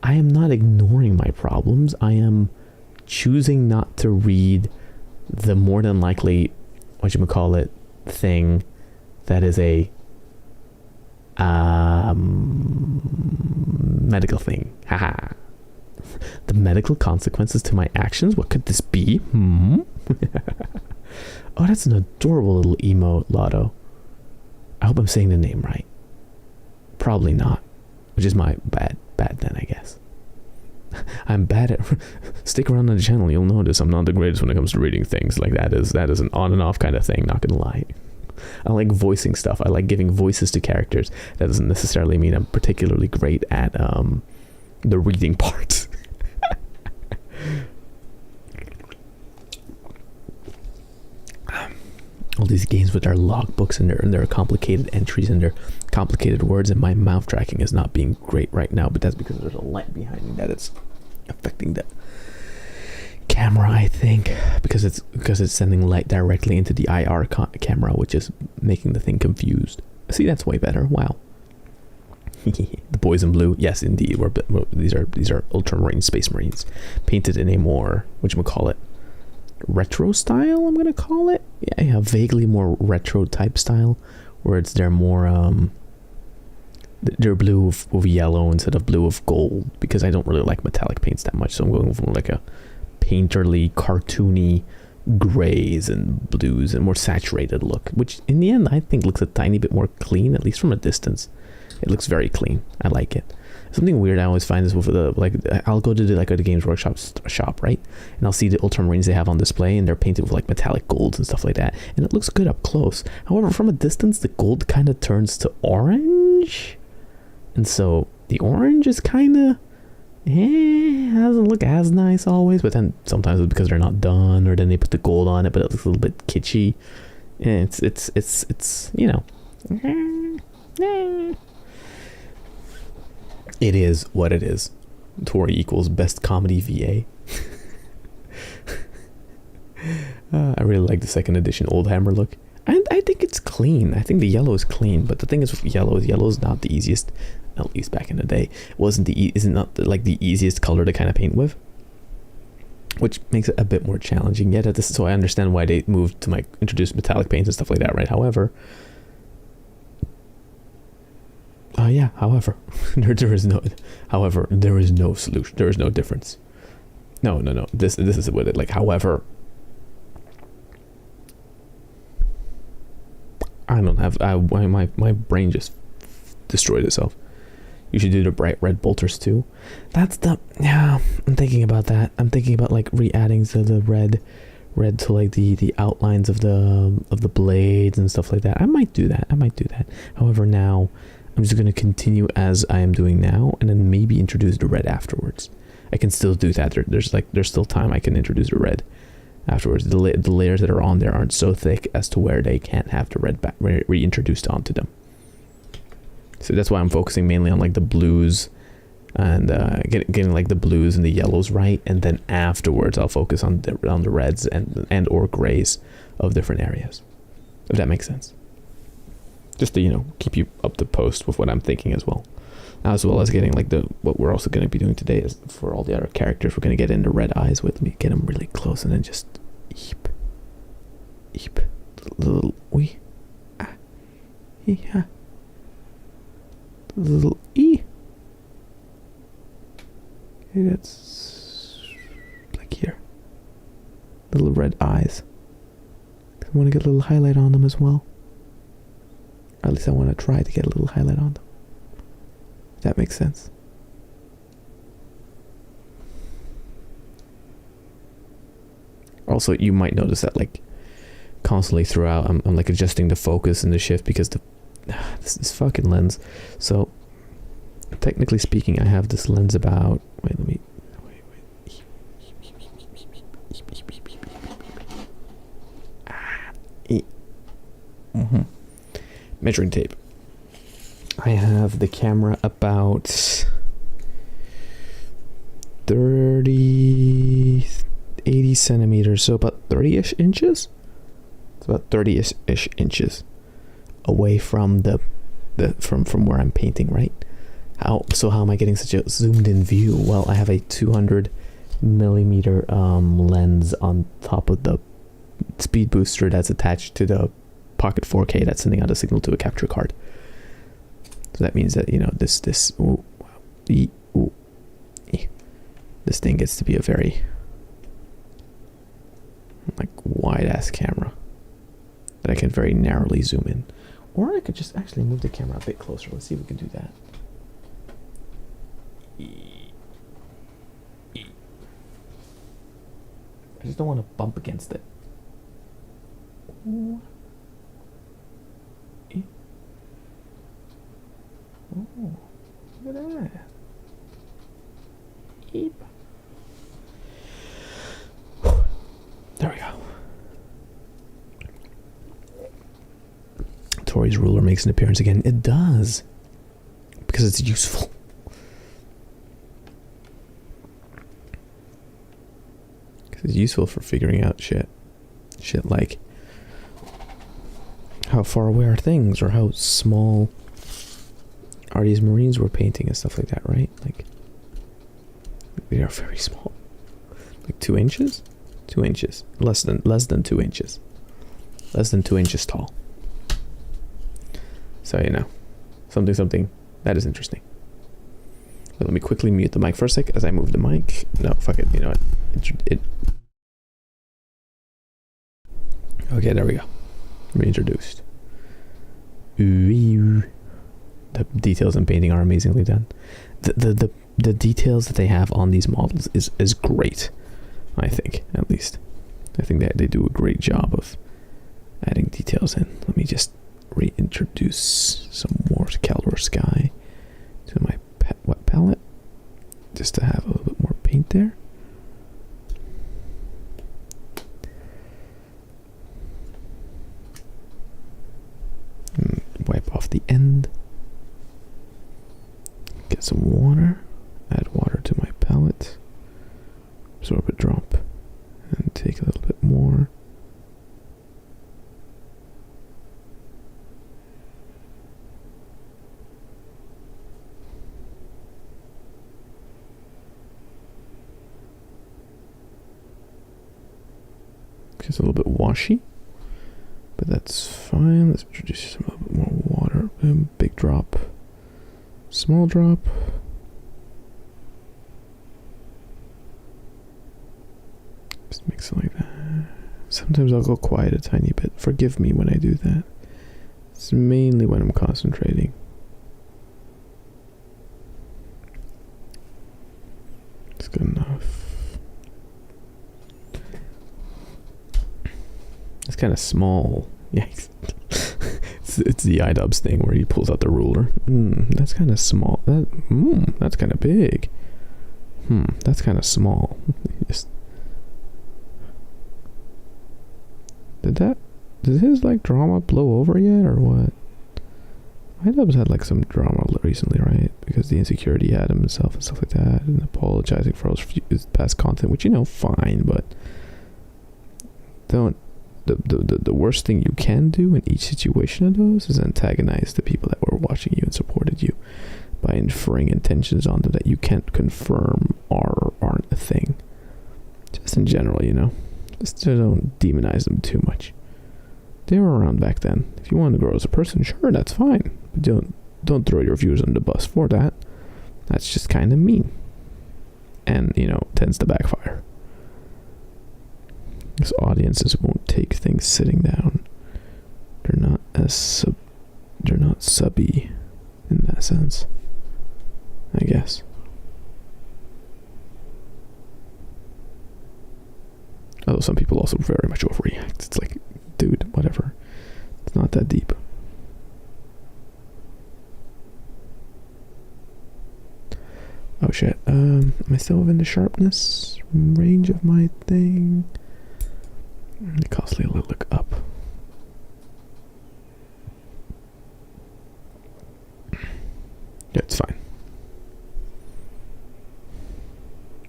A: I am not ignoring my problems. I am choosing not to read the more than likely, whatchamacallit, thing that is a medical thing. Haha. The medical consequences to my actions? What could this be? Oh, that's an adorable little emo Lotto. I hope I'm saying the name right. Probably not. Which is my bad then, I guess. I'm bad at... Stick around on the channel, you'll notice I'm not the greatest when it comes to reading things. Like that is an on and off kind of thing, not gonna lie. I like voicing stuff. I like giving voices to characters. That doesn't necessarily mean I'm particularly great at the reading part. All these games with their logbooks and their complicated entries and their complicated words, and my mouth tracking is not being great right now, but that's because there's a light behind me that it's affecting the camera, I think, because it's sending light directly into the IR camera, which is making the thing confused. See, that's way better. Wow. The boys in blue, yes, indeed. These are ultramarine space marines, painted in a more whatchamacallit, retro style, I'm gonna call it. Yeah, vaguely more retro type style, where they're more they're blue with yellow instead of blue with gold, because I don't really like metallic paints that much, so I'm going for like a painterly, cartoony grays and blues and more saturated look, which in the end I think looks a tiny bit more clean, at least from a distance. It looks very clean. I like it. Something weird I always find is with I'll go to the Games Workshop shop, right? And I'll see the ultramarines they have on display, and they're painted with like metallic golds and stuff like that, and it looks good up close. However, from a distance, the gold kind of turns to orange, and so the orange is kind of doesn't look as nice always. But then sometimes it's because they're not done, or then they put the gold on it, but it looks a little bit kitschy. And it's you know. It is what it is. Tori equals best comedy VA. I really like the second edition Old Hammer look. And I think it's clean. I think the yellow is clean. But the thing is with yellow is not the easiest, at least back in the day. Isn't not like the easiest color to kind of paint with. Which makes it a bit more challenging. Yet so I understand why they moved to introduce metallic paints and stuff like that, right? However, however, there is no solution. There is no difference. No. This is what it like. However, I don't have. My brain just destroyed itself. You should do the bright red bolters too. I'm thinking about that. I'm thinking about like re-adding to the red to like the outlines of the blades and stuff like that. I might do that. However, now I'm just going to continue as I am doing now, and then maybe introduce the red afterwards. I can still do that. There's still time I can introduce the red afterwards. The layers that are on there aren't so thick as to where they can't have the red reintroduced onto them. So that's why I'm focusing mainly on like the blues and getting like the blues and the yellows right, and then afterwards I'll focus on the reds and or grays of different areas. If that makes sense. Just to, keep you up to post with what I'm thinking as well. As well as getting like what we're also going to be doing today is for all the other characters, we're going to get into red eyes with me, get them really close, and then just eep, little little e. Okay, that's like here. Little red eyes. I want to get a little highlight on them as well. Or at least I want to try to get a little highlight on them. If that makes sense. Also, you might notice that like constantly throughout I'm like adjusting the focus and the shift because this fucking lens. So technically speaking, I have this lens about measuring tape. I have the camera about 80 centimeters, so about 30-ish inches. It's about 30-ish inches away from from where I'm painting, right? How am I getting such a zoomed in view? Well, I have a 200 millimeter lens on top of the speed booster that's attached to the Pocket 4K that's sending out a signal to a capture card. So that means that, you know, this this thing gets to be a very like wide ass camera that I can very narrowly zoom in. Or I could just actually move the camera a bit closer. Let's see if we can do that. I just don't want to bump against it. Ooh. Oh, look at that. Eep. There we go. Tori's ruler makes an appearance again. It does. Because it's useful. Because it's useful for figuring out shit. Shit like how far away are things, or how small are these marines we're painting and stuff like that, right? Like, they are very small. Like 2 inches? 2 inches. Less than 2 inches. Less than 2 inches tall. So, you know, something that is interesting. But let me quickly mute the mic for a sec as I move the mic. No, fuck it. You know what? Okay, there we go. Reintroduced. The details in painting are amazingly done. The details that they have on these models is great. I think, at least. I think that they do a great job of adding details in. Let me just reintroduce some more Calor Sky to my wet palette, just to have a little bit more paint there. And wipe off the end. Get some water. Add water to my palette. Absorb a drop. And take a little bit more. It's a little bit washy, but that's fine. Let's introduce some a little bit more water. Boom, big drop, small drop. Just mix it like that. Sometimes I'll go quiet a tiny bit. Forgive me when I do that. It's mainly when I'm concentrating. It's good enough. It's kind of small. Yikes. it's the iDubbbz thing where he pulls out the ruler. That's kind of small. That's kind of big. That's kind of small. Just did his like drama blow over yet, or what? iDubbbz had like some drama recently, right? Because the insecurity he had himself and stuff like that, and apologizing for his past content, which, you know, fine, but don't. The worst thing you can do in each situation of those is antagonize the people that were watching you and supported you by inferring intentions on them that you can't confirm aren't a thing. Just in general, you know. Just don't demonize them too much. They were around back then. If you want to grow as a person, sure, that's fine. But don't throw your viewers under the bus for that. That's just kind of mean. And, you know, tends to backfire. Because audiences won't take things sitting down. They're not subby in that sense, I guess. Although some people also very much overreact. It's like, dude, whatever. It's not that deep. Oh shit. Am I still within the sharpness range of my thing? Really costly. Look up. Yeah, it's fine.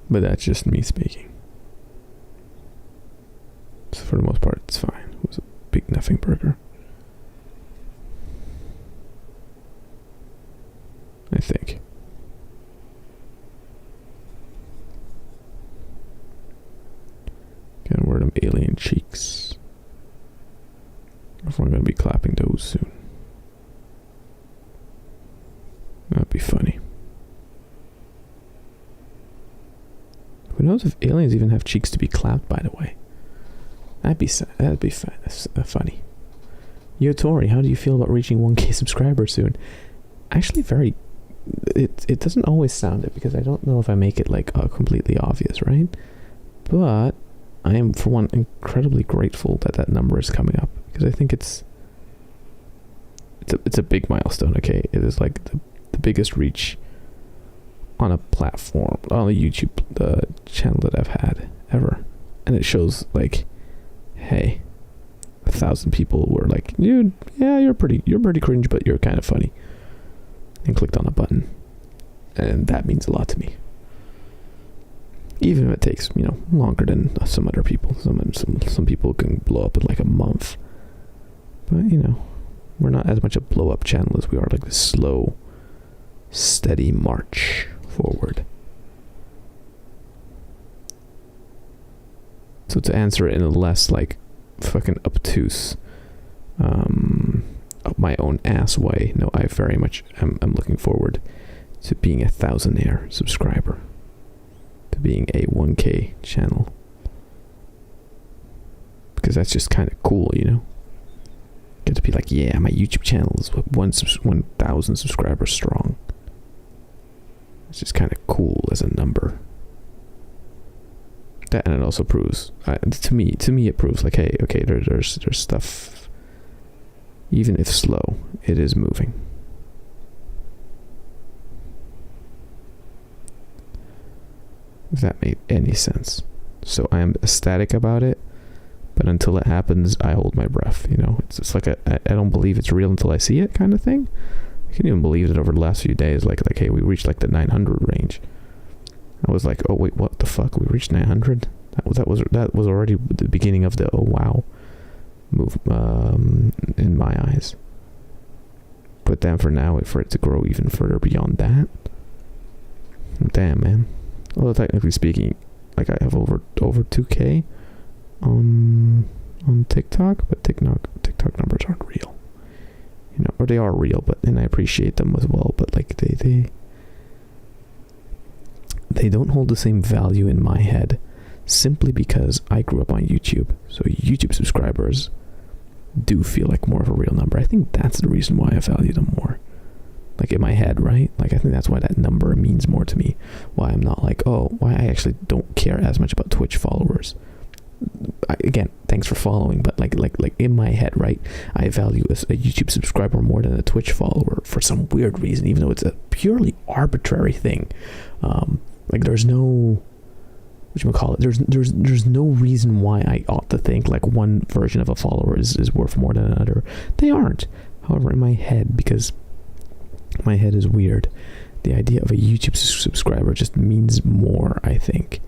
A: But that's just me speaking. So for the most part, it's fine. It was a big nothing burger. I think. Gonna wear them alien cheeks. if we're going to be clapping those soon. That'd be funny. Who knows if aliens even have cheeks to be clapped, by the way? That'd be funny. Yo, Tori, how do you feel about reaching 1K subscribers soon? Actually, it doesn't always sound it, because I don't know if I make it like completely obvious, right? But I am, for one, incredibly grateful that that number is coming up, because I think it's a big milestone. Okay, it is like the biggest reach on a platform, on a YouTube channel that I've had ever, and it shows like, hey, 1,000 people were like, dude, yeah, you're pretty cringe, but you're kind of funny, and clicked on a button, and that means a lot to me. Even if it takes, longer than some other people. Some people can blow up in like a month, but we're not as much a blow up channel as we are like the slow, steady march forward. So to answer it in a less like fucking obtuse, my own ass way, no, I very much am looking forward to being a 1,000-air subscriber, to being a 1K channel, because that's just kind of cool, Get to be like, yeah, my YouTube channel is 1,000 subscribers strong. It's just kind of cool as a number. That, and it also proves, to me it proves like, hey, okay, there's stuff, even if slow, it is moving. If that made any sense. So I am ecstatic about it, but until it happens, I hold my breath. It's like I don't believe it's real until I see it, kind of thing. I can't even believe that over the last few days, like hey, we reached like the 900 range. I was like, oh wait, what the fuck? We reached 900? That was already the beginning of the oh wow move in my eyes. But then for it to grow even further beyond that, damn, man. Although technically speaking, like I have over 2K on TikTok, but TikTok numbers aren't real. Or they are real, and I appreciate them as well, but like they don't hold the same value in my head, simply because I grew up on YouTube. So YouTube subscribers do feel like more of a real number. I think that's the reason why I value them more. Like in my head, right? Like I think that's why that number means more to me. Why I'm not like, why I actually don't care as much about Twitch followers. Again, thanks for following, but like in my head, right, I value a YouTube subscriber more than a Twitch follower for some weird reason, even though it's a purely arbitrary thing. Like there's no, there's no reason why I ought to think like one version of a follower is worth more than another. They aren't. However, in my head, because my head is weird, the idea of a YouTube subscriber just means more, I think.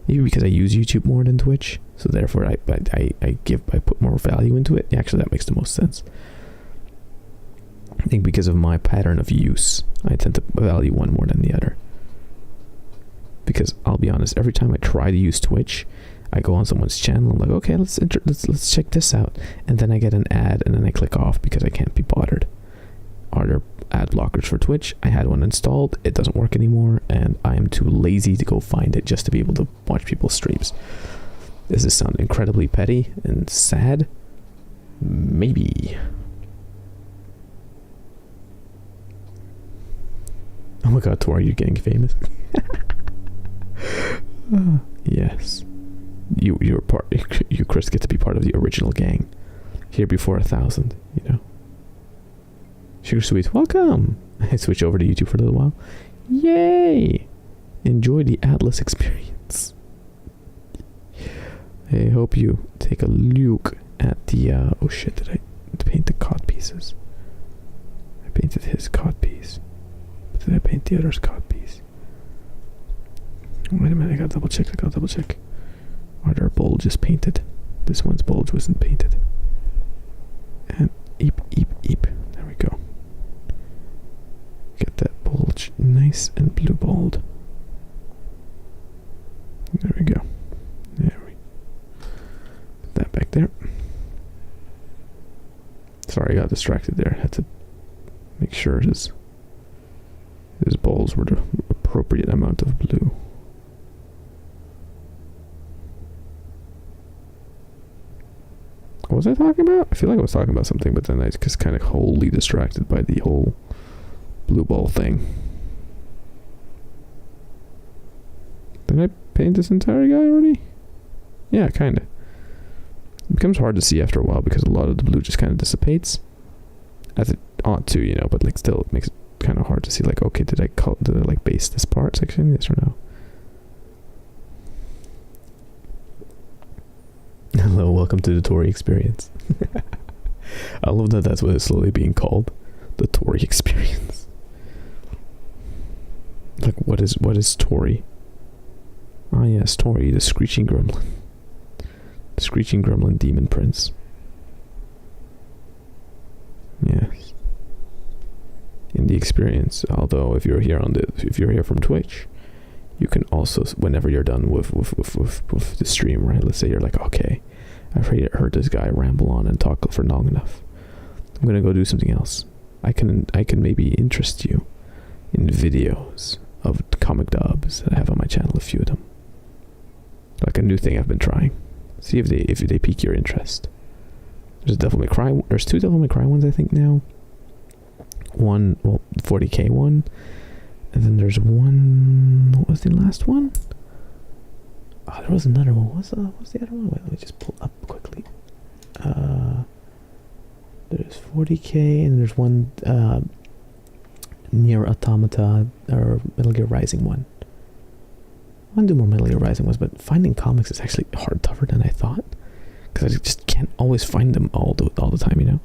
A: Maybe because I use YouTube more than Twitch, so therefore I put more value into it. Actually, that makes the most sense. I think because of my pattern of use, I tend to value one more than the other. Because I'll be honest, every time I try to use Twitch, I go on someone's channel, I'm like, okay, let's check this out, and then I get an ad, and then I click off because I can't be bothered. Are there ad blockers for Twitch? I had one installed, it doesn't work anymore, and I am too lazy to go find it just to be able to watch people's streams. Does this sound incredibly petty and sad? Maybe. Oh my god, Tori, you're getting famous. Yes. You, Chris, get to be part of the original gang. Here before 1,000, Sugar Sweet, welcome! I switch over to YouTube for a little while. Yay! Enjoy the Atlas experience. I hope you take a look at the, oh shit, did I paint the cod pieces? I painted his cod piece. But did I paint the other's cod piece? Wait a minute, I gotta double check. Are their bulges painted? This one's bulge wasn't painted. And eep. There we go. Get that bulge nice and blue balled. There we go. Put that back there. Sorry, I got distracted there. I had to make sure his balls were the appropriate amount of blue. What was I talking about? I feel like I was talking about something, but then I just kind of wholly distracted by the whole blue ball thing. Did I paint this entire guy already? Yeah, kind of. It becomes hard to see after a while because a lot of the blue just kind of dissipates. As it ought to, you know, but like still it makes it kind of hard to see, like, okay, did I like base this part section? Yes or no? Hello, welcome to the Tori experience. I love that that's what it's slowly being called. The Tori experience. Like, what is Tori? Ah yes, Tori, the screeching gremlin. The screeching gremlin demon prince. Yes. In the experience, although if you're here from Twitch, you can also, whenever you're done with the stream, right? Let's say you're like, okay, I've heard this guy ramble on and talk for long enough. I'm gonna go do something else. I can maybe interest you in videos of comic dubs that I have on my channel, a few of them. Like a new thing I've been trying. See if they pique your interest. There's two Devil May Cry ones, I think now. One, well, 40k one. And then there's one, what was the last one? Oh, there was another one. What's the other one? Wait, let me just pull up quickly. There's 40k and there's one Nier Automata or Metal Gear Rising one. I want to do more Metal Gear Rising ones, but finding comics is actually tougher than I thought. Because I just can't always find them all the time, you know?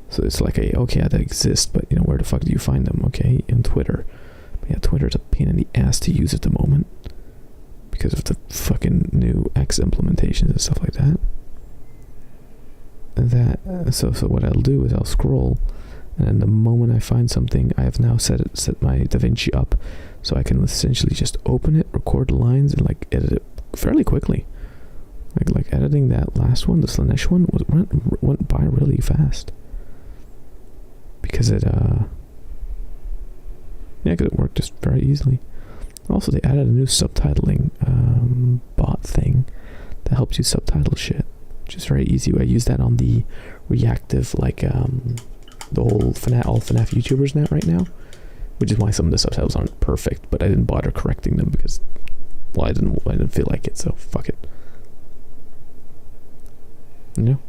A: So it's like, okay, they exist, but, you know, where the fuck do you find them? Okay, on Twitter. But yeah, Twitter's a pain in the ass to use at the moment. Because of the fucking new X implementations and stuff like that. And so what I'll do is I'll scroll, and then the moment I find something, I have now set my DaVinci up, so I can essentially just open it, record the lines, and like edit it fairly quickly. Like editing that last one, the Slanesh one, went by really fast. Because it worked just very easily. Also, they added a new subtitling bot thing that helps you subtitle shit, which is very easy. I use that on the reactive, like the whole all FNAF YouTubers net right now, which is why some of the subtitles aren't perfect. But I didn't bother correcting them because, well, I didn't feel like it. So fuck it. You know?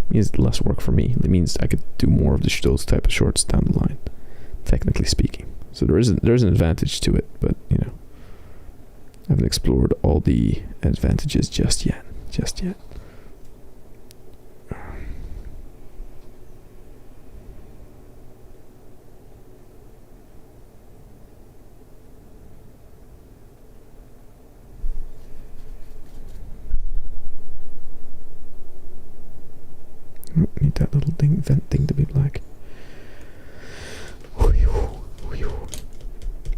A: It means less work for me. It means I could do more of those type of shorts down the line, technically speaking. So there's an advantage to it, but you know, I haven't explored all the advantages just yet. Need that little vent thing to be black.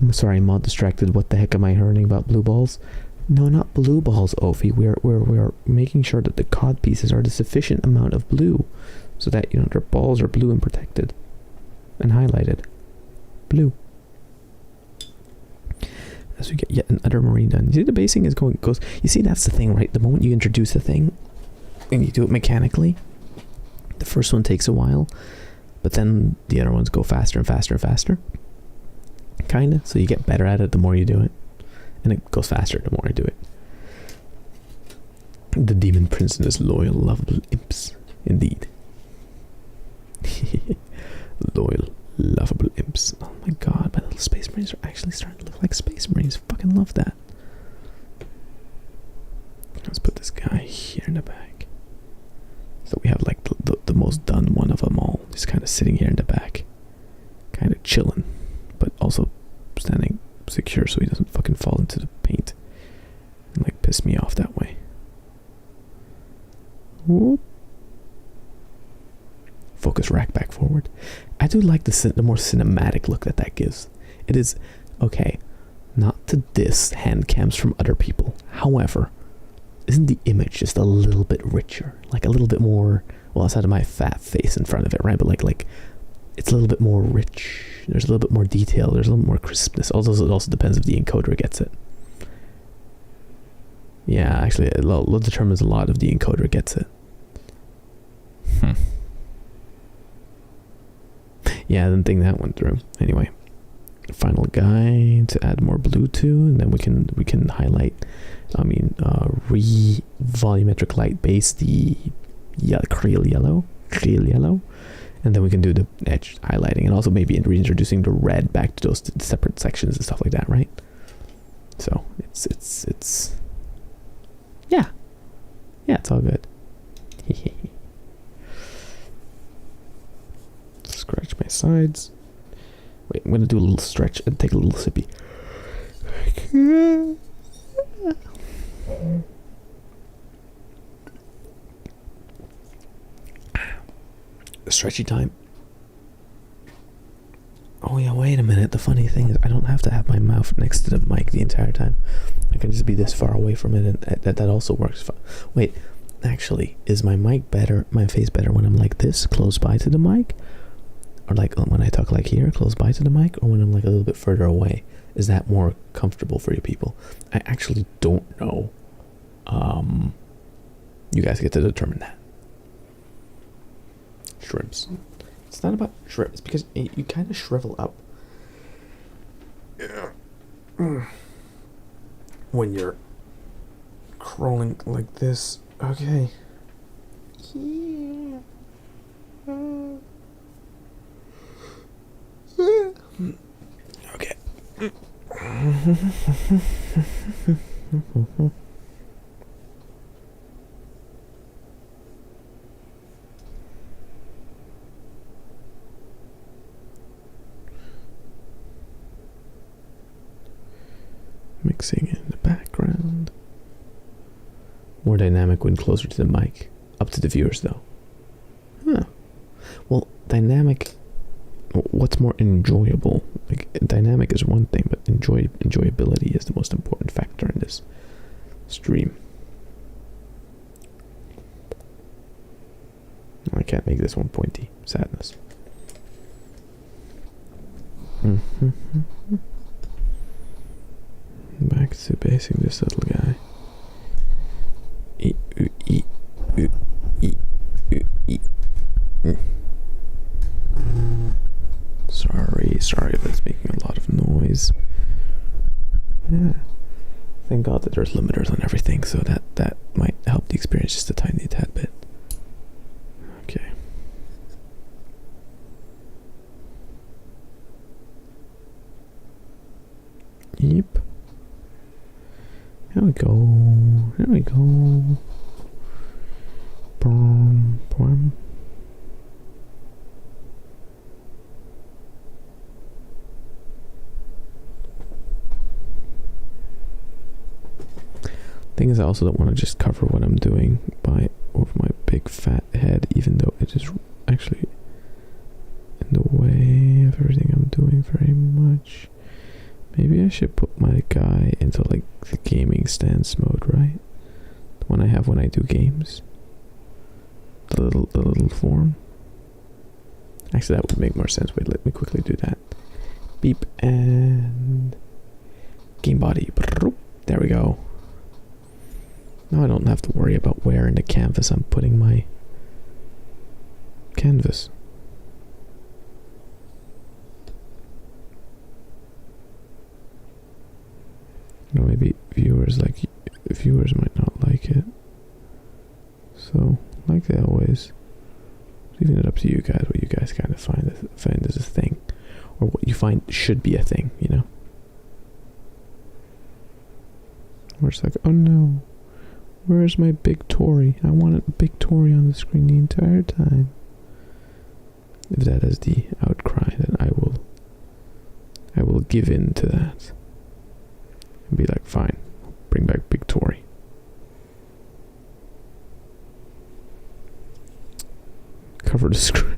A: I'm sorry, I'm all distracted. What the heck am I learning about blue balls? No, not blue balls, Ophi. We're making sure that the cod pieces are the sufficient amount of blue, so that, you know, their balls are blue and protected and highlighted. Blue. As we get yet another marine done. You see the basing goes. You see, that's the thing, right? The moment you introduce a thing and you do it mechanically, the first one takes a while, but then the other ones go faster and faster and faster. Kinda. So you get better at it the more you do it. And it goes faster the more I do it. The demon prince and his loyal, lovable imps. Indeed. Loyal, lovable imps. Oh my god, my little space marines are actually starting to look like space marines. Fucking love that. Let's put this guy here in the back. So we have like the most done one of them all. Just kind of sitting here in the back. Kind of chilling. But also standing secure so he doesn't fucking fall into the paint and like piss me off that way. Whoop. Focus rack back forward. I do like the more cinematic look that gives. It is, okay, not to diss hand cams from other people. However, isn't the image just a little bit richer, like a little bit more, well, outside of my fat face in front of it, right? But like it's a little bit more rich. There's a little bit more detail. There's a little more crispness. Also, it also depends if the encoder gets it. Yeah, actually, it determines a lot if the encoder gets it. Yeah, I didn't think that went through. Anyway, final guide to add more blue to, and then we can highlight. Volumetric light base the creal yellow, and then we can do the edge highlighting, and also maybe reintroducing the red back to those separate sections and stuff like that, right? So it's yeah, it's all good. Scratch my sides. Wait, I'm gonna do a little stretch and take a little sippy. Stretchy time. Oh yeah, wait a minute. The funny thing is I don't have to have my mouth next to the mic the entire time. I can just be this far away from it, and that also works. Wait, actually, is my mic better, my face better when I'm like this, close by to the mic? Or like when I talk like here, close by to the mic? Or when I'm like a little bit further away? Is that more comfortable for you people? I actually don't know. You guys get to determine that. Shrimps. It's not about shrimp. It's because you kind of shrivel up. Yeah. When you're crawling like this. Okay. Yeah. Okay. Mixing in the background. More dynamic when closer to the mic. Up to the viewers though. Huh. Well, dynamic, what's more enjoyable? Like, dynamic is one thing, but enjoyability is the most important factor in this stream. I can't make this one pointy. Sadness. Back to basing this little guy. Sorry if it's making a lot of noise. Yeah. Thank God that there's limiters on everything, so that might help the experience just a tiny tad bit. Okay. Yep. Here we go. Here we go. Boom, boom. Thing is, I also don't want to just cover what I'm doing over my big fat head, even though it is actually in the way of everything I'm doing very much. Maybe I should put my guy into like the gaming stance mode, right? The one I have when I do games. The little form. Actually, that would make more sense. Wait, let me quickly do that. Beep and game body. There we go. Now I don't have to worry about where in the canvas I'm putting my canvas. You know, maybe viewers might not like it. So, like they always, leaving it up to you guys what you guys kind of find as a thing, or what you find should be a thing, you know. Or it's like, oh no, where's my big Tori? I wanted a big Tori on the screen the entire time. If that is the outcry, then I will give in to that. And be like, fine, bring back big Tori. Cover the screen.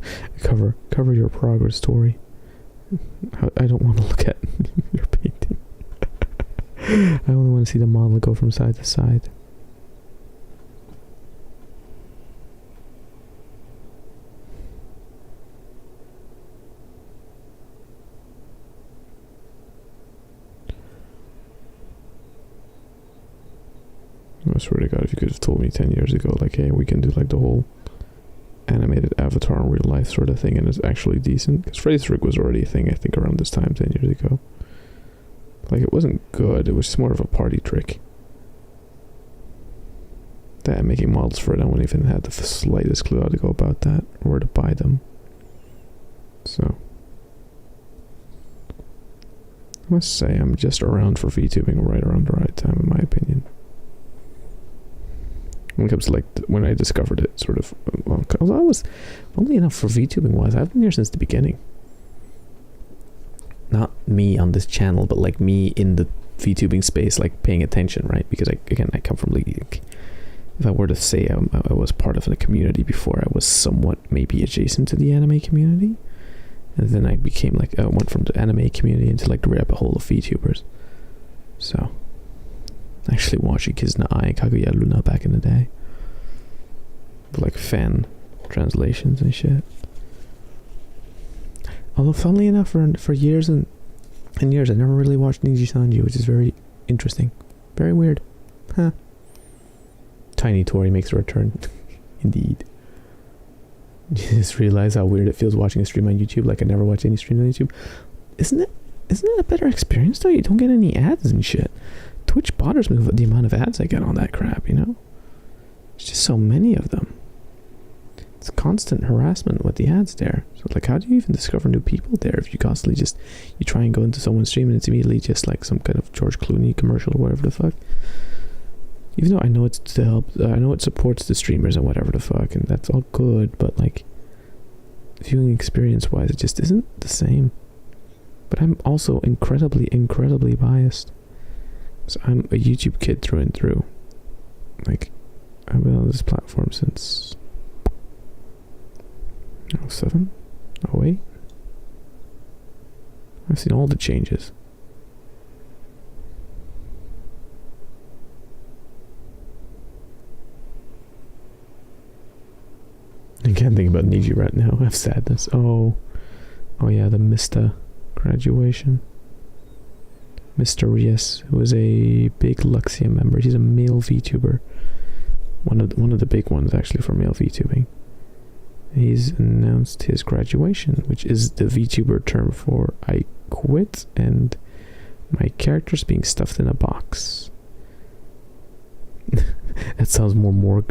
A: Cover your progress, Tori. I don't want to look at your painting. I only want to see the model go from side to side. I swear to God, if you could have told me 10 years ago, like, hey, we can do like the whole animated Avatar in real life sort of thing, and it's actually decent. Because Freddy's Rig was already a thing, I think, around this time 10 years ago. Like, it wasn't good, it was just more of a party trick. That making models for it, I wouldn't even have the slightest clue how to go about that, or where to buy them. So, I must say, I'm just around for VTubing right around the right time, in my opinion. When it comes to, like, when I discovered it, sort of, well, I was, funnily enough, for VTubing wise, I've been here since the beginning. Not me on this channel, but like me in the VTubing space, like paying attention, right? Because I come from, like, if I were to say I was part of a community before, I was somewhat maybe adjacent to the anime community. And then I became like, I went from the anime community into like the rabbit hole of VTubers. So, actually watching Kizuna Ai and Kaguya Luna back in the day. With like fan translations and shit. Although funnily enough, for years and years, I never really watched Niji Sanji, which is very interesting. Very weird. Huh. Tiny Tori makes a return. Indeed. You just realize how weird it feels watching a stream on YouTube. Like, I never watch any streams on YouTube. Isn't it a better experience though? You don't get any ads and shit. Twitch bothers me with the amount of ads I get on that crap, you know? There's just so many of them. It's constant harassment with the ads there. So like, how do you even discover new people there if you constantly just, you try and go into someone's stream and it's immediately just like some kind of George Clooney commercial or whatever the fuck? Even though I know it's to help, I know it supports the streamers and whatever the fuck, and that's all good, but like, viewing experience wise, it just isn't the same. But I'm also incredibly biased. So I'm a YouTube kid through and through. Like, I've been on this platform since 07? 08? I've seen all the changes. I can't think about Niji right now. I have sadness. Oh yeah, the Mista graduation. Mr. Rias, who is a big Luxia member. He's a male VTuber. One of the big ones actually for male VTubing. He's announced his graduation, which is the VTuber term for I quit and my character's being stuffed in a box. That sounds more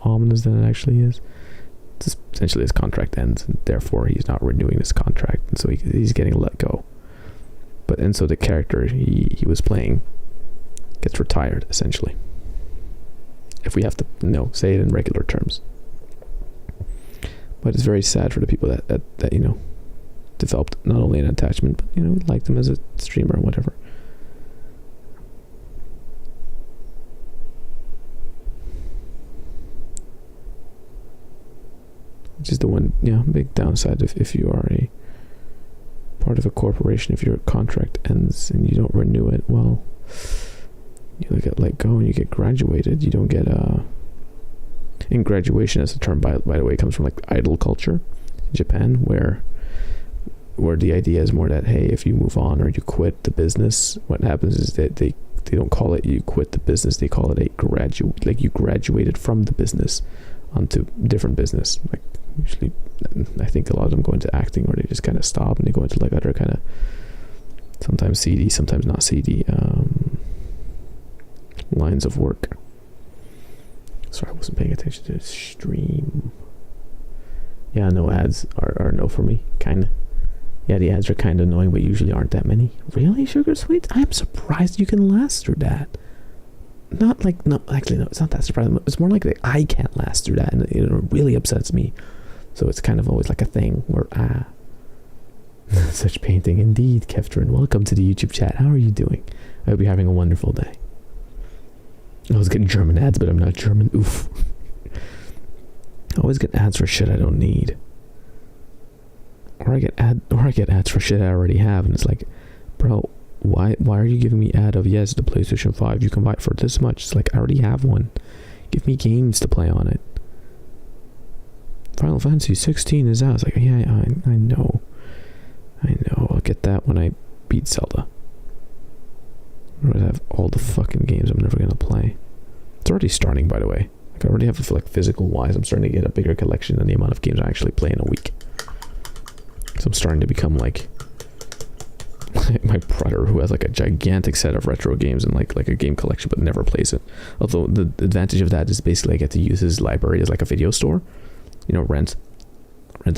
A: ominous than it actually is. It's essentially his contract ends, and therefore he's not renewing his contract, and so he's getting let go. And so the character he was playing gets retired, essentially. If we have to, say it in regular terms. But it's very sad for the people that developed not only an attachment, but liked him as a streamer or whatever. Which is the one, big downside if you are a part of a corporation. If your contract ends and you don't renew it, well, you get let go and you get graduated. You don't get and graduation as a term, by the way, comes from like idol culture in Japan, where the idea is more that, hey, if you move on or you quit the business, what happens is that they don't call it you quit the business, they call it you graduated from the business onto different business. Like, usually I think a lot of them go into acting, or they just kind of stop and they go into like other kind of, sometimes CD, sometimes not CD, lines of work. Sorry, I wasn't paying attention to the stream. Yeah, no ads are no for me, kind of. Yeah, the ads are kind of annoying, but usually aren't that many. Really, Sugar Sweet? I'm surprised you can last through that. It's not that surprising. It's more like that I can't last through that, and it really upsets me. So it's kind of always like a thing where, such painting indeed. Keftrin, welcome to the YouTube chat. How are you doing? I hope you're having a wonderful day. I was getting German ads, but I'm not German. Oof. I always get ads for shit I don't need. Or I get ads for shit I already have, and it's like, bro, why are you giving me ad of, yes, the PlayStation 5, you can buy it for this much? It's like, I already have one. Give me games to play on it. Final Fantasy 16 is out. It's like, yeah, I know. I'll get that when I beat Zelda. Or I have all the fucking games I'm never gonna play. It's already starting, by the way. Like, I already have, like, physical wise, I'm starting to get a bigger collection than the amount of games I actually play in a week. So I'm starting to become like my brother, who has like a gigantic set of retro games and like a game collection but never plays it. Although the advantage of that is basically I get to use his library as like a video store. You know, rent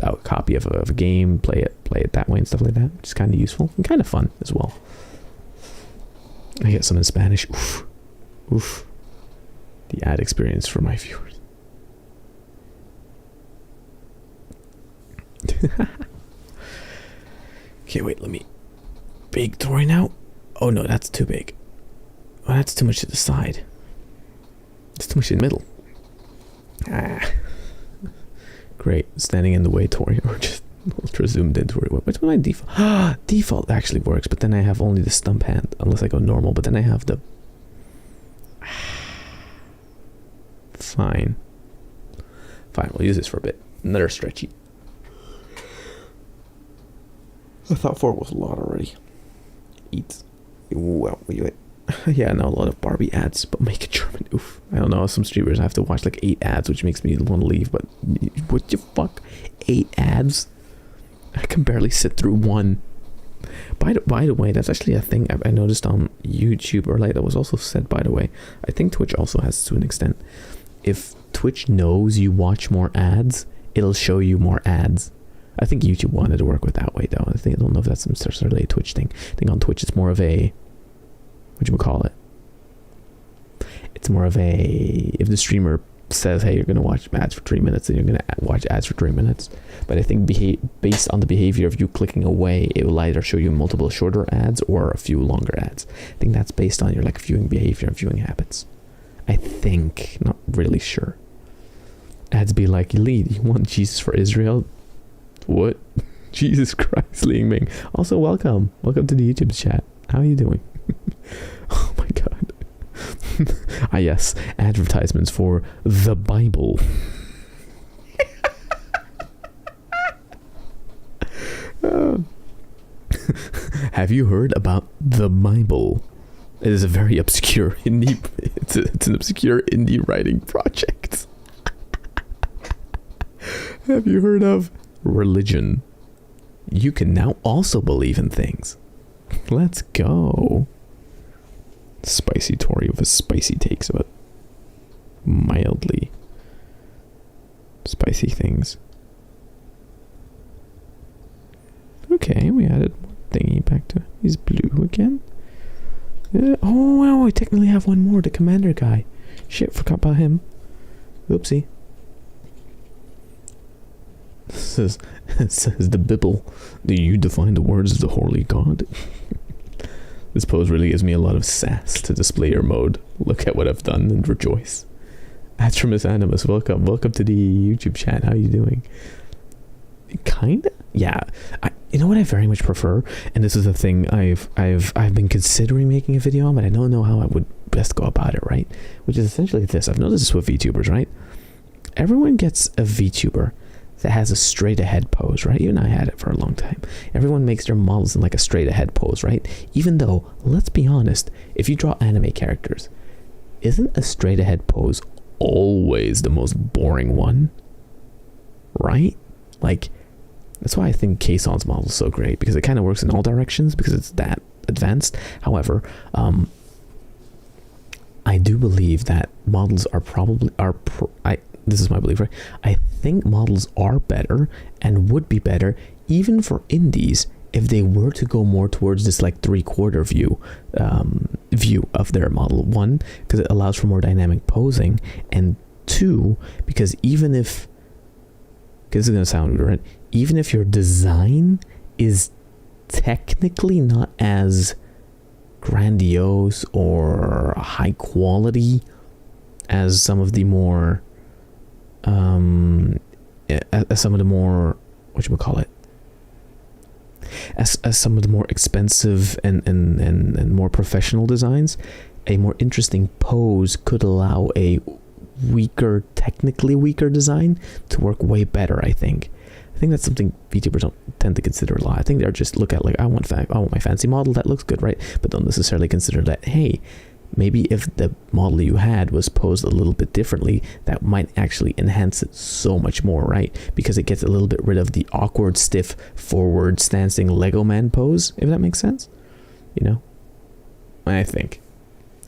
A: out a copy of a game, play it that way and stuff like that, which is kind of useful and kind of fun as well. I get some in Spanish. Oof. The ad experience for my viewers. Okay, wait, let me big Tori now. Oh no, that's too big. Oh, that's too much to the side. It's too much in the middle. Great, standing in the way, Tori, or just ultra zoomed in, Tori. What's my default? Default actually works, but then I have only the stump hand, unless I go normal, but then I have the... Fine, we'll use this for a bit. Another stretchy. I thought 4 was a lot already. Eat. Well, yeah, no, a lot of Barbie ads, but make it German. Oof. I don't know, some streamers I have to watch like 8 ads, which makes me want to leave, but what the fuck? 8 ads? I can barely sit through one. By the way, that's actually a thing I noticed on YouTube, or like that was also said, by the way. I think Twitch also has to an extent. If Twitch knows you watch more ads, it'll show you more ads. I think YouTube wanted to work with that way though. I don't know if that's necessarily a Twitch thing. I think on Twitch it's more of a, whatchamacallit? It's more of a, if the streamer says, hey, you're going to watch ads for 3 minutes, then you're going to watch ads for 3 minutes. But I think based on the behavior of you clicking away, it will either show you multiple shorter ads or a few longer ads. I think that's based on your like viewing behavior and viewing habits. I think, not really sure. Ads be like, Lee, you want Jesus for Israel? What? Jesus Christ, Ling Ming. Also, welcome to the YouTube chat. How are you doing? Oh my god. Yes, advertisements for the Bible. Have you heard about the Bible? It is a very obscure indie. It's an obscure indie writing project. Have you heard of religion? You can now also believe in things. Let's go. Spicy Tori with his spicy takes about mildly spicy things. Okay, we added one thingy back to... He's blue again. Oh, wow, I technically have one more, the commander guy. Shit, forgot about him. Oopsie. Says the Bible. Do you define the words of the holy God? This pose really gives me a lot of sass to display your mode. Look at what I've done and rejoice. Atramus Animus, welcome to the YouTube chat. How are you doing? Kinda? Yeah. You know what I very much prefer? And this is a thing I've been considering making a video on, but I don't know how I would best go about it, right? Which is essentially this. I've noticed this with VTubers, right? Everyone gets a VTuber that has a straight ahead pose, right? You and I had it for a long time. Everyone makes their models in like a straight ahead pose, right? Even though, let's be honest, if you draw anime characters, isn't a straight ahead pose always the most boring one? Right? Like, that's why I think Kaeson's model is so great, because it kind of works in all directions because it's that advanced. However, I do believe that models are this is my belief, right? I think models are better and would be better even for indies if they were to go more towards this like 3/4 view of their model. 1, because it allows for more dynamic posing, and 2, because even if, because this is going to sound weird, right? Even if your design is technically not as grandiose or high quality as some of the more as some of the more as some of the more expensive and more professional designs, a more interesting pose could allow a technically weaker design to work way better. I think think that's something VTubers don't tend to consider a lot. I think they're just look at like, I want my fancy model that looks good, right? But don't necessarily consider that, hey, maybe if the model you had was posed a little bit differently, that might actually enhance it so much more, right? Because it gets a little bit rid of the awkward, stiff, forward stancing Lego man pose, if that makes sense. You know? I think.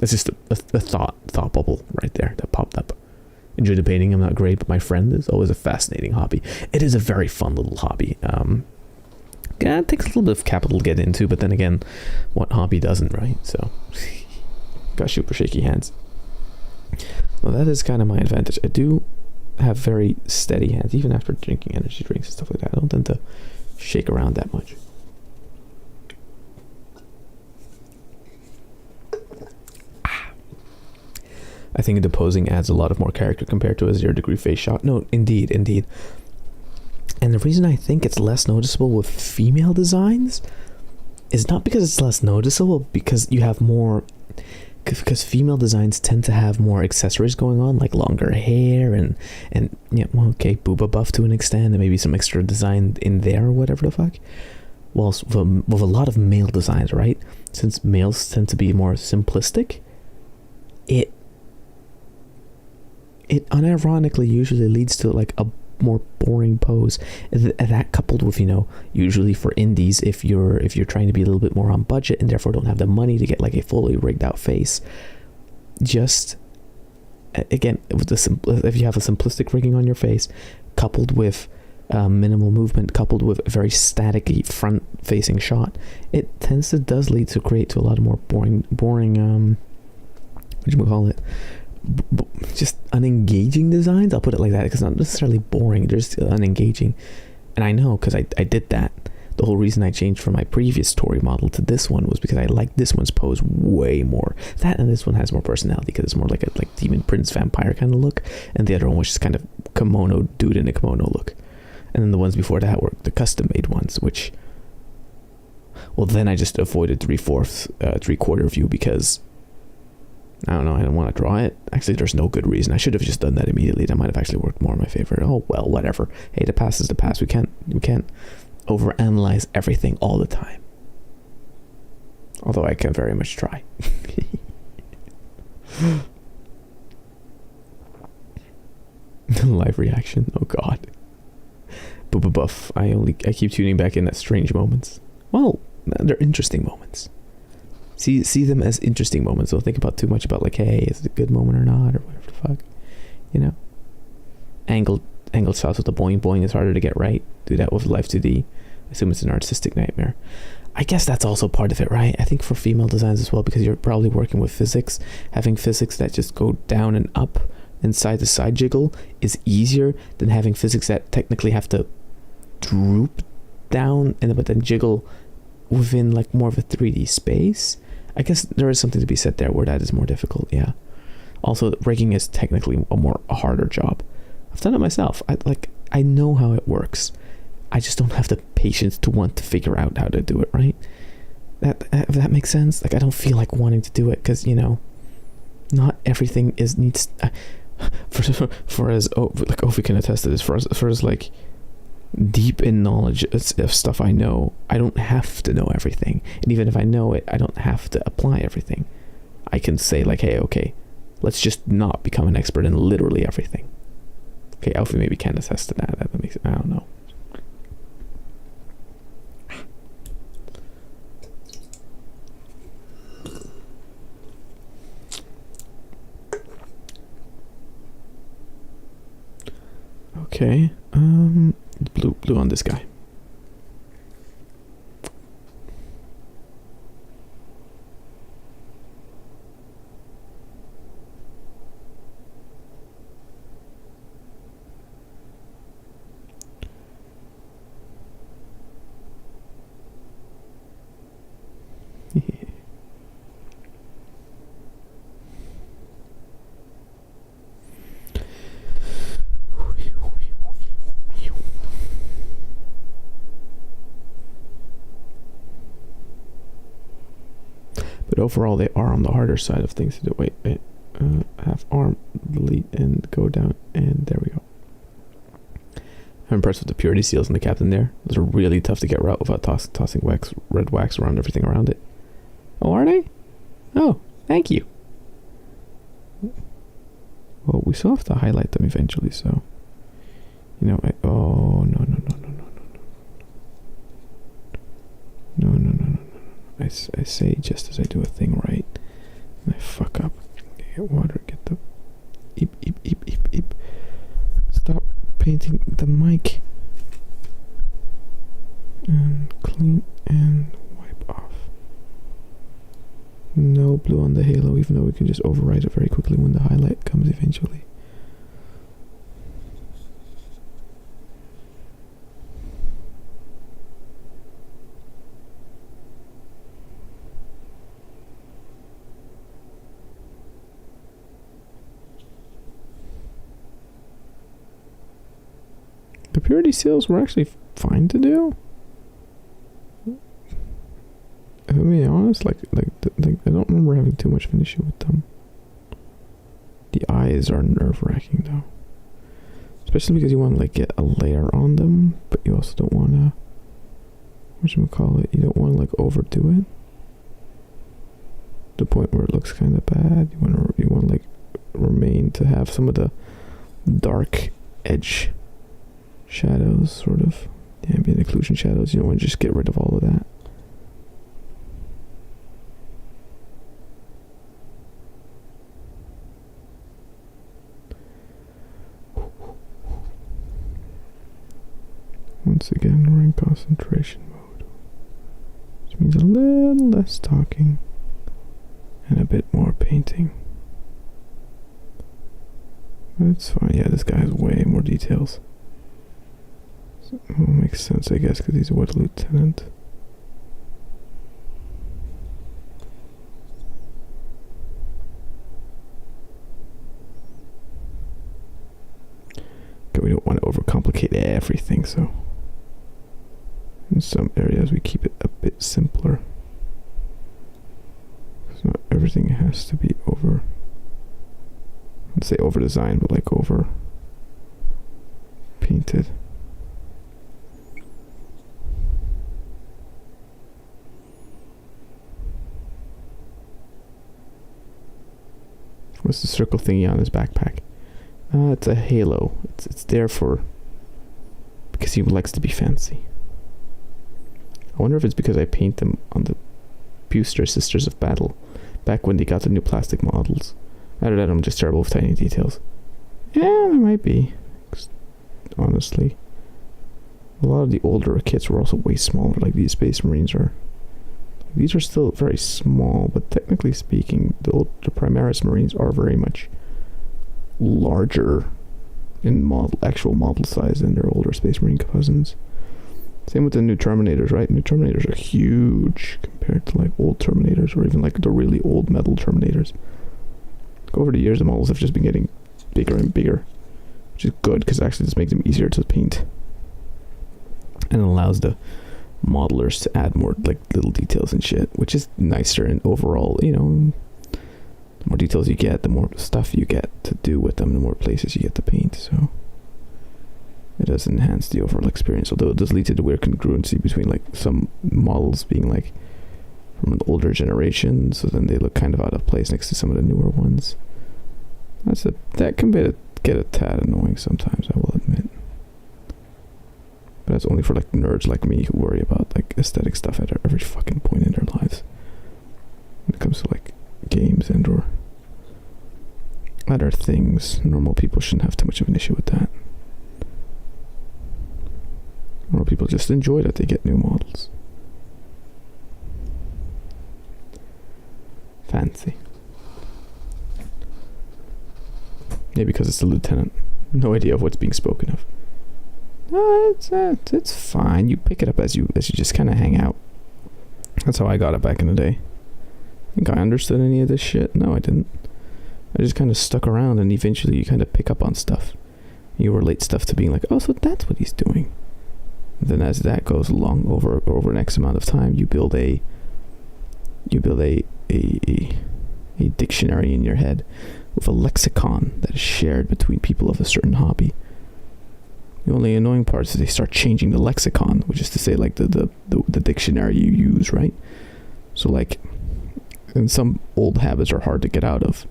A: It's just a thought bubble right there that popped up. Enjoy the painting. I'm not great, but my friend is. Always a fascinating hobby. It is a very fun little hobby. Yeah, it takes a little bit of capital to get into, but then again, what hobby doesn't, right? So, got super shaky hands. Well, that is kind of my advantage. I do have very steady hands, even after drinking energy drinks and stuff like that. I don't tend to shake around that much. I think the posing adds a lot of more character compared to a 0 degree face shot. No, indeed. And the reason I think it's less noticeable with female designs is not because it's less noticeable, because you have more, because female designs tend to have more accessories going on, like longer hair and yeah, well, okay, booba buff to an extent, and maybe some extra design in there or whatever the fuck. Whilst with a lot of male designs, right? Since males tend to be more simplistic, it unironically usually leads to like a more boring pose. That coupled with, you know, usually for indies, if you're trying to be a little bit more on budget and therefore don't have the money to get like a fully rigged out face, just again with if you have a simplistic rigging on your face coupled with minimal movement, coupled with a very staticky front facing shot, it does lead to create to a lot of more boring what do you call it, just unengaging designs. I'll put it like that, because it's not necessarily boring, they're just unengaging. And I know, because I did that. The whole reason I changed from my previous Tori model to this one was because I liked this one's pose way more. That and this one has more personality, because it's more like a demon prince vampire kind of look, and the other one was just kind of kimono dude in a kimono look. And then the ones before that were the custom made ones, which, well, then I just avoided 3/4 view because I don't know, I didn't want to draw it. Actually, there's no good reason. I should have just done that immediately. That might have actually worked more in my favor. Oh well, whatever. Hey, the past is the past. We can't overanalyze everything all the time. Although I can very much try. Live reaction. Oh god. Booba buff. I keep tuning back in at strange moments. Well, they're interesting moments. See them as interesting moments. Don't think about too much about like, hey, is it a good moment or not, or whatever the fuck, you know. Angled shots with the boing boing is harder to get right. Do that with Live 2D. I assume it's an artistic nightmare. I guess that's also part of it, right? I think for female designs as well, because you're probably working with physics. Having physics that just go down and up and side to side jiggle is easier than having physics that technically have to droop down and but then jiggle within like more of a 3D space. I guess there is something to be said there where that is more difficult, yeah. Also, rigging is technically a harder job. I've done it myself. I know how it works. I just don't have the patience to want to figure out how to do it, right? If that makes sense. Like, I don't feel like wanting to do it because, you know, not everything needs. For as like Ovi can attest to this. For as like deep in knowledge of stuff I know, I don't have to know everything, and even if I know it, I don't have to apply everything. I can say like, hey, okay, let's just not become an expert in literally everything. Okay, Alfie maybe can attest to that. That makes it, I don't know. Okay, blue on this guy. But overall, they are on the harder side of things to do. Wait. Half arm, delete, and go down, and there we go. I'm impressed with the purity seals in the captain there. Those are really tough to get out without tossing red wax around everything around it. Oh, are they? Oh, thank you. Well, we still have to highlight them eventually, so... You know, oh, no. No. I say just as I do a thing right, and I fuck up. Get water, get the... Eep. Stop painting the mic. And clean and wipe off. No blue on the halo, even though we can just override it very quickly when the highlight comes eventually. The purity seals were actually fine to do. If I'm being honest, like I don't remember having too much of an issue with them. The eyes are nerve-wracking though, especially because you want to like get a layer on them, but you also don't want to. Whatchamacallit? You don't want to like overdo it. The point where it looks kind of bad. You want to like remain to have some of the dark edge shadows, sort of the ambient occlusion shadows. You don't want to just get rid of all of that. Once again, we're in concentration mode, which means a little less talking and a bit more painting. That's fine. Yeah, this guy has way more details. So, well, makes sense, I guess, because he's a what, lieutenant. Okay, we don't want to overcomplicate everything, so in some areas we keep it a bit simpler. Because not everything has to be over, I'd say over designed, but like over painted. What's the circle thingy on his backpack? It's a halo. It's there for... because he likes to be fancy. I wonder if it's because I paint them on the Buster Sisters of Battle back when they got the new plastic models. Either that, I'm just terrible with tiny details. Yeah, it might be. Honestly, a lot of the older kits were also way smaller. Like these Space Marines are. These are still very small, but technically speaking, the Primaris Marines are very much larger in actual model size than their older Space Marine cousins. Same with the new Terminators, right? New Terminators are huge compared to like old Terminators, or even like the really old metal Terminators. Like, over the years, the models have just been getting bigger and bigger, which is good because actually this makes them easier to paint and allows the modelers to add more like little details and shit, which is nicer. And overall, you know, the more details you get, the more stuff you get to do with them, the more places you get to paint. So it does enhance the overall experience, although it does lead to the weird congruency between like some models being like from an older generation, so then they look kind of out of place next to some of the newer ones. That can get a tad annoying sometimes, I will admit. But that's only for like nerds like me who worry about like aesthetic stuff at every fucking point in their lives. When it comes to like games and or other things, normal people shouldn't have too much of an issue with that. Normal people just enjoy that they get new models. Fancy. Yeah, because it's a lieutenant. No idea of what's being spoken of. It's fine. You pick it up as you just kind of hang out. That's how I got it back in the day. Think I understood any of this shit? No, I didn't. I just kind of stuck around, and eventually you kind of pick up on stuff. You relate stuff to being like, oh, so that's what he's doing. And then as that goes along over an X amount of time, you build a dictionary in your head with a lexicon that is shared between people of a certain hobby.
B: The only annoying part is they start changing the lexicon, which is to say like the dictionary you use, right? So like, and some old habits are hard to get out of.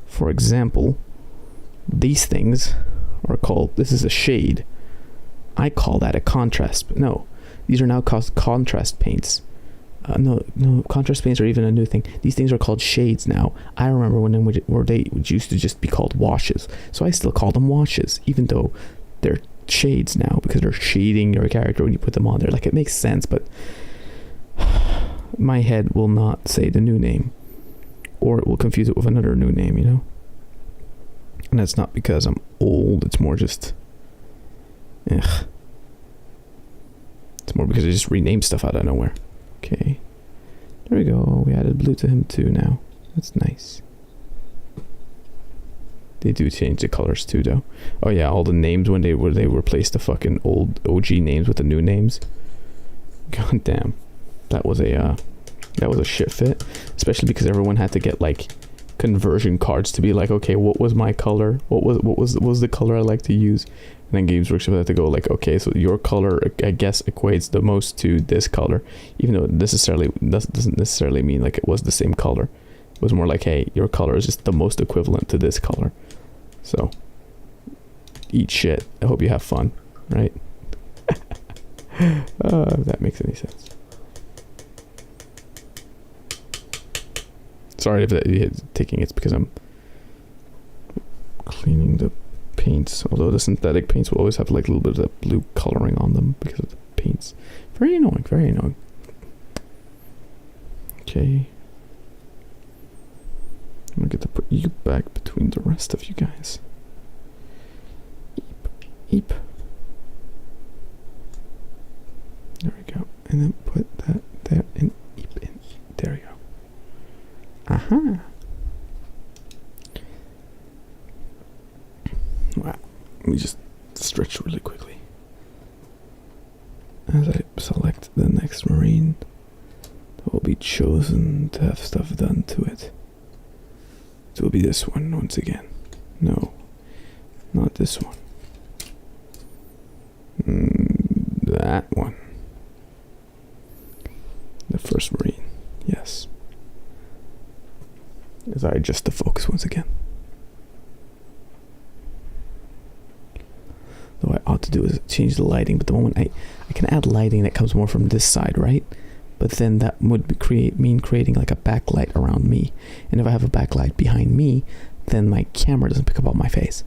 B: For example, these things are called, this is a shade. I call that a contrast. No, these are now called contrast paints. No, contrast paints are even a new thing. These things are called shades now. I remember when they used to just be called washes. So I still call them washes, even though they're shades now, because they're shading your character when you put them on there. Like, it makes sense, but my head will not say the new name, or it will confuse it with another new name, you know? And that's not because I'm old, it's more just, ugh. It's more because I just rename stuff out of nowhere. Okay, there we go. We added blue to him too now. That's nice. They do change the colors too, though. Oh yeah, all the names when they replaced the fucking old OG names with the new names. God damn, that was a shit fit. Especially because everyone had to get like conversion cards to be like, okay, what was my color? What was the color I like to use? And then Games Workshop had to go like, okay, so your color, I guess, equates the most to this color, even though it doesn't necessarily mean like it was the same color. It was more like, hey, your color is just the most equivalent to this color. So, eat shit. I hope you have fun, right? If that makes any sense. Sorry if that is taking it's because I'm cleaning the paints. Although the synthetic paints will always have like a little bit of that blue coloring on them because of the paints. Very annoying, very annoying. Okay. I'm gonna get to put you back between the rest of you guys. Eep. There we go. And then put that there and eep in. There we go. Aha. Wow. Let me just stretch really quickly. As I select the next marine that will be chosen to have stuff done to it. It will be this one once again. No, not this one. That one. The first marine. Yes. As I adjust the focus once again. What I ought to do is change the lighting, but the moment I can add lighting that comes more from this side, right? But then that would mean creating like a backlight around me. And if I have a backlight behind me, then my camera doesn't pick up on my face.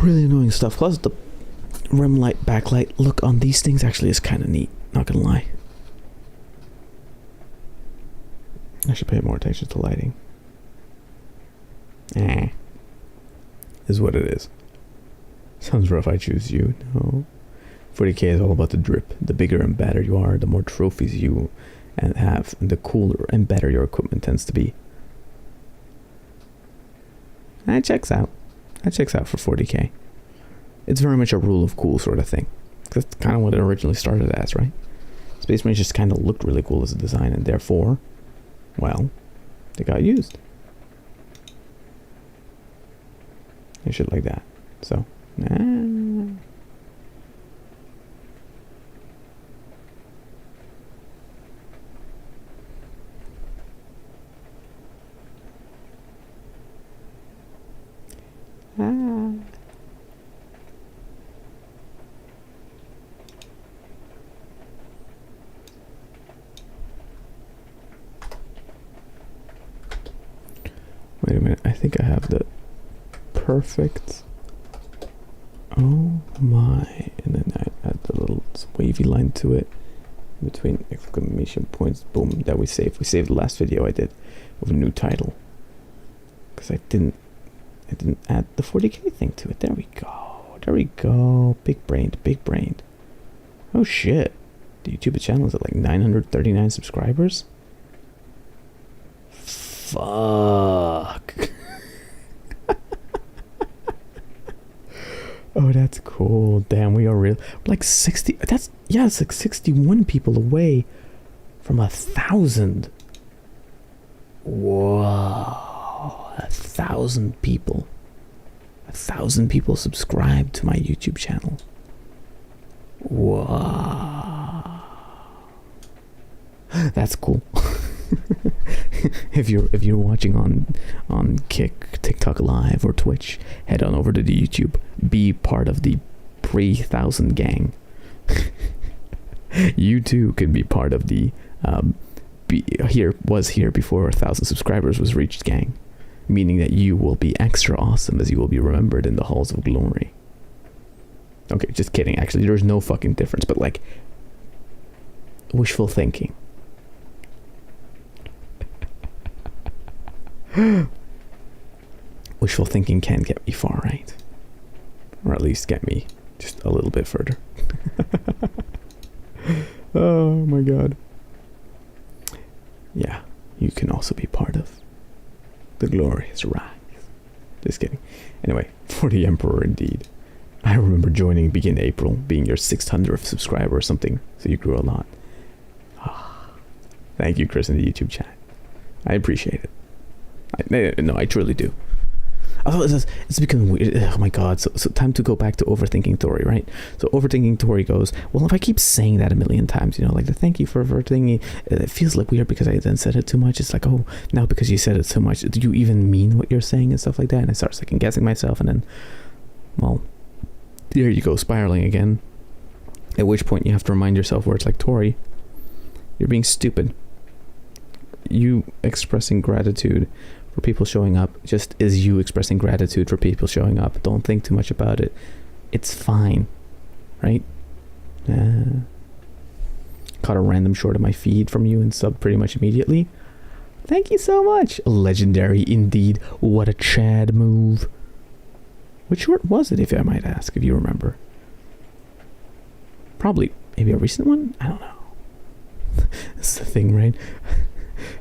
B: Really annoying stuff. Plus the rim light backlight look on these things actually is kind of neat, not gonna lie. I should pay more attention to lighting. Is what it is. Sounds rough, I choose you. No. 40k is all about the drip. The bigger and better you are, the more trophies you have, and the cooler and better your equipment tends to be. That checks out. That checks out for 40k. It's very much a rule of cool sort of thing. That's kind of what it originally started as, right? Space Marines just kind of looked really cool as a design, and therefore, well, they got used. And shit like that. So, Wait a minute, I think I have the perfect. Oh my. And then I add the little wavy line to it between exclamation points. Boom, that we saved. We saved the last video I did with a new title. Because I didn't add the 40k thing to it. There we go. There we go. Big brained, big brained. Oh shit. The YouTube channel is at like 939 subscribers? Fuck. Oh, that's cool. Damn, we are real. Like 60. It's like 61 people away from 1,000. Whoa. 1,000 people.
A: 1,000 people subscribe to my YouTube channel. Wow. That's cool. If you're watching on Kick, TikTok Live, or Twitch, head on over to the YouTube. Be part of the pre-1,000 gang. You too can be part of the here before 1,000 subscribers was reached gang, meaning that you will be extra awesome, as you will be remembered in the halls of glory. Okay, just kidding. Actually, there's no fucking difference, but like wishful thinking. Wishful thinking can get me far, right? Or at least get me just a little bit further. Oh my god. Yeah, you can also be part of the glorious rise. Just kidding. Anyway, for the Emperor indeed. I remember joining Begin April, being your 600th subscriber or something, so you grew a lot. Thank you, Chris, in the YouTube chat. I appreciate it. I truly do. Although it's becoming weird. Oh my god. So time to go back to overthinking Tori, right? So overthinking Tori goes, well, if I keep saying that a million times, like the thank you for overthinking, it feels like weird because I then said it too much. It's like, oh, now because you said it so much, do you even mean what you're saying and stuff like that? And I start second guessing myself, and then, well, there you go, spiraling again. At which point you have to remind yourself where it's like, Tori, you're being stupid. You expressing gratitude for people showing up just is you expressing gratitude for people showing up. Don't think too much about it. It's fine, right? Caught a random short of my feed from you and subbed pretty much immediately. Thank you so much. Legendary indeed. What a Chad move. Which short was it, if I might ask, if you remember? Probably maybe a recent one? I don't know. That's the thing, right?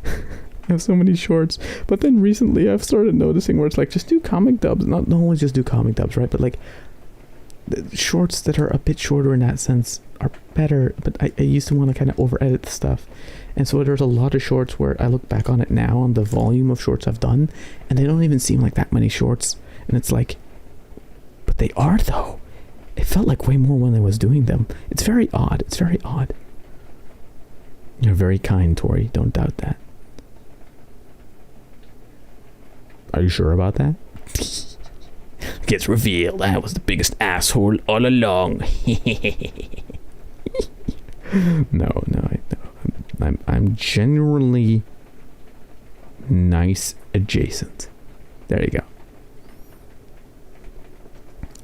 A: I have so many shorts, but then recently I've started noticing where it's like, just do comic dubs. Not always just do comic dubs, right? But like the shorts that are a bit shorter in that sense are better. But I used to want to kind of over edit the stuff, and so there's a lot of shorts where I look back on it now on the volume of shorts I've done, and they don't even seem like that many shorts. And it's like, but they are though. It felt like way more when I was doing them. It's very odd. It's very odd. You're very kind, Tori. Don't doubt that. Are you sure about that? Gets revealed. I was the biggest asshole all along. No. I'm genuinely nice adjacent. There you go.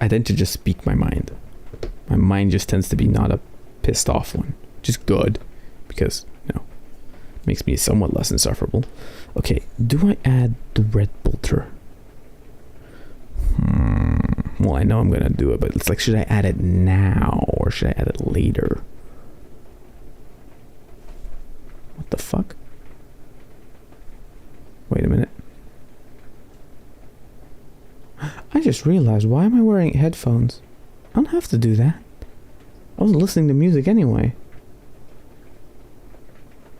A: I tend to just speak my mind. My mind just tends to be not a pissed off one. Just good. Because, makes me somewhat less insufferable. Okay, do I add the red bolter? Well, I know I'm gonna do it, but it's like, should I add it now or should I add it later? What the fuck? Wait a minute. I just realized, why am I wearing headphones? I don't have to do that. I wasn't listening to music anyway.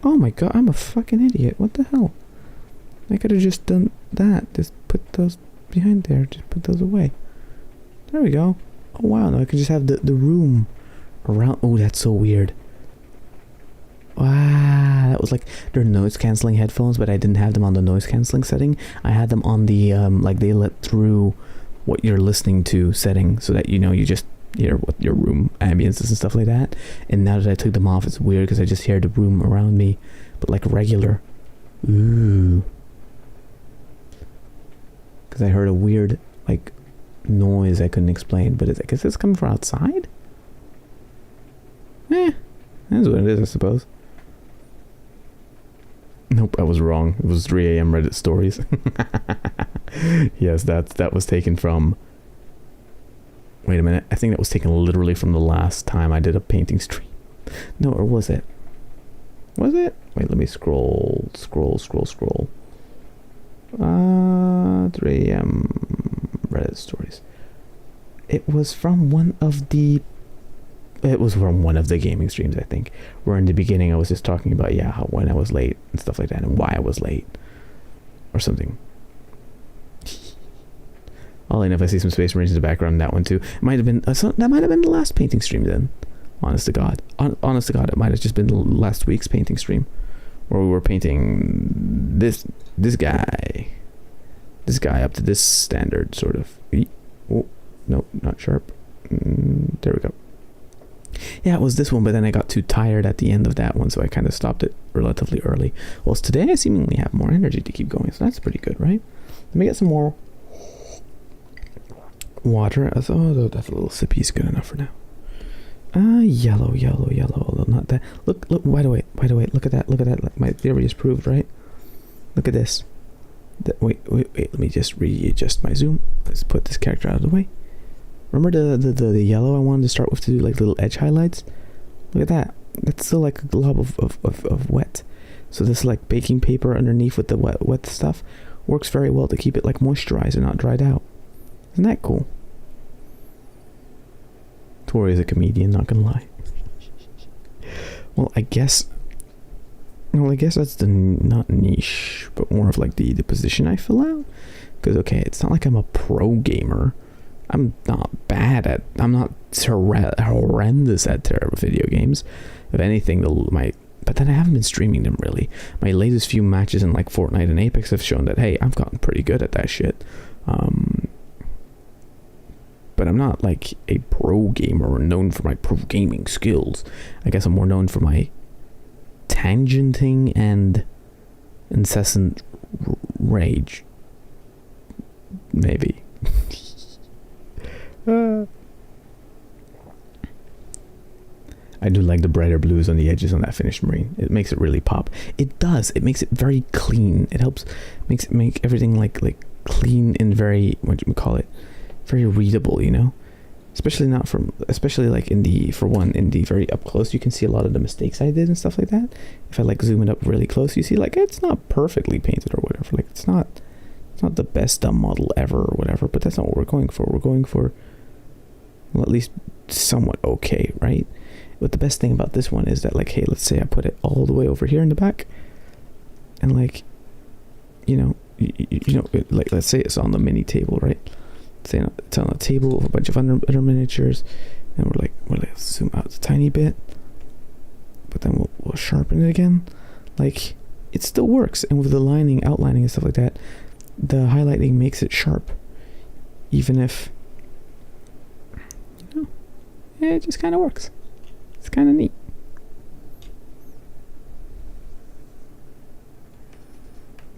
A: Oh my god, I'm a fucking idiot. What the hell? I could have just done that. Just put those behind there. Just put those away. There we go. Oh wow, now I can just have the room around. Oh, that's so weird. Wow, that was like, they're noise cancelling headphones, but I didn't have them on the noise cancelling setting. I had them on the, like they let through what you're listening to setting, so that you just hear what your room ambience is and stuff like that. And now that I took them off, it's weird because I just hear the room around me, but like regular. Ooh. Because I heard a weird like noise I couldn't explain, but I guess it's coming from outside. That's what it is, I suppose. Nope, I was wrong. It was 3 a.m. Reddit stories. Yes, that was taken from... Wait a minute. I think that was taken literally from the last time I did a painting stream. No, or was it? Was it? Wait, let me scroll. 3 a.m. Reddit stories. It was from one of the... It was from one of the gaming streams, I think. Where in the beginning I was just talking about, how when I was late and stuff like that, and why I was late. Or something. All I know if I see some Space Marines in the background, that one too. It might have been that might have been the last painting stream then. Honest to God, honest to God, it might have just been last week's painting stream, where we were painting this guy up to this standard sort of. Oh no, not sharp. There we go. Yeah, it was this one, but then I got too tired at the end of that one, so I kind of stopped it relatively early. Well, today I seemingly have more energy to keep going, so that's pretty good, right? Let me get some more water. Oh, that little sippy is good enough for now. Yellow, although not that. Look, wide awake, look at that. My theory is proved, right? Look at this. Wait, let me just readjust my zoom. Let's put this character out of the way. Remember the yellow I wanted to start with to do like little edge highlights? Look at that. That's still like a glob of wet. So this like baking paper underneath with the wet stuff works very well to keep it like moisturized and not dried out. Isn't that cool? Tori is a comedian, not gonna lie. Well, I guess that's the not niche, but more of like the position I fill out. Because okay, it's not like I'm a pro gamer. I'm not horrendous at terrible video games. If anything, but then I haven't been streaming them really. My latest few matches in like Fortnite and Apex have shown that, hey, I've gotten pretty good at that shit. But I'm not like a pro gamer or known for my pro gaming skills. I guess I'm more known for my tangenting and incessant rage. Maybe. I do like the brighter blues on the edges on that finished Marine. It makes it really pop. It does. It makes it very clean. It helps make everything like clean and very, what do you call it, very readable, you know? Especially like in the very up close, you can see a lot of the mistakes I did and stuff like that. If I like zoom it up really close, you see like it's not perfectly painted or whatever. Like it's not the best dumb model ever or whatever, but that's not what we're going for. We're going for, well, at least somewhat okay, right? But the best thing about this one is that, like, hey, let's say I put it all the way over here in the back, and like, you know, like let's say it's on the mini table, right? Say it's on a table with a bunch of other miniatures, and we're like zoom out a tiny bit, but then we'll sharpen it again. Like, it still works, and with the outlining and stuff like that, the highlighting makes it sharp, even if, you know, it just kind of works. It's kind of neat.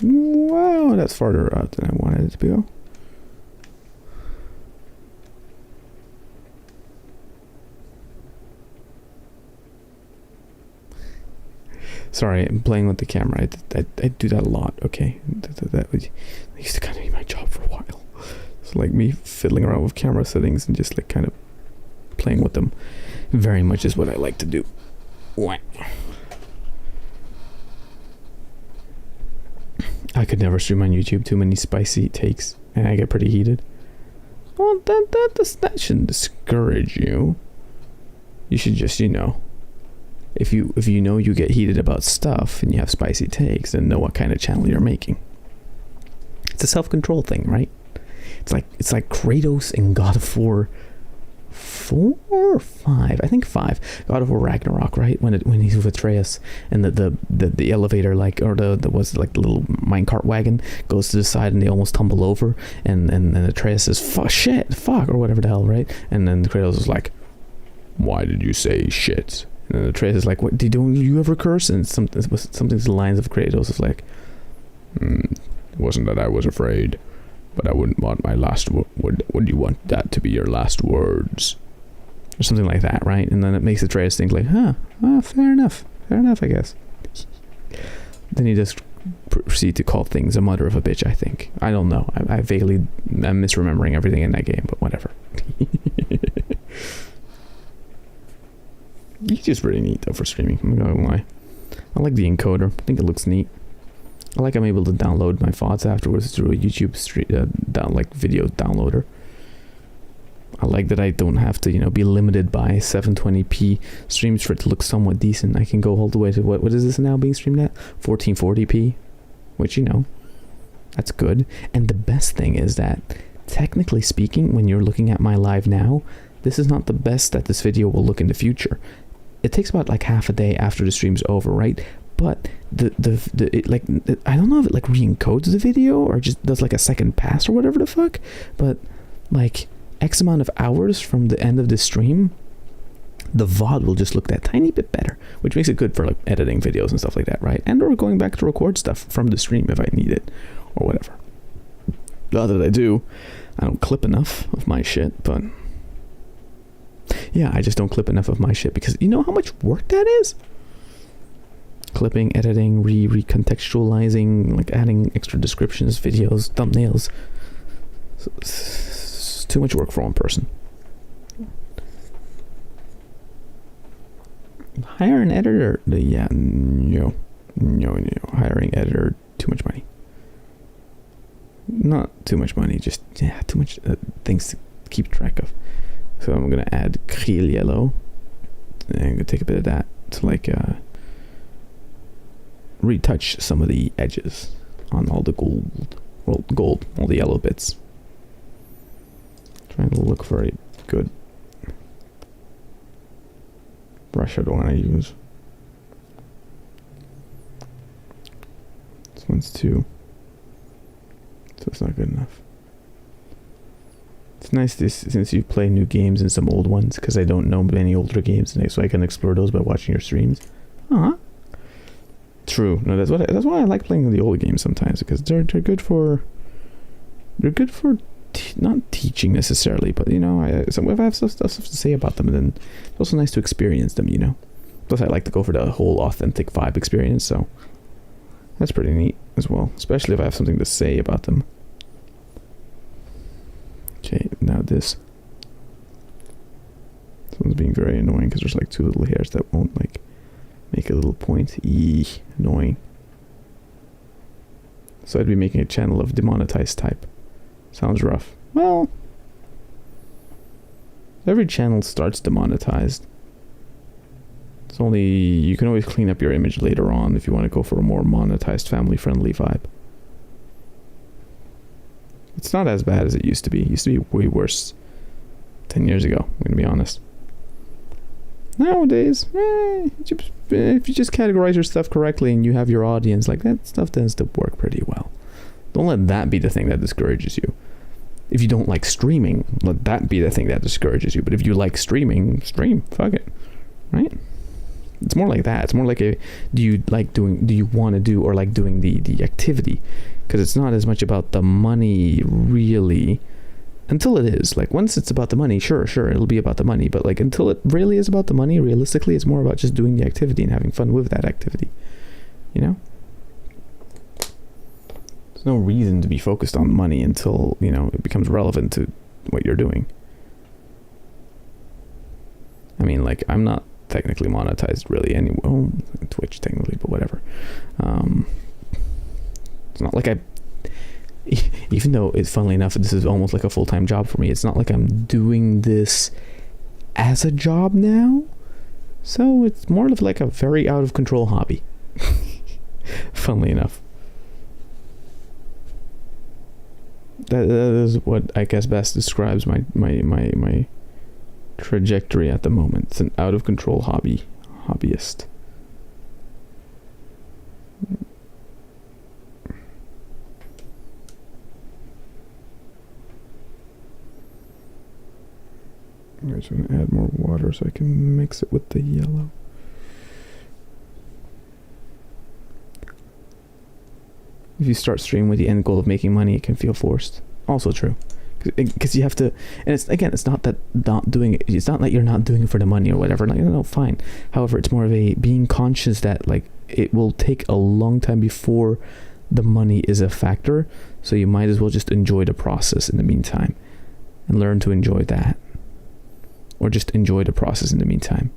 A: Wow, that's farther out than I wanted it to go. Sorry, I'm playing with the camera. I do that a lot, okay? That used to kind of be my job for a while. So like me fiddling around with camera settings and just like kind of playing with them very much is what I like to do. I could never stream on YouTube. Too many spicy takes, and I get pretty heated. Well, that shouldn't discourage you. You should just, you know, if you know you get heated about stuff and you have spicy takes, then know what kind of channel you're making. It's a self-control thing, right? It's like Kratos in God of War 4 or 5, I think 5, God of War Ragnarok, right? When he's with Atreus and the elevator, like, or the little minecart wagon goes to the side and they almost tumble over, and Atreus says fuck or whatever the hell, right? And then Kratos is like, why did you say shit? And then Atreus is like, what, don't you ever curse? And something to the lines of Kratos is like, it wasn't that I was afraid, but I wouldn't want my last would you want that to be your last words? Or something like that, right? And then it makes Atreus think like, fair enough, I guess. Then he just proceed to call things a mother of a bitch, I think. I don't know. I'm misremembering everything in that game, but whatever. He's just really neat though for streaming, I'm not gonna lie. I like the encoder. I think it looks neat. I like I'm able to download my VODs afterwards through a YouTube video downloader. I like that I don't have to, you know, be limited by 720p streams for it to look somewhat decent. I can go all the way to what is this now being streamed at? 1440p, which, you know, that's good. And the best thing is that
B: technically speaking, when you're looking at my live now, this is not the best that this video will look in the future. It takes about like half a day after the stream's over, right? But I don't know if it like re-encodes the video or just does like a second pass or whatever the fuck, but like X amount of hours from the end of the stream, the VOD will just look that tiny bit better, which makes it good for like editing videos and stuff like that, right? And or going back to record stuff from the stream if I need it or whatever. Not that I do. I don't clip enough of my shit, but yeah, I just don't clip enough of my shit because you know how much work that is? Clipping, editing, recontextualizing, like adding extra descriptions, videos, thumbnails. It's too much work for one person. Hire an editor. Yeah, no. Hiring editor, too much money. Not too much money, just too much things to keep track of. So I'm gonna add Krill yellow. And I'm gonna take a bit of that to like retouch some of the edges on all the gold, all the yellow bits. Trying to look very good. Brush I don't want to use. This one's 2. So it's not good enough. It's nice since you play new games and some old ones, because I don't know many older games, so I can explore those by watching your streams. True. No, that's why I like playing the older games sometimes, because they're good for not teaching necessarily, but you know, if I have stuff to say about them, then it's also nice to experience them, you know. Plus, I like to go for the whole authentic vibe experience, so that's pretty neat as well, especially if I have something to say about them. Okay, now this one's being very annoying because there's like 2 little hairs that won't like make a little point. Annoying. So I'd be making a channel of demonetized type. Sounds rough. Well, every channel starts demonetized. It's only, you can always clean up your image later on if you want to go for a more monetized, family-friendly vibe. It's not as bad as it used to be. It used to be way worse 10 years ago, I'm gonna be honest. Nowadays, if you just categorize your stuff correctly and you have your audience, like that stuff tends to work pretty well. Don't let that be the thing that discourages you. If you don't like streaming, let that be the thing that discourages you. But if you like streaming, stream. Fuck it. Right? It's more like that. It's more like do you want to do or like doing the activity? Because it's not as much about the money, really. Until it is. Like, once it's about the money, sure, it'll be about the money. But like, until it really is about the money, realistically, it's more about just doing the activity and having fun with that activity. You know? There's no reason to be focused on money until, you know, it becomes relevant to what you're doing. I mean, like, I'm not technically monetized really anyway. Oh, Twitch technically, but whatever. It's not like even though it's, funnily enough, this is almost like a full-time job for me, it's not like I'm doing this as a job now. So it's more of like a very out of control hobby. Funnily enough. That is what I guess best describes my trajectory at the moment. It's an out of control hobbyist. I'm just going to add more water so I can mix it with the yellow. If you start streaming with the end goal of making money, it can feel forced. Also true. Because you have to, and it's not that not doing it, it's not that you're not doing it for the money or whatever. Like, no, fine. However, it's more of a being conscious that like it will take a long time before the money is a factor. So you might as well just enjoy the process in the meantime and learn to enjoy that. Or just enjoy the process in the meantime.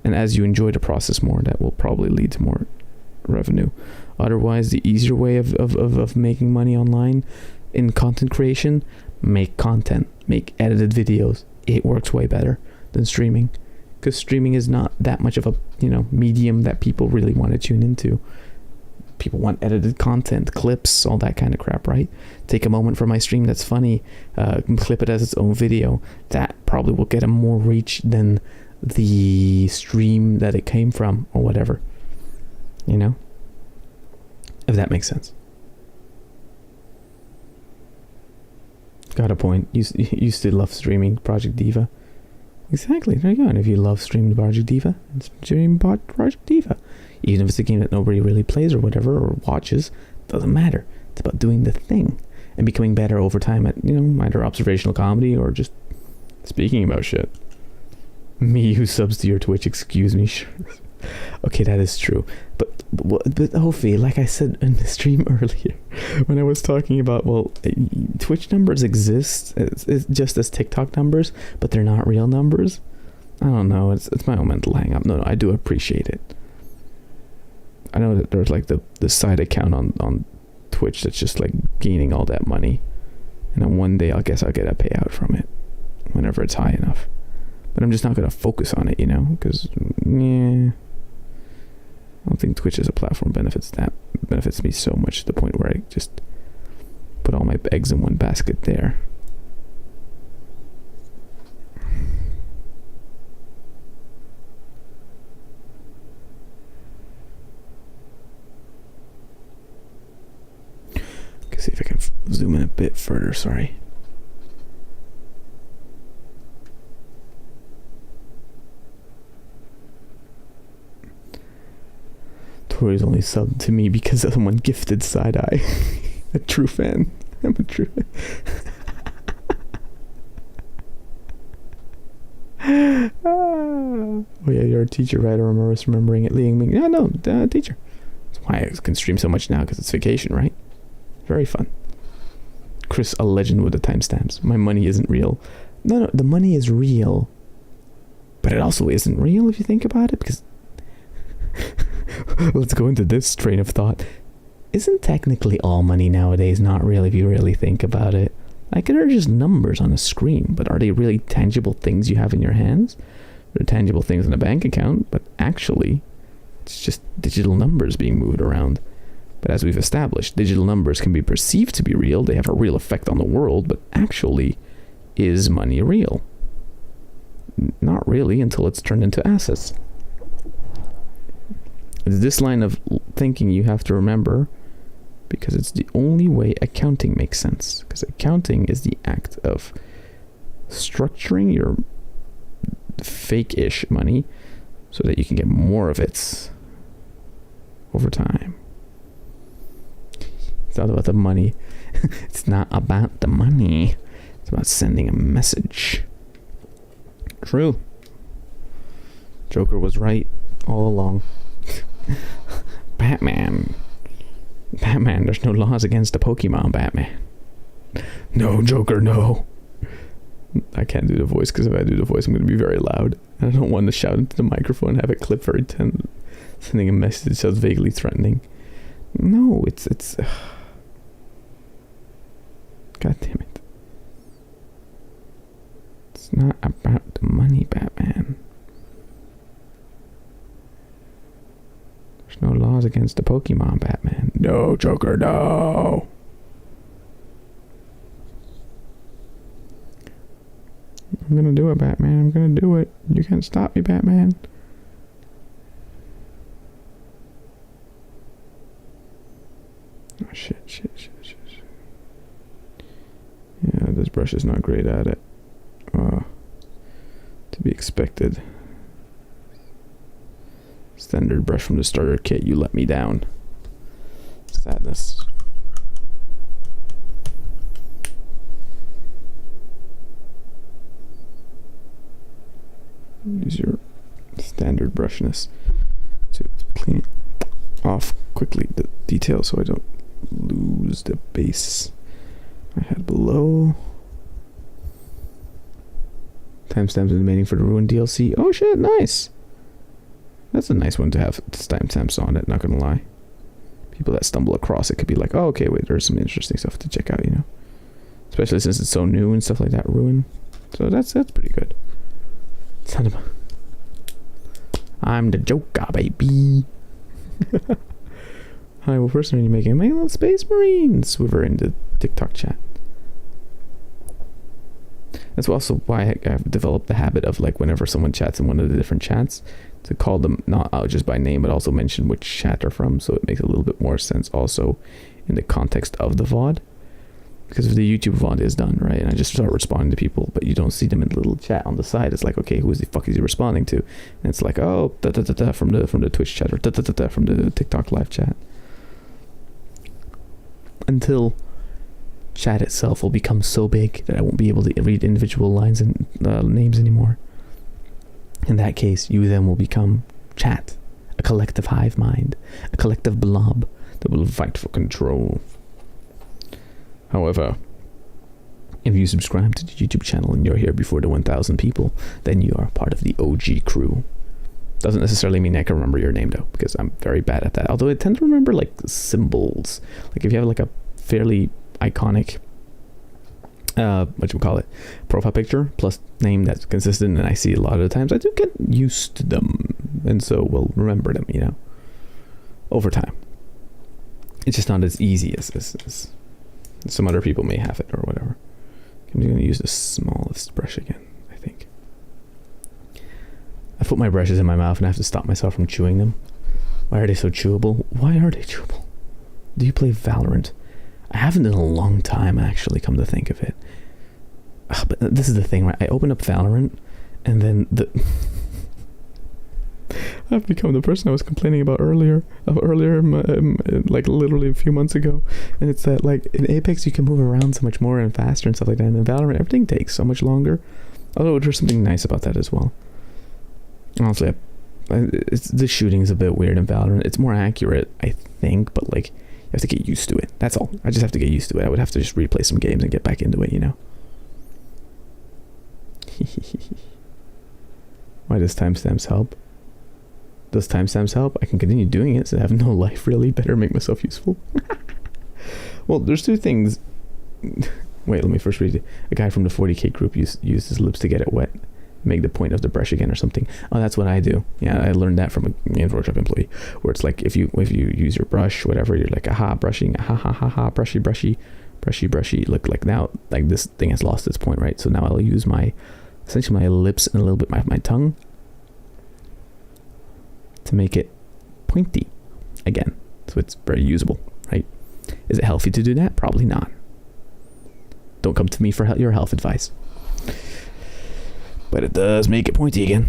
B: And as you enjoy the process more, that will probably lead to more revenue. Otherwise, the easier way of making money online in content creation, make content, make edited videos. It works way better than streaming, because streaming is not that much of a, you know, medium that people really want to tune into. People want edited content, clips, all that kind of crap, right? Take a moment from my stream that's funny, clip it as its own video. That probably will get them more reach than the stream that it came from, or whatever. You know? If that makes sense. Got a point. You still love streaming Project Diva. Exactly, there you go. And if you love streaming Project Diva, stream Project Diva. Even if it's a game that nobody really plays or whatever, or watches, doesn't matter. It's about doing the thing and becoming better over time at, you know, either observational comedy or just speaking about shit. Me who subs to your Twitch, excuse me. Sure. Okay, that is true. But Ophi, like I said in the stream earlier, when I was talking about, well, Twitch numbers exist it's just as TikTok numbers, but they're not real numbers. I don't know. It's my own mental hang up. No, I do appreciate it. I know that there's like the side account on Twitch that's just like gaining all that money, and then one day I guess I'll get a payout from it whenever it's high enough. But I'm just not gonna focus on it, you know, because I don't think Twitch as a platform benefits me so much to the point where I just put all my eggs in one basket there. See if I can zoom in a bit further, sorry. Tori's only subbed to me because someone gifted side-eye. A true fan. I'm a true fan. Oh yeah, you're a teacher, right? I remember remembering it leading me. Yeah, no, teacher. That's why I can stream so much now, because it's vacation, right? Very fun. Chris, a legend with the timestamps. My money isn't real. No, the money is real. But it also isn't real if you think about it, because... Let's go into this train of thought. Isn't technically all money nowadays not real if you really think about it? Like, they're just numbers on a screen, but are they really tangible things you have in your hands? They're tangible things in a bank account, but actually, it's just digital numbers being moved around. But as we've established, digital numbers can be perceived to be real. They have a real effect on the world, but actually, is money real? Not really, until it's turned into assets. It's this line of thinking you have to remember, because it's the only way accounting makes sense. Because accounting is the act of structuring your fake-ish money so that you can get more of it over time. It's not about the money. It's not about the money. It's about sending a message. True. Joker was right all along. Batman, there's no laws against the Pokemon, Batman. No, Joker, no. I can't do the voice, because if I do the voice, I'm going to be very loud. I don't want to shout into the microphone and have it clip very sending a message that sounds vaguely threatening. No, it's God damn it. It's not about the money, Batman. There's no laws against the Pokemon, Batman. No, Joker, no. I'm gonna do it, Batman. I'm gonna do it. You can't stop me, Batman. Oh, shit. Yeah, this brush is not great at it. To be expected. Standard brush from the starter kit, you let me down. Sadness. Use your standard brushness to clean it off quickly, the details, so I don't lose the base I had below. Timestamps remaining for the Ruin DLC. Oh shit, nice. That's a nice one to have timestamps on it, not gonna lie. People that stumble across it could be like, oh, okay, wait, there's some interesting stuff to check out, you know? Especially since it's so new and stuff like that, Ruin. So that's pretty good. Son of a... I'm the Joker, baby. Hi, what person are you making? I'm making a little Space Marine. Swiver into TikTok chat. That's also why I've developed the habit of, like, whenever someone chats in one of the different chats, to call them not out just by name, but also mention which chat they're from, so it makes a little bit more sense also in the context of the VOD. Because if the YouTube VOD is done, right, and I just start responding to people, but you don't see them in the little chat on the side, it's like, okay, who is the fuck is he responding to? And it's like, oh, da-da-da-da from the Twitch chat, or da-da-da-da from the TikTok live chat. Until chat itself will become so big that I won't be able to read individual lines and names anymore. In that case, you then will become chat, a collective hive mind, a collective blob that will fight for control. However, if you subscribe to the YouTube channel and you're here before the 1,000 people, then you are part of the OG crew. Doesn't necessarily mean I can remember your name though, because I'm very bad at that. Although I tend to remember like symbols. Like if you have like a fairly iconic profile picture plus name that's consistent and I see a lot of the times, I do get used to them, and so we'll remember them, you know, over time. It's just not as easy as some other people may have it or whatever. I'm going to use the smallest brush again, I think. I put my brushes in my mouth and I have to stop myself from chewing them. Why are they so chewable? Why are they chewable? Do you play Valorant? I haven't in a long time, actually, come to think of it. But this is the thing, right? I open up Valorant, and then I've become the person I was complaining about earlier, like literally a few months ago. And it's that, like, in Apex you can move around so much more and faster and stuff like that. And in Valorant, everything takes so much longer. Although there's something nice about that as well. Honestly, the shooting's a bit weird in Valorant. It's more accurate, I think, but like, you have to get used to it. That's all. I just have to get used to it. I would have to just replay some games and get back into it, you know? Why does timestamps help? Does timestamps help? I can continue doing it, so I have no life really. Better make myself useful. Well, there's two things. Wait, let me first read it. A guy from the 40k group used his lips to get it wet. Make the point of the brush again or something. Oh, that's what I do. Yeah, I learned that from a Games Workshop employee, where it's like if you use your brush, whatever, you're like, aha, brushing, ha, brushy, look, like now, like this thing has lost its point, right? So now I'll use essentially my lips and a little bit my tongue to make it pointy again, so it's very usable, right? Is it healthy to do that? Probably not. Don't come to me for your health advice. But it does make it pointy again.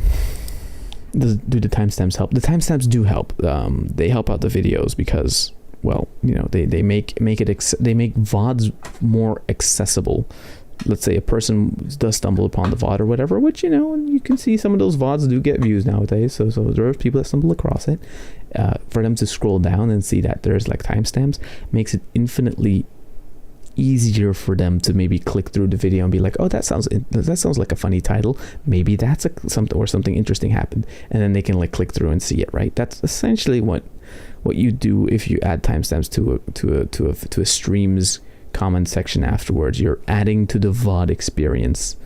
B: Do the timestamps help? The timestamps do help. They help out the videos because, well, you know, they make VODs more accessible. Let's say a person does stumble upon the VOD or whatever, which, you know, you can see some of those VODs do get views nowadays. So there are people that stumble across it. For them to scroll down and see that there's like timestamps makes it infinitely easier for them to maybe click through the video and be like, oh, that sounds like a funny title, maybe that's something interesting happened, and then they can like click through and see it, right? That's essentially what you do if you add timestamps to a stream's comment section afterwards. You're adding to the VOD experience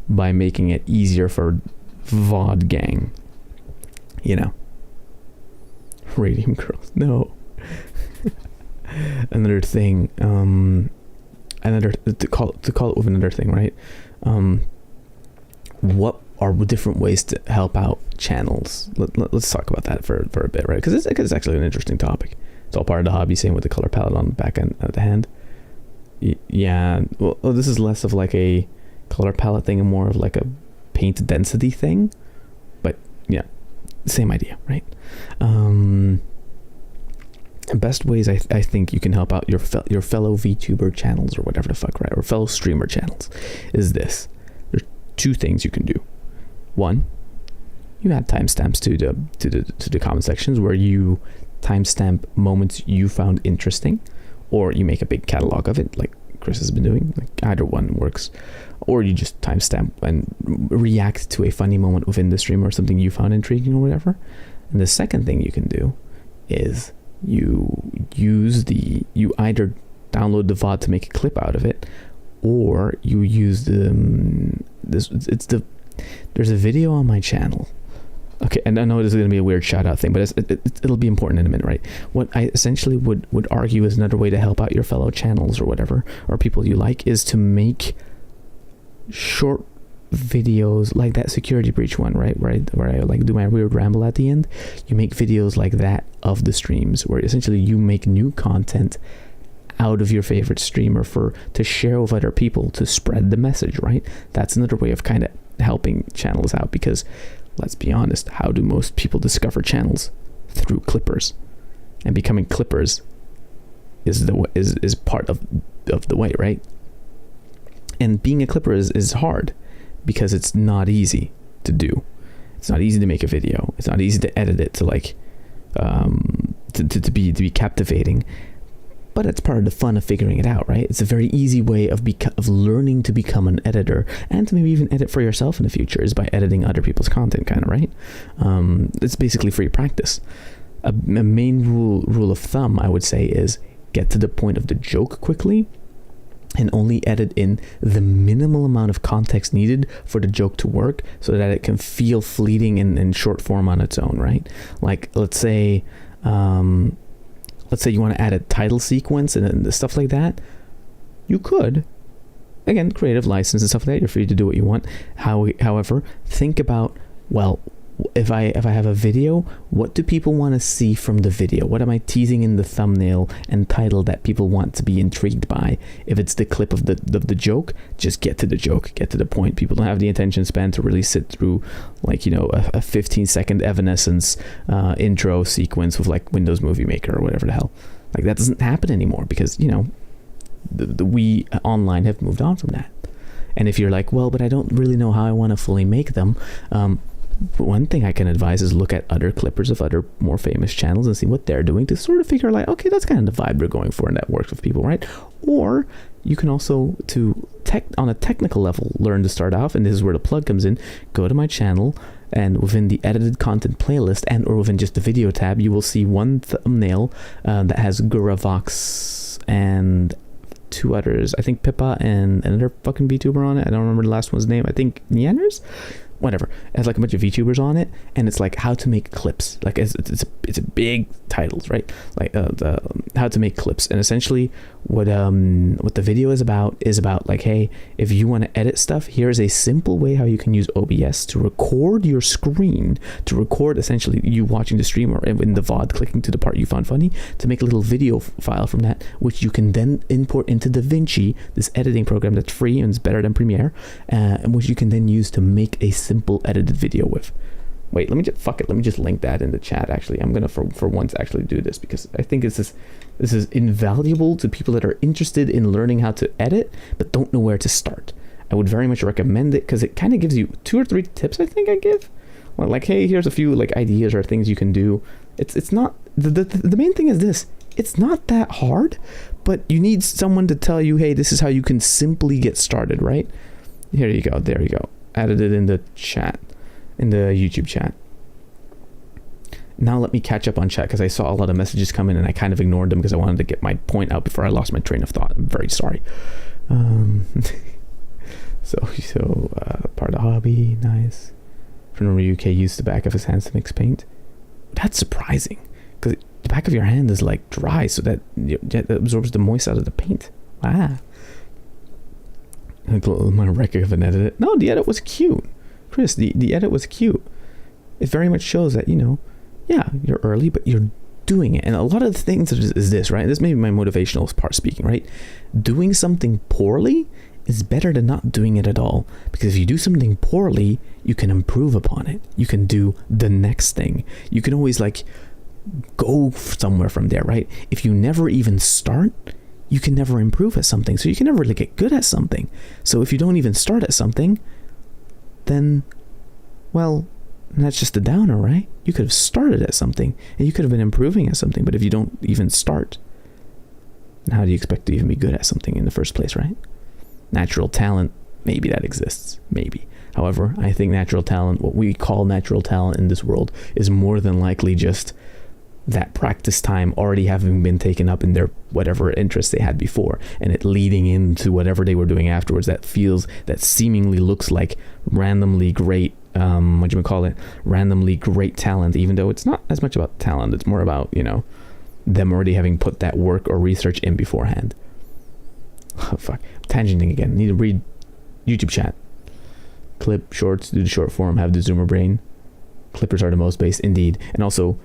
B: by making it easier for VOD gang, you know. Radium girls, no. Another thing, to call it with another thing, right? What are different ways to help out channels? Let's talk about that for a bit, right? Because it's actually an interesting topic. It's all part of the hobby. Same with the color palette on the back end of the hand. Yeah. Well, this is less of like a color palette thing and more of like a paint density thing. But yeah, same idea, right? Best ways I think you can help out your fellow VTuber channels or whatever the fuck, right? Or fellow streamer channels is this. There's two things you can do. One, you add timestamps to the comment sections where you timestamp moments you found interesting, or you make a big catalog of it like Chris has been doing. Like either one works. Or you just timestamp and react to a funny moment within the stream or something you found intriguing or whatever. And the second thing you can do is you either download the VOD to make a clip out of it, or you use there's a video on my channel Okay, and I know this is going to be a weird shout out thing, but it'll be important in a minute, right? What I essentially would argue is another way to help out your fellow channels or whatever, or people you like, is to make short videos like that security breach one, right? Where I like do my weird ramble at the end. You make videos like that of the streams, where essentially you make new content out of your favorite streamer to share with other people, to spread the message, right? That's another way of kind of helping channels out, because let's be honest, how do most people discover channels? Through clippers. And becoming clippers is part of the way, right? And being a clipper is hard, because it's not easy to do. It's not easy to make a video. It's not easy to edit it to like to be captivating. But it's part of the fun of figuring it out, right? It's a very easy way of learning to become an editor, and to maybe even edit for yourself in the future, is by editing other people's content, kind of, right? It's basically free practice. A main rule of thumb, I would say, is get to the point of the joke quickly, and only edit in the minimal amount of context needed for the joke to work, so that it can feel fleeting in short form on its own, right? Like, let's say you want to add a title sequence and stuff like that. You could, again, creative license and stuff like that. You're free to do what you want. However, think about, well, if I have a video, what do people want to see from the video? What am I teasing in the thumbnail and title that people want to be intrigued by? If it's the clip of the joke, just get to the joke, get to the point. People don't have the attention span to really sit through, like, you know, a 15-second Evanescence intro sequence with like Windows Movie Maker or whatever the hell. Like, that doesn't happen anymore, because, you know, we online have moved on from that. And if you're like, well, but I don't really know how I want to fully make them, but one thing I can advise is look at other clippers of other more famous channels and see what they're doing, to sort of figure like, okay, that's kind of the vibe we're going for and that works with people, right? Or you can also, on a technical level, learn to start off, and this is where the plug comes in. Go to my channel, and within the edited content playlist, and or within just the video tab, you will see one thumbnail that has Guravox and two others. I think Pippa and another fucking VTuber on it. I don't remember the last one's name. I think Nianners? Whatever. It has like a bunch of VTubers on it, and it's like how to make clips. Like it's a big titles, right? Like the how to make clips. And essentially what the video is about like, hey, if you want to edit stuff, here's a simple way how you can use OBS to record your screen, to record essentially you watching the stream, or in the VOD clicking to the part you found funny, to make a little video file from that, which you can then import into DaVinci, this editing program that's free and is better than Premiere, and which you can then use to make a simple edited video with. Wait, let me just link that in the chat. Actually, I'm gonna for once actually do this, because I think this is invaluable to people that are interested in learning how to edit but don't know where to start. I would very much recommend it, because it kind of gives you 2 or 3 tips. I think I give, like, hey, here's a few like ideas or things you can do. It's not the main thing is this: it's not that hard, but you need someone to tell you, hey, this is how you can simply get started, right? Here you go. There you go. Added it in the chat, in the YouTube chat. Now let me catch up on chat, because I saw a lot of messages come in and I kind of ignored them because I wanted to get my point out before I lost my train of thought. I'm very sorry. So part of the hobby, nice. From the UK, used the back of his hands to mix paint. That's surprising, because the back of your hand is like dry, so that it absorbs the moist out of the paint. Wow. My record of an edit. No, the edit was cute. Chris, the edit was cute. It very much shows that, you know, yeah, you're early, but you're doing it. And a lot of the things is this, right? This may be my motivational part speaking, right? Doing something poorly is better than not doing it at all. Because if you do something poorly, you can improve upon it. You can do the next thing. You can always like go somewhere from there, right? If you never even start, you can never improve at something. So you can never really get good at something. So if you don't even start at something, then, well, that's just a downer, right? You could have started at something and you could have been improving at something. But if you don't even start, then how do you expect to even be good at something in the first place, right? Natural talent, maybe that exists, maybe. However, I think natural talent, what we call natural talent in this world, is more than likely just that practice time already having been taken up in their whatever interest they had before, and it leading into whatever they were doing afterwards that seemingly looks like randomly great what you would call it, randomly great talent, even though it's not as much about talent. It's more about, you know, them already having put that work or research in beforehand. Oh, fuck. Tangenting again. Need to read YouTube chat. Clip shorts, do the short form, have the zoomer brain. Clippers are the most based, indeed. And also,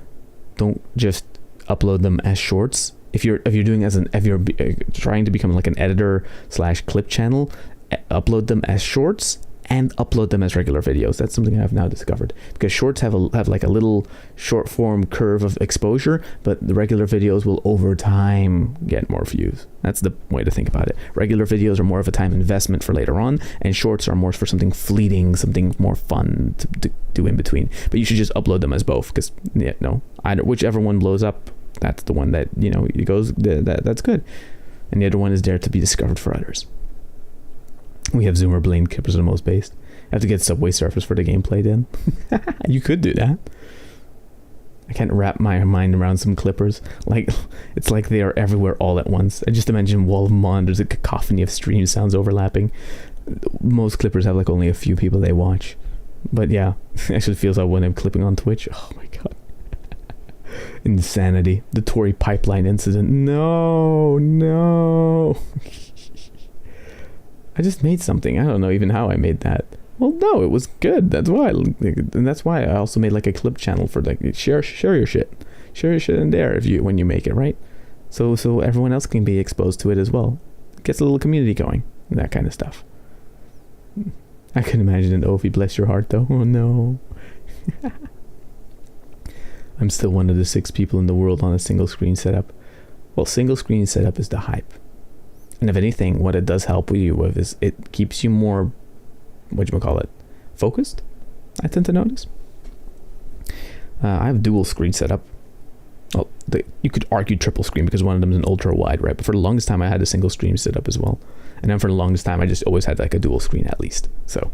B: don't just upload them as shorts. If you're trying to become like an editor / clip channel, upload them as shorts and upload them as regular videos. That's something I've now discovered, because shorts have like a little short form curve of exposure, but the regular videos will over time get more views. That's the way to think about it. Regular videos are more of a time investment for later on, and shorts are more for something fleeting, something more fun to do in between. But you should just upload them as both, because either whichever one blows up, that's the one that, you know, it goes that's good, and the other one is there to be discovered for others. We have zoomer blade clippers are the most based. I have to get Subway Surfers for the gameplay then. You could do that. I can't wrap my mind around some clippers. Like, it's like they are everywhere all at once. I just imagine wall of monitors, a cacophony of stream sounds overlapping. Most clippers have like only a few people they watch. But yeah, it actually feels like when I'm clipping on Twitch. Oh my god. Insanity. The Tori pipeline incident. No. I just made something. I don't know even how I made that. Well, no, it was good. That's why. And that's why I also made like a clip channel for like share your shit. Share your shit in there when you make it, right? So everyone else can be exposed to it as well. It gets a little community going and that kind of stuff. I can imagine an Ovi, bless your heart though. Oh no. I'm still one of the 6 people in the world on a single screen setup. Well, single screen setup is the hype. And if anything, what it does help you with is it keeps you more, focused, I tend to notice. I have dual screen setup. Well, you could argue triple screen because one of them is an ultra wide, right? But for the longest time, I had a single screen setup as well. And then for the longest time, I just always had like a dual screen at least. So,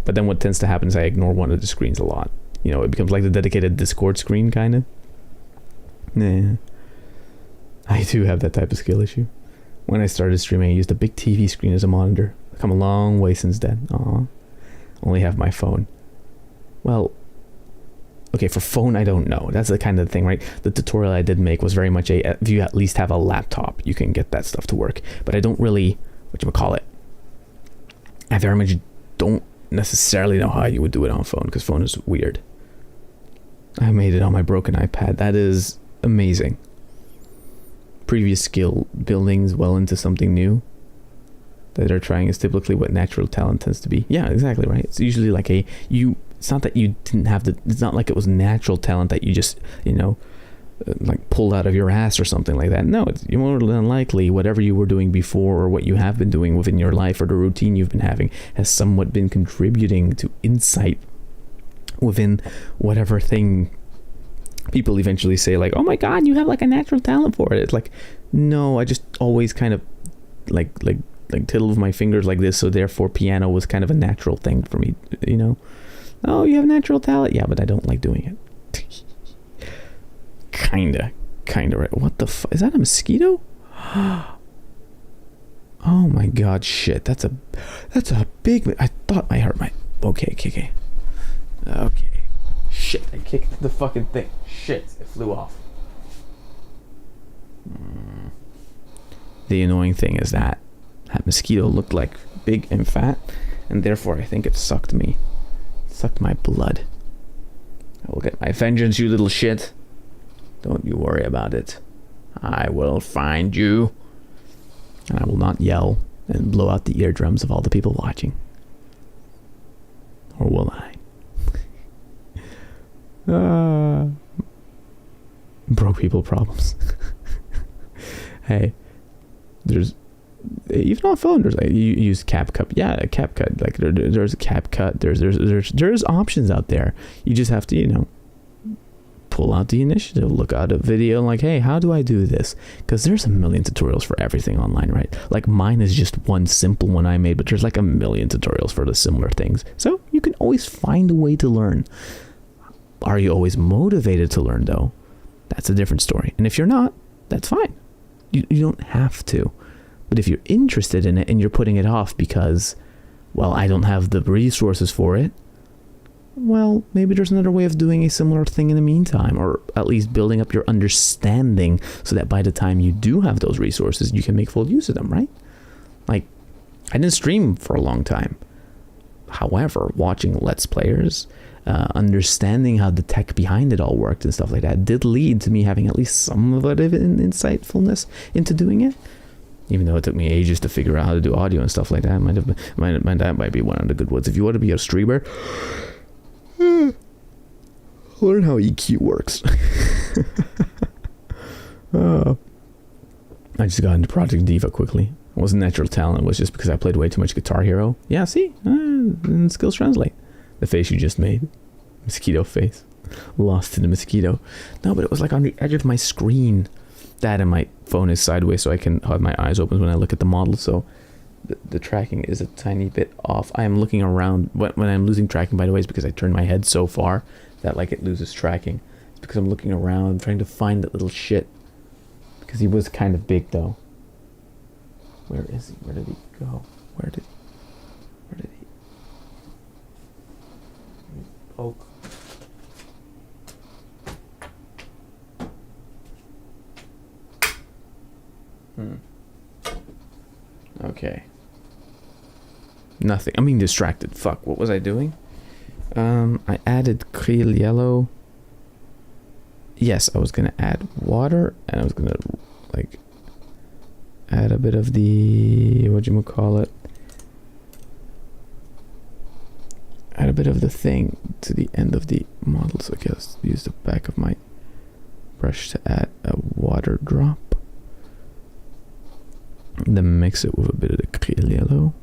B: but then what tends to happen is I ignore one of the screens a lot. You know, it becomes like the dedicated Discord screen, kind of. Nah. I do have that type of skill issue. When I started streaming, I used a big TV screen as a monitor. I've come a long way since then. Only have my phone. Well, okay, for phone, I don't know. That's the kind of thing, right? The tutorial I did make was very much if you at least have a laptop, you can get that stuff to work. But I don't really, I very much don't necessarily know how you would do it on phone, because phone is weird. I made it on my broken iPad. That is amazing. Previous skill buildings well into something new that they're trying is typically what natural talent tends to be. Yeah, exactly right. It's usually like it's not that you didn't have it's not like it was natural talent that you just, like pulled out of your ass or something like that. No, it's more than likely whatever you were doing before or what you have been doing within your life or the routine you've been having has somewhat been contributing to insight within whatever thing. People eventually say like, oh my god, you have like a natural talent for it. It's like, no, I just always kind of like tittle with my fingers like this, so therefore piano was kind of a natural thing for me, Oh, you have natural talent? Yeah, but I don't like doing it. kinda right. What the fuck? Is that a mosquito? Oh my god, shit. That's a big... I thought I hurt my... Okay. Shit, I kicked the fucking thing. Shit, it flew off. The annoying thing is that mosquito looked like big and fat, and therefore I think it sucked me. It sucked my blood. I will get my vengeance, you little shit. Don't you worry about it. I will find you. And I will not yell and blow out the eardrums of all the people watching. Or will I? Broke people problems. Hey, there's even on phone. There's like you use CapCut. Yeah, CapCut. Like there's CapCut. There's options out there. You just have to pull out the initiative, look out a video like, hey, how do I do this? Because there's a million tutorials for everything online, right? Like mine is just one simple one I made, but there's like a million tutorials for the similar things. So you can always find a way to learn. Are you always motivated to learn though? That's a different story. And if you're not, that's fine. You don't have to. But if you're interested in it and you're putting it off because, well, I don't have the resources for it,
A: well, maybe there's another way of doing a similar thing in the meantime, or at least building up your understanding so that by the time you do have those resources, you can make full use of them, right? Like, I didn't stream for a long time. However, watching Let's Players, understanding how the tech behind it all worked and stuff like that did lead to me having at least some of it in insightfulness into doing it. Even though it took me ages to figure out how to do audio and stuff like that. That might be one of the good ones. If you want to be a streamer, learn how EQ works. I just got into Project Diva quickly. It wasn't natural talent. It was just because I played way too much Guitar Hero. Yeah, see? Skills translate. The face you just made. Mosquito face. Lost in the mosquito. No, but it was like on the edge of my screen. That and my phone is sideways so I can have my eyes open when I look at the model. So the tracking is a tiny bit off. I am looking around. When I'm losing tracking, by the way, is because I turn my head so far that like it loses tracking. It's because I'm looking around trying to find that little shit. Because he was kind of big though. Where is he? Where did he go? Where did he? Poke. Okay. Nothing. I'm being distracted. Fuck. What was I doing? I added Krill yellow. Yes, I was gonna add water, and I was gonna like add a bit of the whatchamacallit. Add a bit of the thing to the end of the model. So I guess use the back of my brush to add a water drop. Then mix it with a bit of the Krill yellow.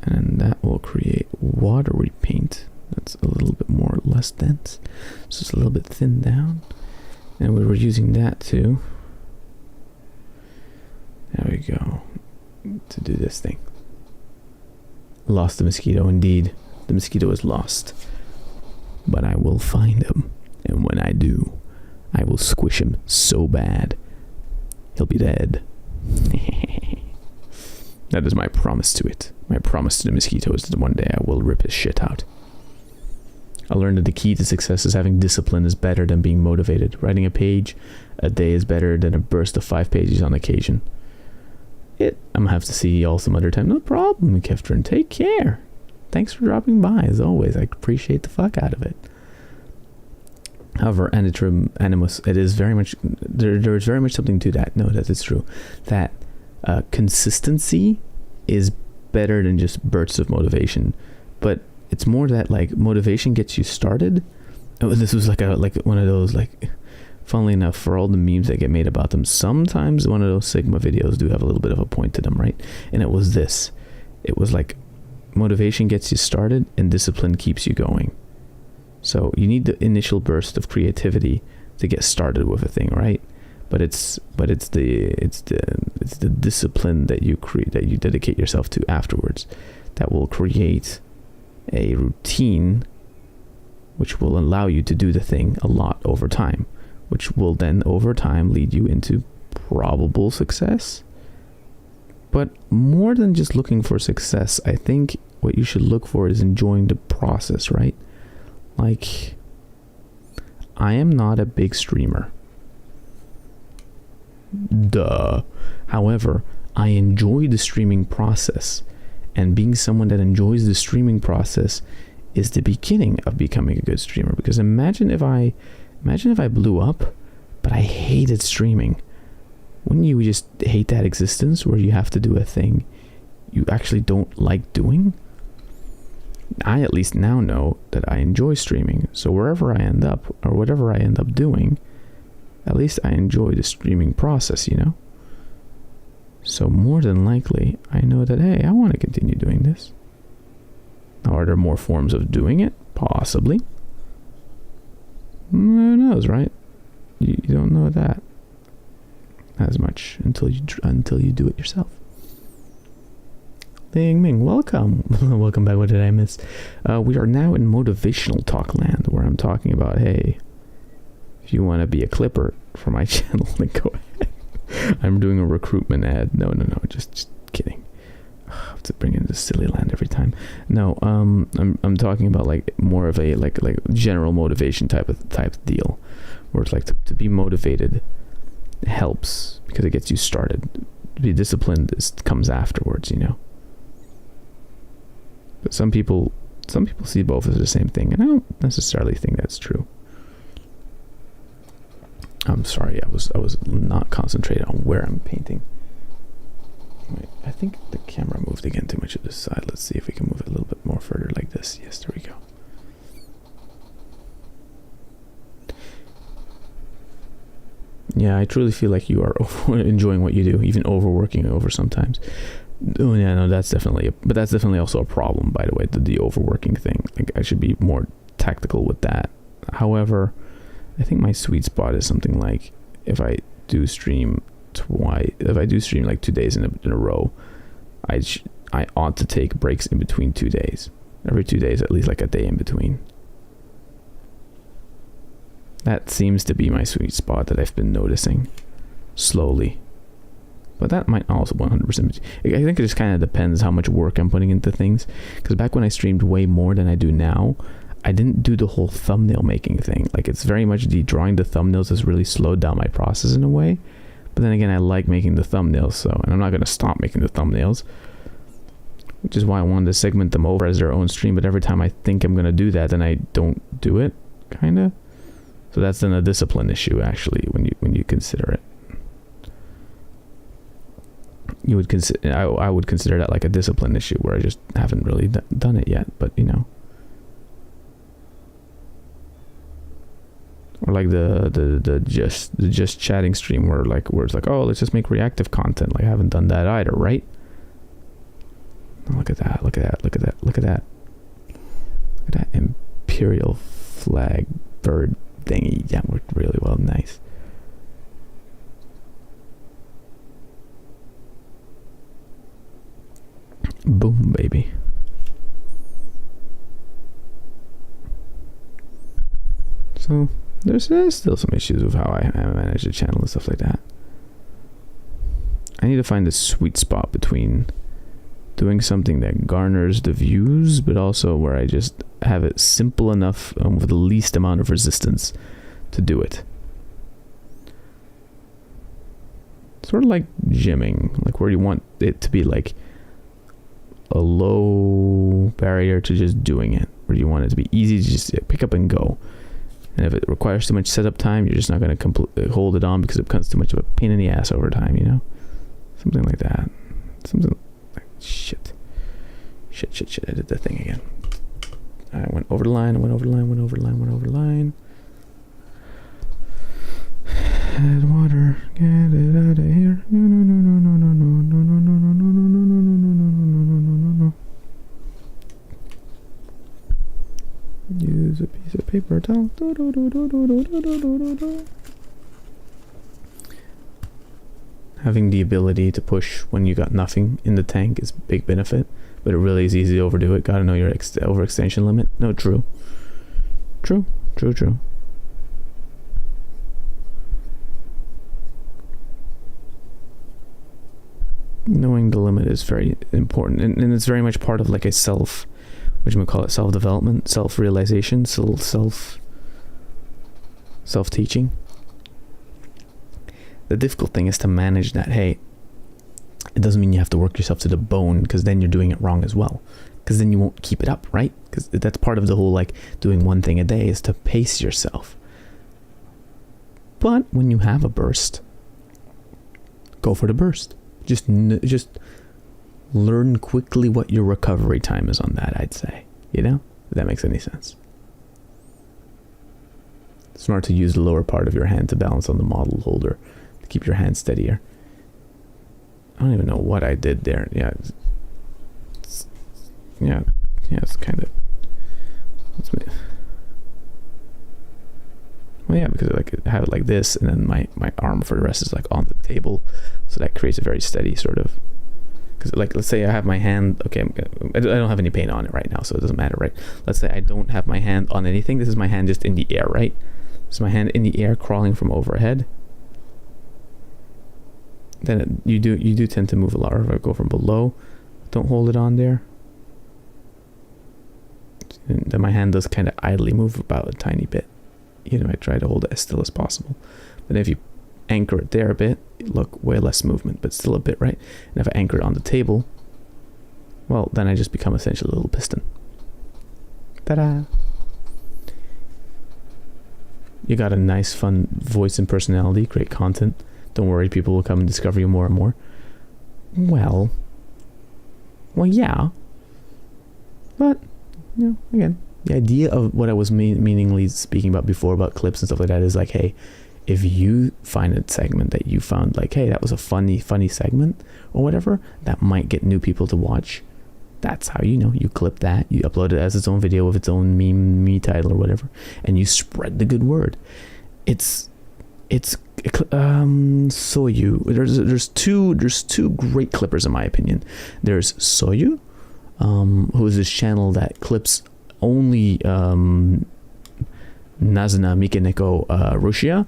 A: And that will create watery paint that's a little bit more less dense. So it's a little bit thinned down. And we were using that too. There we go. To do this thing. Lost the mosquito, indeed. The mosquito is lost. But I will find him. And when I do, I will squish him so bad, he'll be dead. That is my promise to it. My promise to the mosquito is that one day I will rip his shit out. I learned that the key to success is having discipline is better than being motivated. Writing a page a day is better than a burst of 5 pages on occasion. I'm gonna have to see y'all some other time. No problem, Kefdrin. Take care. Thanks for dropping by, as always. I appreciate the fuck out of it. However, Anitrum Animus, it is very much, there is very much something to that. No, that is true. That consistency is better than just bursts of motivation. But it's more that, like, motivation gets you started. Oh, this was like one of those, like, funnily enough, for all the memes that get made about them, sometimes one of those Sigma videos do have a little bit of a point to them, right? And it was this. It was like, motivation gets you started and discipline keeps you going. So you need the initial burst of creativity to get started with a thing, right? But it's the discipline that you create, that you dedicate yourself to afterwards, that will create a routine which will allow you to do the thing a lot over time, which will then over time lead you into probable success. But more than just looking for success, I think what you should look for is enjoying the process, right? Like, I am not a big streamer. Duh. However, I enjoy the streaming process, and being someone that enjoys the streaming process is the beginning of becoming a good streamer. Because imagine if I blew up, but I hated streaming. Wouldn't you just hate that existence where you have to do a thing you actually don't like doing? I at least now know that I enjoy streaming. So wherever I end up, or whatever I end up doing, at least I enjoy the streaming process, you know? So more than likely, I know that, hey, I want to continue doing this. Now, are there more forms of doing it? Possibly. Who knows, right? You don't know that as much until you do it yourself. Ling Ming, welcome. Welcome back. What did I miss? We are now in motivational talk land, where I'm talking about, hey, if you want to be a clipper for my channel, then go ahead. I'm doing a recruitment ad. No, just kidding.
B: have to bring in this silly land every time. No, I'm talking about like more of a like general motivation type of deal, where it's like to be motivated helps because it gets you started. To be disciplined comes afterwards, you know. But some people see both as the same thing, and I don't necessarily think that's true. I'm sorry, I was not concentrated on where I'm painting. Wait, I think the camera moved again too much to this side. Let's see if we can move it a little bit more further like this. Yes, there we go. Yeah, I truly feel like you are enjoying what you do, even overworking over sometimes. Oh yeah, no, that's definitely but that's definitely also a problem, by the way, the overworking thing. Like, I should be more tactical with that. However, I think my sweet spot is something like if I do stream like 2 days in a row, I ought to take breaks in between 2 days. Every 2 days, at least like a day in between. That seems to be my sweet spot that I've been noticing slowly. But that might also 100%. I think it just kind of depends how much work I'm putting into things. Because back when I streamed way more than I do now, I didn't do the whole thumbnail making thing. Like, it's very much the drawing the thumbnails has really slowed down my process in a way. But then again, I like making the thumbnails, and I'm not going to stop making the thumbnails. Which is why I wanted to segment them over as their own stream. But every time I think I'm going to do that, then I don't do it, kind of. So that's then a discipline issue, actually, when you consider it. You would consider, I would consider that like a discipline issue where I just haven't really done it yet, but you know. Or like the just chatting stream where it's like, oh, let's just make reactive content. Like, I haven't done that either, right? Look at that, look at that, look at that, look at that. Look at that imperial flag bird thingy. That worked really well, nice. Boom, baby. So there's still some issues with how I manage the channel and stuff like that. I need to find the sweet spot between doing something that garners the views, but also where I just have it simple enough with the least amount of resistance to do it. Sort of like gymming, like where you want it to be like a low barrier to just doing it, where you want it to be easy to just pick up and go. And if it requires too much setup time, you're just not going to hold it on because it becomes too much of a pain in the ass over time, you know? Something like that. Something like, shit. I did that thing again. I went over the line, went over the line. Add water, get it out of here. No. Use a piece of paper towel. Having the ability to push when you got nothing in the tank is a big benefit, but it really is easy to overdo it. Gotta know your overextension limit. No, true. Knowing the limit is very important, and it's very much part of like a self-development, self-realization, self-teaching. The difficult thing is to manage that. Hey, it doesn't mean you have to work yourself to the bone, because then you're doing it wrong as well, because then you won't keep it up, right? Because that's part of the whole like doing one thing a day is to pace yourself. But when you have a burst, go for the burst. Just learn quickly what your recovery time is on that, I'd say. You know? If that makes any sense. It's smart to use the lower part of your hand to balance on the model holder to keep your hand steadier. I don't even know what I did there. It's kind of... Well, yeah, because I have it like this, and then my arm for the rest is like on the table, so that creates a very steady sort of. Because like, let's say I have my hand. Okay, I don't have any paint on it right now, so it doesn't matter, right? Let's say I don't have my hand on anything. This is my hand just in the air, right? This is my hand in the air, crawling from overhead. Then you do tend to move a lot. Or if I go from below
A: Don't hold it on there. And then my hand does kind of idly move about a tiny bit. You know, I try to hold it as still as possible. But if you anchor it there a bit, look, way less movement, but still a bit, right? And if I anchor it on the table, well, then I just become essentially a little piston. Ta-da! You got a nice, fun voice and personality, great content. Don't worry, people will come and discover you more and more. Well, yeah. But, you know, again, the idea of what I was meaningly speaking about before about clips and stuff like that is like, hey, if you find a segment that you found like, hey, that was a funny segment or whatever, that might get new people to watch. That's how, you know, you clip that, you upload it as its own video with its own meme title or whatever, and you spread the good word. It's Soyu. There's two great clippers in my opinion. There's Soyu, who is this channel that clips only Nazuna Mikeneko Rushia,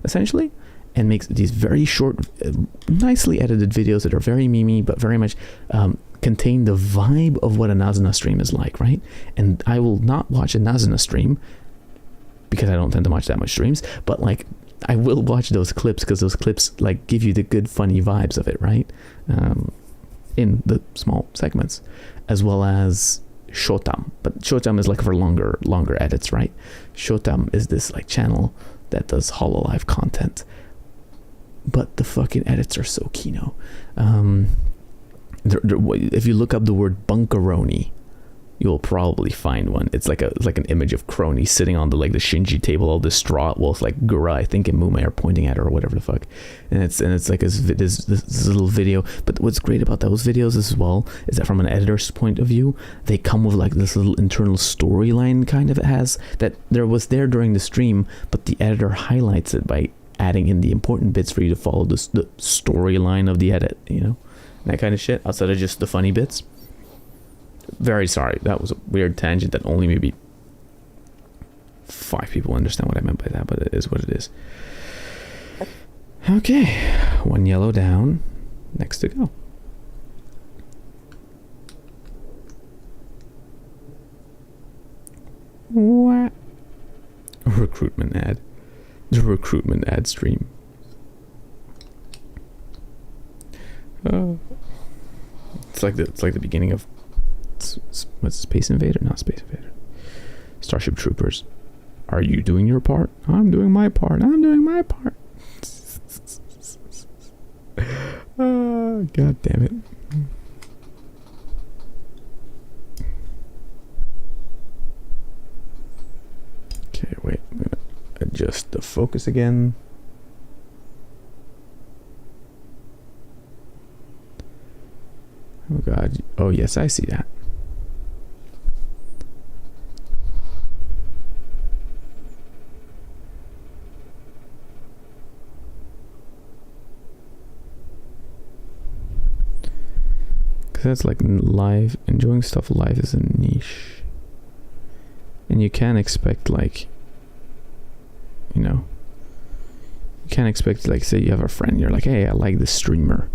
A: essentially, and makes these very short, nicely edited videos that are very memey, but very much contain the vibe of what a Nazuna stream is like, right? And I will not watch a Nazuna stream because I don't tend to watch that much streams, but like I will watch those clips because those clips like give you the good funny vibes of it, right? In the small segments, as well as Shotam. But Shotam is like for longer edits, right? Shotam is this like channel that does HoloLive content, but the fucking edits are so kino. If you look up the word bunkaroni, you'll probably find one. It's like an image of Crony sitting on the Shinji table, all distraught, while like Gura, I think, and Mume are pointing at her or whatever the fuck. And it's like this little video. But what's great about those videos as well is that from an editor's point of view, they come with like this little internal storyline kind of it has that was there during the stream, but the editor highlights it by adding in the important bits for you to follow the storyline of the edit, you know, that kind of shit, outside of just the funny bits. Very sorry, that was a weird tangent that only maybe 5 people understand what I meant by that, but it is what it is. Okay, 1 yellow down, next to go. What? Recruitment ad. The recruitment ad stream. It's like the beginning of what's Space Invader? Not Space Invader. Starship Troopers. Are you doing your part? I'm doing my part. I'm doing my part. Oh, God damn it. Okay, wait. I'm gonna adjust the focus again. Oh God. Oh yes, I see that. Because that's like live, enjoying stuff live is a niche. And you can't expect like, you know, you can't expect like, say you have a friend, you're like, hey, I like this streamer.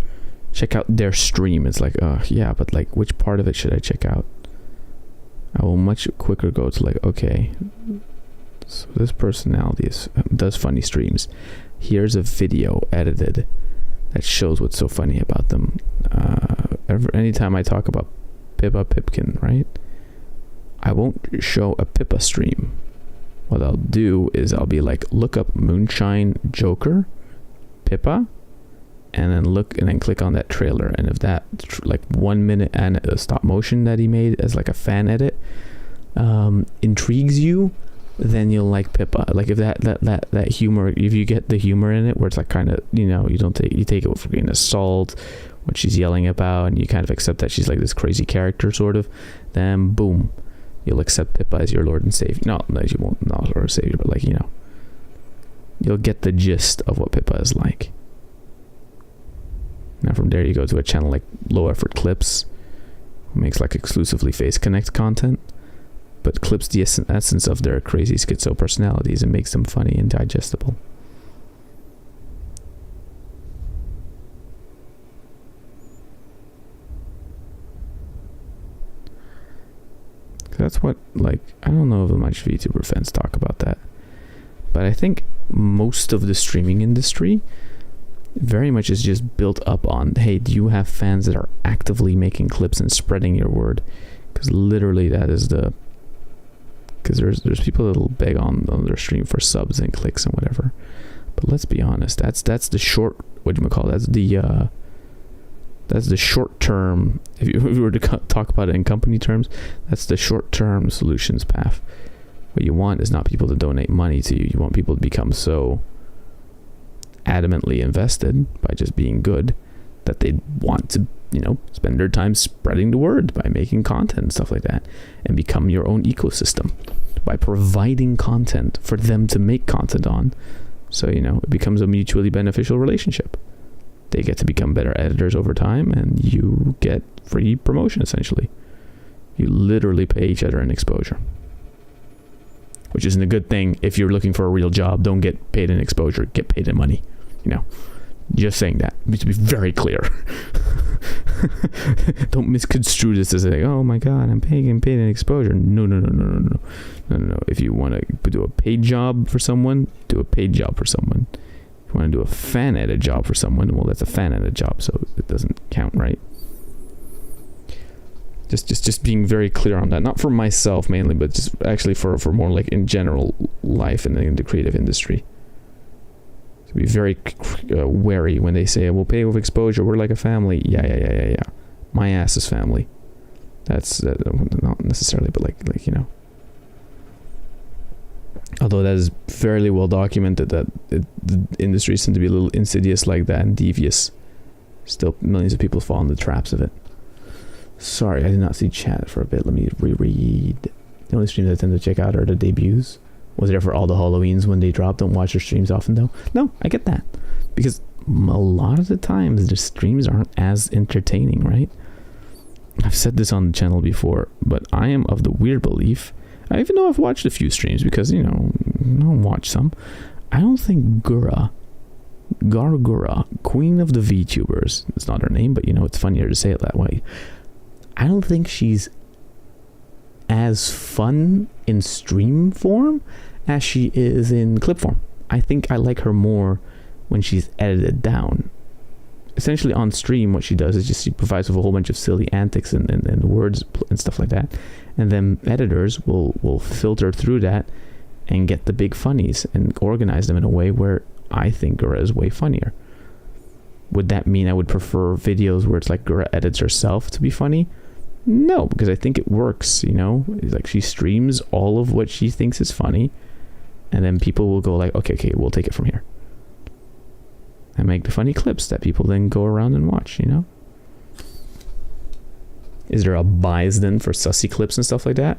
A: Check out their stream. It's like, yeah, but like, which part of it should I check out? I will much quicker go to like, okay, so this personality does funny streams. Here's a video edited that shows what's so funny about them. Anytime I talk about Pippa Pipkin, right? I won't show a Pippa stream. What I'll do is I'll be like, look up Moonshine Joker, Pippa, and then click on that trailer, and if that like 1 minute and stop motion that he made as like a fan edit intrigues you, then you'll like Pippa. Like if that humor, if you get the humor in it, where it's like kind of, you know, you take it with a grain of salt, what she's yelling about, and you kind of accept that she's like this crazy character sort of, then boom, you'll accept Pippa as your Lord and Savior. No, you won't, not Lord and Savior, but like, you know, you'll get the gist of what Pippa is like. Now from there you go to a channel like Low Effort Clips, who makes like exclusively Face Connect content, but clips the essence of their crazy schizo personalities and makes them funny and digestible.
B: what, like, I don't know if much VTuber fans talk about that, but I think most of the streaming industry very much is just built up on, hey, do you have fans that are actively making clips and spreading your word? Because literally that is because there's people that'll beg on their stream for subs and clicks and whatever. But let's be honest, that's the short, what do you call it? That's the short term. If you were to talk about it in company terms, that's the short term solutions path. What you want is not people to donate money to you. You want people to become so adamantly invested by just being good that they want to, spend their time spreading the word by making content and stuff like that, and become your own ecosystem by providing content for them to make content on. So, it becomes a mutually beneficial relationship. They get to become better editors over time, and you get free promotion, essentially. You literally pay each other in exposure, which isn't a good thing. If you're looking for a real job, don't get paid in exposure, get paid in money. Just saying that. It needs to be very clear. Don't misconstrue this as like, oh my god, I'm paying paid in exposure. No. If you want to do a paid job for someone, do a paid job for someone. If you want to do a fan edit job for someone, well, that's a fan edit job, so it doesn't count, right? Just being very clear on that. Not for myself mainly, but just actually for more like in general life and in the creative industry. To be very wary when they say, we'll pay with exposure, we're like a family. Yeah. My ass is family. That's not necessarily, but like although that is fairly well documented that the industry seems to be a little insidious like that and devious. Still, millions of people fall in the traps of it. Sorry, I did not see chat for a bit. Let me reread. The only streams I tend to check out are the debuts. Was there for all the Halloweens when they drop. Don't watch their streams often though. No, I get that. Because a lot of the times the streams aren't as entertaining, right? I've said this on the channel before, but I am of the weird belief, even though I've watched a few streams because, I'll watch some. I don't think Gargura, queen of the VTubers, it's not her name, but it's funnier to say it that way. I don't think she's as fun in stream form as she is in clip form. I think I like her more when she's edited down. Essentially on stream, what she does is just she provides with a whole bunch of silly antics and words and stuff like that, and then editors will filter through that and get the big funnies and organize them in a way where I think Gura is way funnier. Would that mean I would prefer videos where it's like Gura edits herself to be funny? No, because I think it works, It's like she streams all of what she thinks is funny, and then people will go like, okay, we'll take it from here. And make the funny clips that people then go around and watch, Is there a bias then for sussy clips and stuff like that?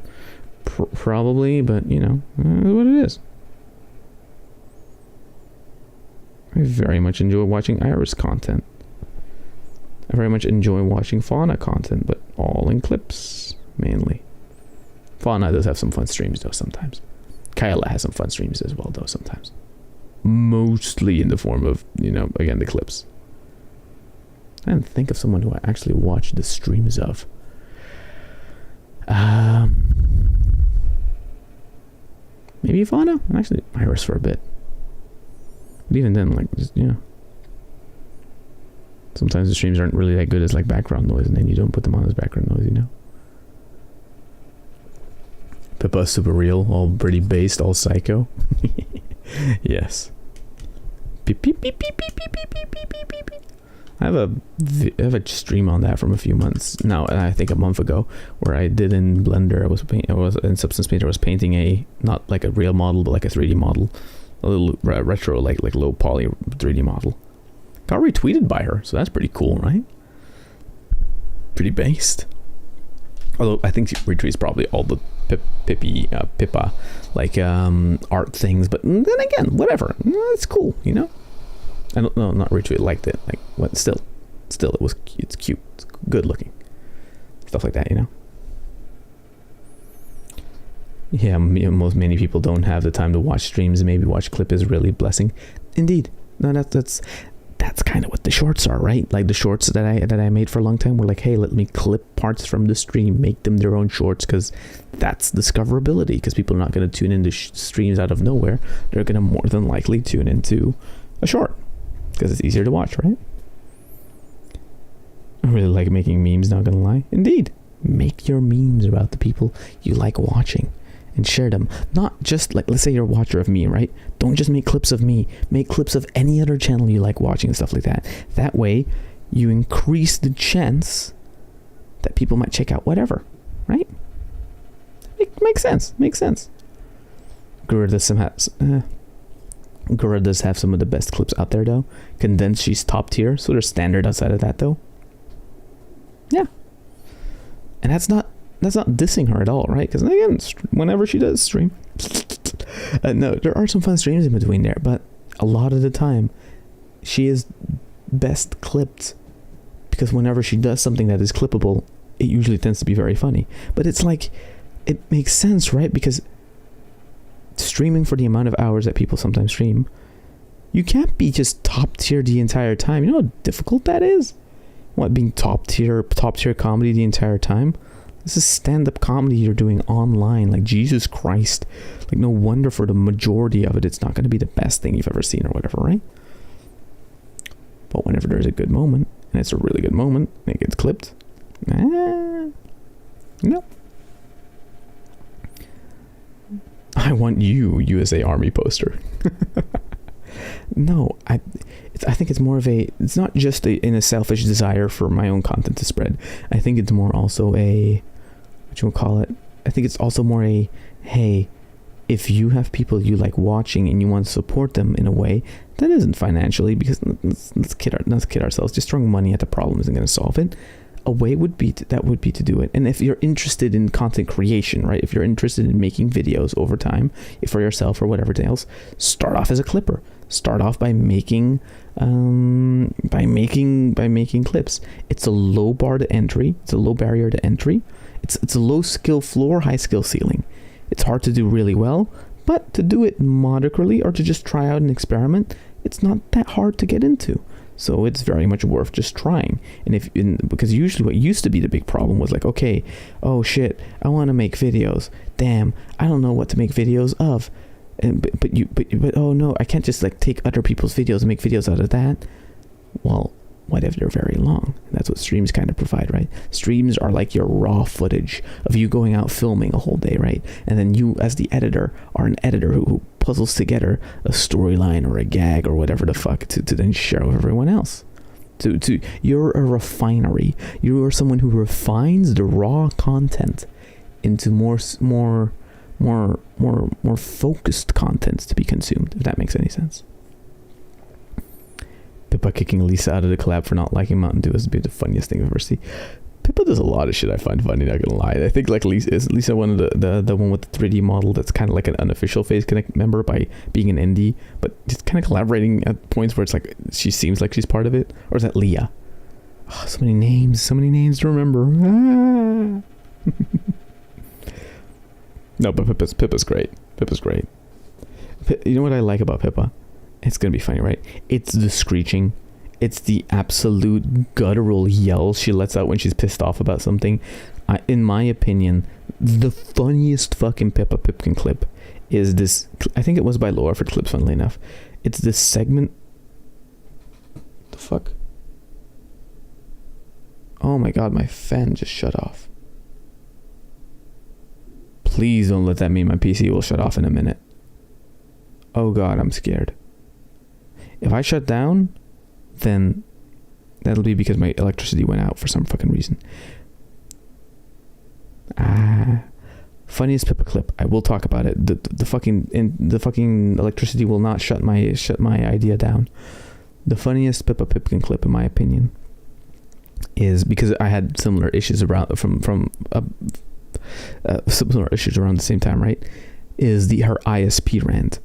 B: Probably, but, what it is. I very much enjoy watching Iris content. I very much enjoy watching Fauna content, but all in clips, mainly. Fauna does have some fun streams, though, sometimes. Kyla has some fun streams as well, though, sometimes. Mostly in the form of, again, the clips. I didn't think of someone who I actually watch the streams of. Maybe Fauna? Actually, Iris for a bit. But even then, sometimes the streams aren't really that good as like background noise, and then you don't put them on as background noise, Pippa super real, all pretty based, all psycho. Yes. Beep, beep, beep, beep, beep, beep, beep, beep, beep, beep, beep. I have a stream on that from a few months now, I think a month ago, where I did in Blender. I was in Substance Painter. I was painting not like a real model, but like a 3D model, a little retro, like low poly 3D model. Got retweeted by her, so that's pretty cool, right? Pretty based. Although I think she retweets probably all the Pippa like art things, but then again, whatever. It's cool, I don't know, not retweet, liked it. Like what? Still, it's cute, it's good looking, stuff like that, Yeah, many people don't have the time to watch streams, and maybe watch clip is really a blessing. Indeed, no, that's kind of what the shorts are, right? Like the shorts that I made for a long time were like, hey, let me clip parts from the stream, make them their own shorts, because
A: that's discoverability, because people are not going to tune into streams out of nowhere. They're going to more than likely tune into a short because it's easier to watch, right? I really like making memes, not gonna lie. Indeed, make your memes about the people you like watching and share them. Not just like, let's say you're a watcher of me, right? Don't just make clips of me. Make clips of any other channel you like watching and stuff like that. That way, you increase the chance that people might check out whatever, right? Makes sense. Makes sense. Gura does have some of the best clips out there, though. Condensed, she's top tier, so there's standard outside of that, though. Yeah, and that's not dissing her at all, right? Because again, whenever she does stream, no, there are some fun streams in between there, but a lot of the time, she is best clipped because whenever she does something that is clippable, it usually tends to be very funny. But it's like, it makes sense, right? Because streaming for the amount of hours that people sometimes stream, you can't be just top tier the entire time. You know how difficult that is? What, being top tier comedy the entire time? This is stand-up comedy you're doing online. Like, Jesus Christ. Like, no wonder for the majority of it, it's not going to be the best thing you've ever seen or whatever, right? But whenever there's a good moment, and it's a really good moment, and it gets clipped, no. I want you, USA Army poster. No, I think it's more of a, it's not just in a selfish desire for my own content to spread. I think it's more also a, what you would call it? I think it's also more a, hey, if you have people you like watching and you want to support them in a way that isn't financially, because let's kid ourselves, just throwing money at the problem isn't going to solve it. A way would be to do it. And if you're interested in content creation, right? If you're interested in making videos over time, if for yourself or whatever else, start off as a clipper. Start off by making clips. It's a low bar to entry. It's a low barrier to entry. It's a low skill floor, high skill ceiling. It's hard to do really well, but to do it moderately or to just try out an experiment, it's not that hard to get into. So it's very much worth just trying. And because usually what used to be the big problem was like, okay, oh shit, I want to make videos. Damn, I don't know what to make videos of. And but oh no, I can't just like take other people's videos and make videos out of that. Well, what if they're very long? That's what streams kind of provide, right? Streams are like your raw footage of you going out filming a whole day, right? And then you, as the editor, are an editor who puzzles together a storyline or a gag or whatever the fuck to then share with everyone else. You're a refinery. You are someone who refines the raw content into more focused content to be consumed, if that makes any sense. Pippa kicking Lisa out of the collab for not liking Mountain Dew has been the funniest thing I've ever seen. Pippa does a lot of shit I find funny, not gonna lie. I think like Lisa one of the one with the 3D model that's kind of like an unofficial Phase Connect member by being an indie, but just kind of collaborating at points where it's like she seems like she's part of it. Or is that Leah? Oh, so many names to remember. No, but Pippa's great. You know what I like about Pippa? It's gonna be funny, right? It's the screeching. It's the absolute guttural yell she lets out when she's pissed off about something. In my opinion, the funniest fucking Pippa Pipkin clip is this. I think it was by Laura for Clips, funnily enough. It's this segment. The fuck? Oh my god, my fan just shut off. Please don't let that mean my PC will shut off in a minute. Oh god, I'm scared. If I shut down, then that'll be because my electricity went out for some fucking reason. Funniest Pippa clip. I will talk about it. The fucking electricity will not shut my idea down. The funniest Pippa Pipkin clip, in my opinion, is because I had similar issues around similar issues around the same time, right? Is her ISP rant.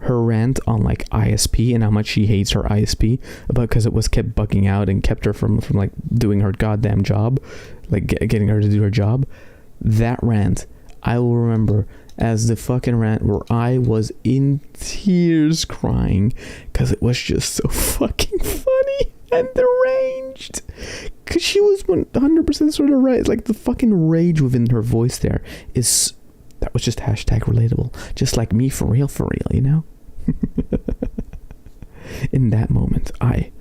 A: Her rant on like ISP and how much she hates her ISP about because it was kept bugging out and kept her from like doing her goddamn job, like getting her to do her job. That rant I will remember as the fucking rant where I was in tears crying because it was just so fucking funny and deranged. Because she was 100% sort of right. Like the fucking rage within her voice there is
B: That was just hashtag relatable. Just like me, for real, you know? In that moment, I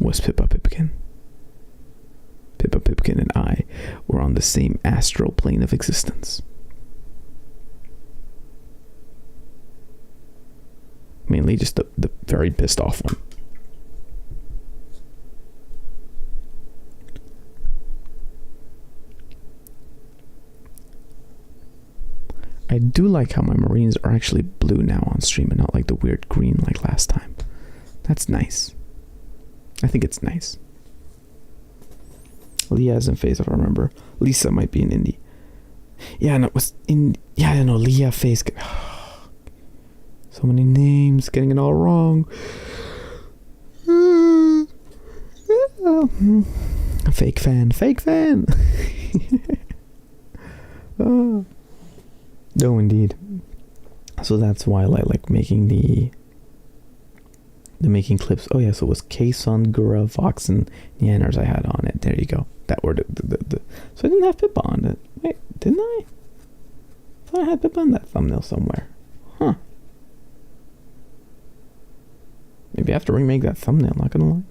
B: was Pippa Pipkin. Pippa Pipkin and I were on the same astral plane of existence. Mainly just the very pissed off one. I do like how my Marines are actually blue now on stream and not like the weird green like last time. That's nice. I think it's nice. Leah is in phase, if I remember. Lisa might be in indie. Yeah, no, it was in. Yeah, I know. Leah, phase. So many names, getting it all wrong. Fake fan. Oh. No, indeed. So that's why I like making the making clips. Oh yeah, so it was Kason, Gura, Vox, and Yanners I had on it. There you go. That were the so I didn't have Pippa on it. Wait, didn't I? I thought I had Pippa on that thumbnail somewhere. Huh. Maybe I have to remake that thumbnail, not gonna lie.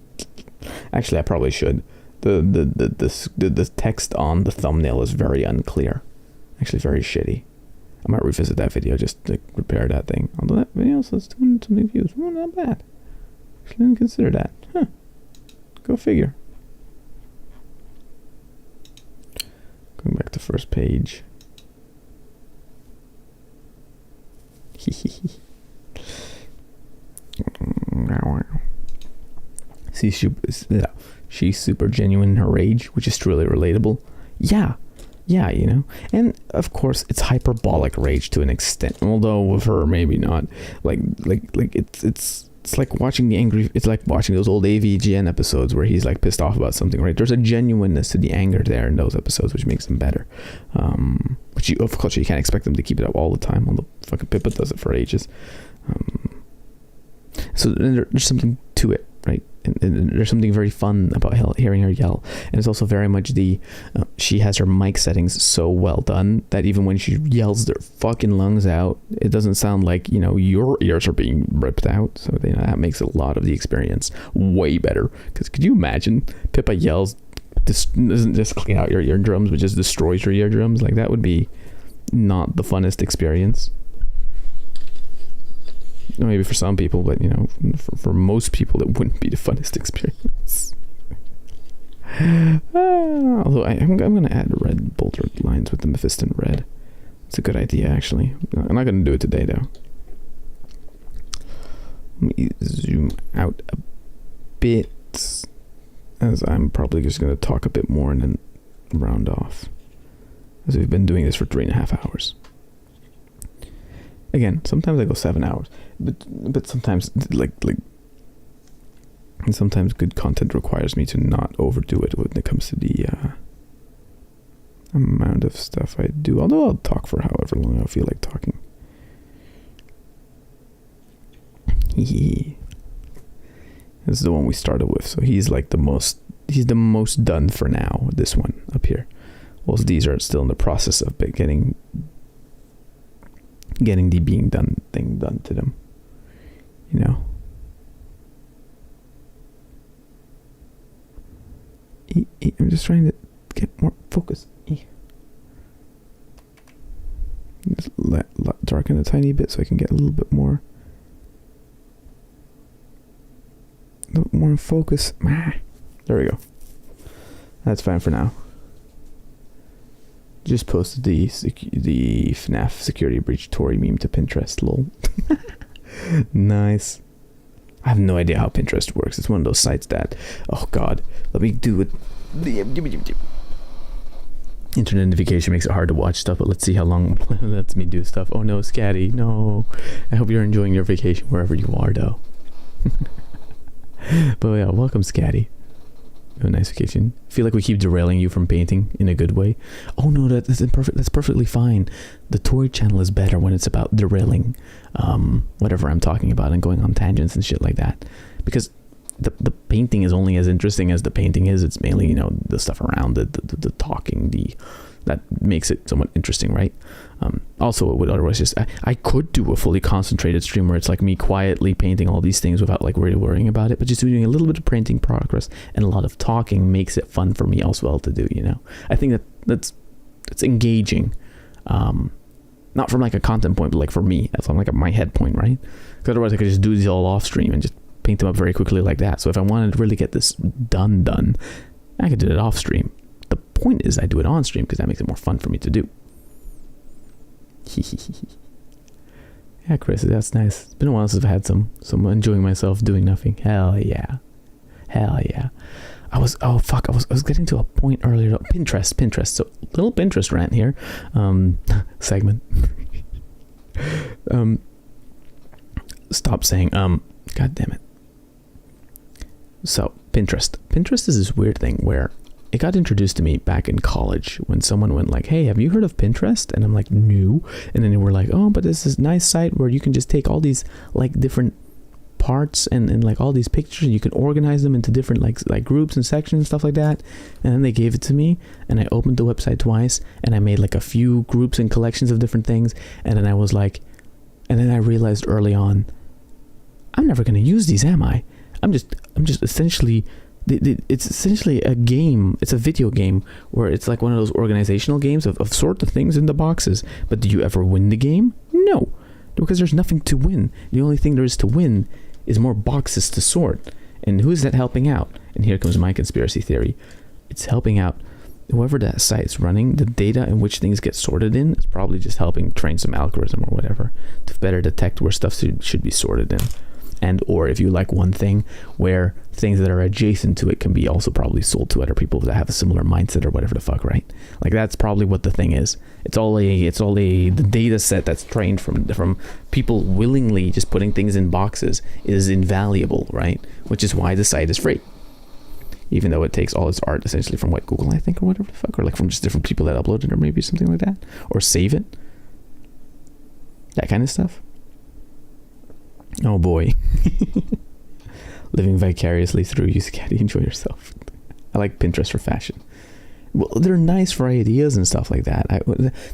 B: Actually, I probably should. The text on the thumbnail is very unclear. Actually, very shitty. I might revisit that video just to repair that thing. Although that video has 200 something views. Well, not bad. Actually, didn't consider that. Huh. Go figure. Going back to first page. See, she's super genuine in her rage, which is truly relatable. Yeah, you know. And of course, it's hyperbolic rage to an extent. Although with her, maybe not. Like it's like watching it's like watching those old AVGN episodes where he's like pissed off about something, right? There's a genuineness to the anger there in those episodes, which makes them better. But of course, you can't expect them to keep it up all the time. Although fucking Pippa does it for ages. So there's something to it, right? And there's something very fun about hearing her yell. And it's also very much she has her mic settings so well done that even when she yells their fucking lungs out, it doesn't sound like, you know, your ears are being ripped out. So that makes a lot of the experience way better. Because could you imagine Pippa yells, doesn't just clean out your eardrums, but just destroys your eardrums? Like, that would be not the funnest experience. Maybe for some people, but you know, for most people, it wouldn't be the funnest experience. Although I'm going to add red bolder lines with the Mephiston red. It's a good idea, actually. I'm not going to do it today, though. Let me zoom out a bit, as I'm probably just going to talk a bit more and then round off, as we've been doing this for 3.5 hours. Again, sometimes I go 7 hours, but sometimes sometimes good content requires me to not overdo it when it comes to the amount of stuff I do. Although I'll talk for however long I feel like talking. This is the one we started with, so he's like he's the most done for now. This one up here, whilst these are still in the process of getting the being done thing done to them, you know. I'm just trying to get more focus. Just darken a tiny bit so I can get a little bit more in focus. There we go. That's fine for now. Just posted the FNAF security breach Tori meme to Pinterest, lol. Nice. I have no idea how Pinterest works. It's one of those sites that, oh god, let me do it. Internet notification makes it hard to watch stuff, but let's see how long it lets me do stuff. Oh no, Scatty, no. I hope you're enjoying your vacation wherever you are, though. But yeah, welcome, Scatty. A nice vacation. I feel like we keep derailing you from painting in a good way. Oh no, that's imperfect. That's perfectly fine. The Tori channel is better when it's about derailing whatever I'm talking about and going on tangents and shit like that. Because the painting is only as interesting as the painting is. It's mainly, you know, the stuff around it, the talking, the
A: that makes it somewhat interesting, right? Also, it would otherwise just, I could do a fully concentrated stream where it's like me quietly painting all these things without like really worrying about it, but just doing a little bit of printing progress and a lot of talking makes it fun for me as well to do, you know? I think that's engaging, not from like a content point, but like for me, that's from like my head point, right? Because otherwise I could just do these all off stream and just paint them up very quickly like that. So if I wanted to really get this done, I could do it off stream. The point is I do it on stream because that makes it more fun for me to do. Yeah, Chris, that's nice. It's been a while since I've had some enjoying myself doing nothing. Hell yeah. I was getting to a point earlier. Pinterest. So little Pinterest rant here. Segment. Stop saying god damn it. So Pinterest is this weird thing where it got introduced to me back in college when someone went like, hey, have you heard of Pinterest? And I'm like, no. And then they were like, oh, but this is a nice site where you can just take all these like different parts and like all these pictures and you can organize them into different like groups and sections and stuff like that. And then they gave it to me and I opened the website twice and I made like a few groups and collections of different things. And then I was like, and then I realized early on, I'm never going to use these, am I? I'm just essentially, it's essentially a game. It's a video game where it's like one of those organizational games of sort the things into boxes. But do you ever win the game? No, because there's nothing to win. The only thing there is to win is more boxes to sort. And who is that helping out? And here comes my conspiracy theory. It's helping out whoever that site's running. The data in which things get sorted in is probably just helping train some algorithm or whatever to better detect where stuff should be sorted in. And or if you like one thing, where things that are adjacent to it can be also probably sold to other people that have a similar mindset or whatever the fuck, right? Like that's probably what the thing is. It's all the data set that's trained from people willingly just putting things in boxes is invaluable, right? Which is why the site is free. Even though it takes all its art essentially from what Google, I think, or whatever the fuck, or like from just different people that upload it or maybe something like that, or save it. That kind of stuff. Oh boy. Living vicariously through you, Scatty. Enjoy yourself. I like Pinterest for fashion. Well, they're nice for ideas and stuff like that.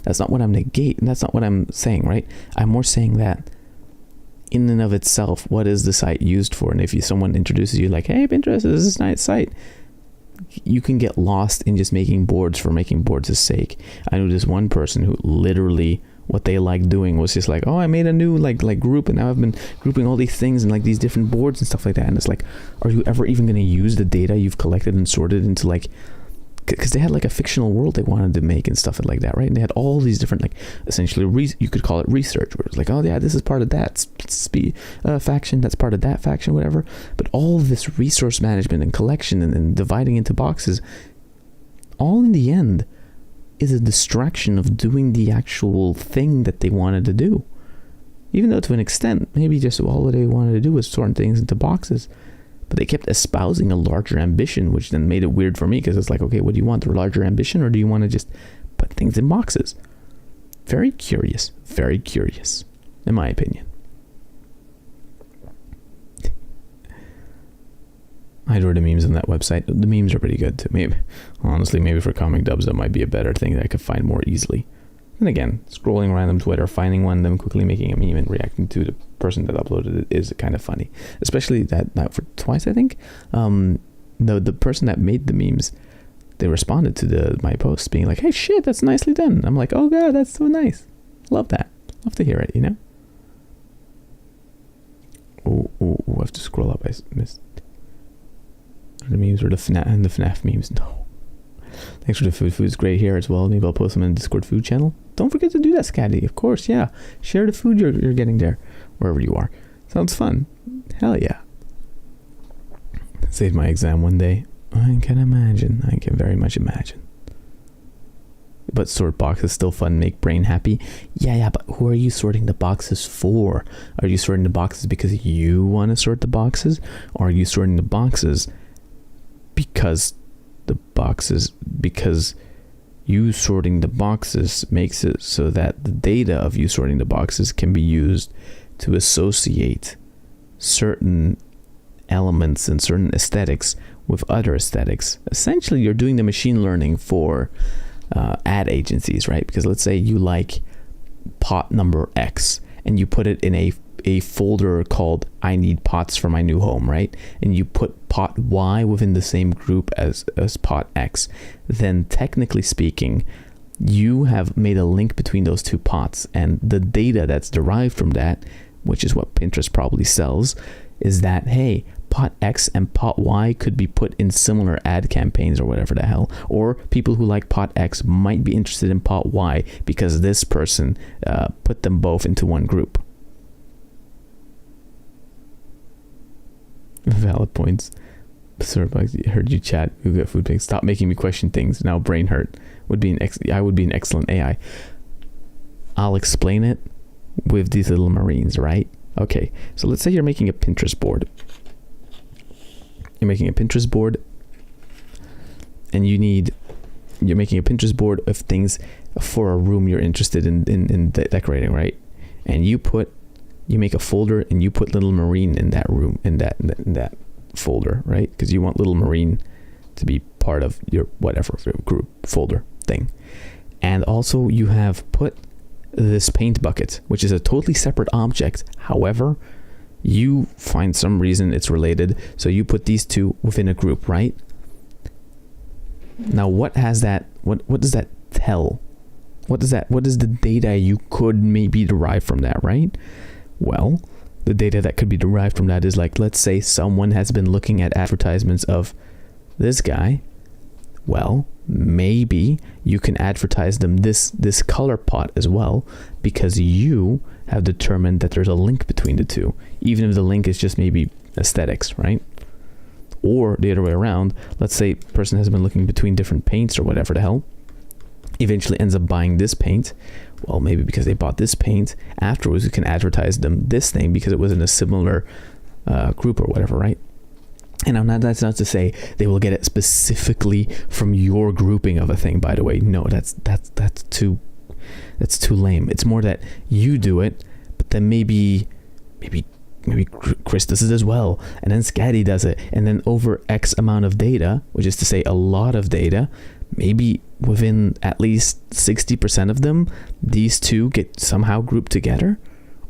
A: That's not what I'm negating. That's not what I'm saying, right? I'm more saying that in and of itself, what is the site used for? And if someone introduces you like, hey, Pinterest is this nice site, you can get lost in just making boards for making boards' sake. I know this one person who literally what they like doing was just like, oh, I made a new like group and now I've been grouping all these things in like these different boards and stuff like that. And it's like, are you ever even going to use the data you've collected and sorted into like, because they had like a fictional world they wanted to make and stuff like that, right? And they had all these different like essentially you could call it research, where it's like, oh yeah, this is part of that faction, that's part of that faction, whatever. But all this resource management and collection and dividing into boxes, all in the end is a distraction of doing the actual thing that they wanted to do. Even though to an extent, maybe just all they wanted to do was sort things into boxes. But they kept espousing a larger ambition, which then made it weird for me because it's like, okay, what do you want? A larger ambition, or do you want to just put things in boxes? Very curious, in my opinion. I adore the memes on that website. The memes are pretty good too. Maybe for comic dubs, that might be a better thing that I could find more easily. And again, scrolling random Twitter, finding one, then quickly making a meme and reacting to the person that uploaded it is kind of funny. Especially that for twice, I think. The person that made the memes, they responded to my post being like, hey, shit, that's nicely done. I'm like, oh god, that's so nice. Love that. Love to hear it, you know? Oh, I have to scroll up. I missed. The memes or the FNAF memes. No. Thanks for the food. Food's great here as well. Maybe I'll post them in the Discord food channel. Don't forget to do that, Scatty. Of course, yeah. Share the food you're getting there, wherever you are. Sounds fun. Hell yeah. Saved my exam one day. I can imagine. I can very much imagine. But sort boxes still fun, make brain happy. Yeah, but who are you sorting the boxes for? Are you sorting the boxes because you want to sort the boxes? Or are you sorting the boxes because you sorting the boxes makes it so that the data of you sorting the boxes can be used to associate certain elements and certain aesthetics with other aesthetics. Essentially, you're doing the machine learning for ad agencies, right? Because let's say you like pot number X and you put it in a folder called I need pots for my new home, right? And you put pot Y within the same group as pot X, then technically speaking, you have made a link between those two pots, and the data that's derived from that, which is what Pinterest probably sells, is that, hey, pot X and pot Y could be put in similar ad campaigns or whatever the hell, or people who like pot X might be interested in pot Y because this person put them both into one group. Valid points. Sir, I heard you chat. You got food pics. Stop making me question things. Now brain hurt. I would be an excellent AI. I'll explain it with these little marines, right? Okay, so let's say you're making a Pinterest board. You're making a Pinterest board, and you're making a Pinterest board of things for a room you're interested in decorating, right? And you make a folder and you put little marine in that room, in that folder, right? Because you want little marine to be part of your whatever group folder thing. And also you have put this paint bucket, which is a totally separate object. However, you find some reason it's related, so you put these two within a group, right? Now what does that tell? What is the data you could maybe derive from that, right? Well, the data that could be derived from that is, like, let's say someone has been looking at advertisements of this guy. Well, maybe you can advertise them this color pot as well, because you have determined that there's a link between the two, even if the link is just maybe aesthetics, right? Or the other way around, let's say a person has been looking between different paints or whatever the hell, eventually ends up buying this paint. Well, maybe because they bought this paint, afterwards you can advertise them this thing because it was in a similar group or whatever, right? And that's not to say they will get it specifically from your grouping of a thing, by the way. No, that's too lame. It's more that you do it, but then maybe Chris does it as well, and then Scatty does it, and then over X amount of data, which is to say a lot of data, maybe within at least 60% of them, these two get somehow grouped together,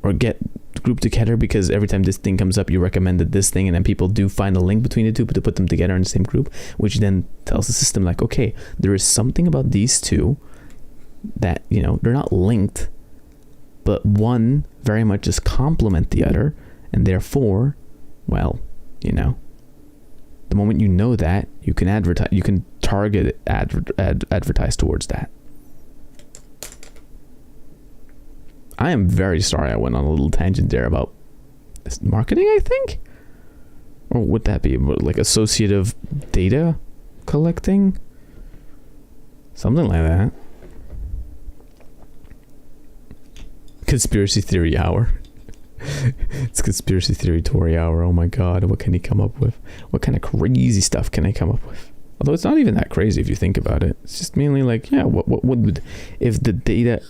A: or get grouped together because every time this thing comes up, you recommended this thing, and then people do find a link between the two, but to put them together in the same group, which then tells the system, like, okay, there is something about these two that, you know, they're not linked, but one very much just complement the other, and therefore, well, you know, the moment you know that, you can advertise, you can target advertise towards that. I am very sorry I went on a little tangent there about marketing, I think? Or would that be like associative data collecting? Something like that. Conspiracy theory hour. It's conspiracy theory Tori hour. Oh my god, what can he come up with? What kind of crazy stuff can I come up with? Although it's not even that crazy if you think about it. It's just mainly like, yeah, what would, if the data,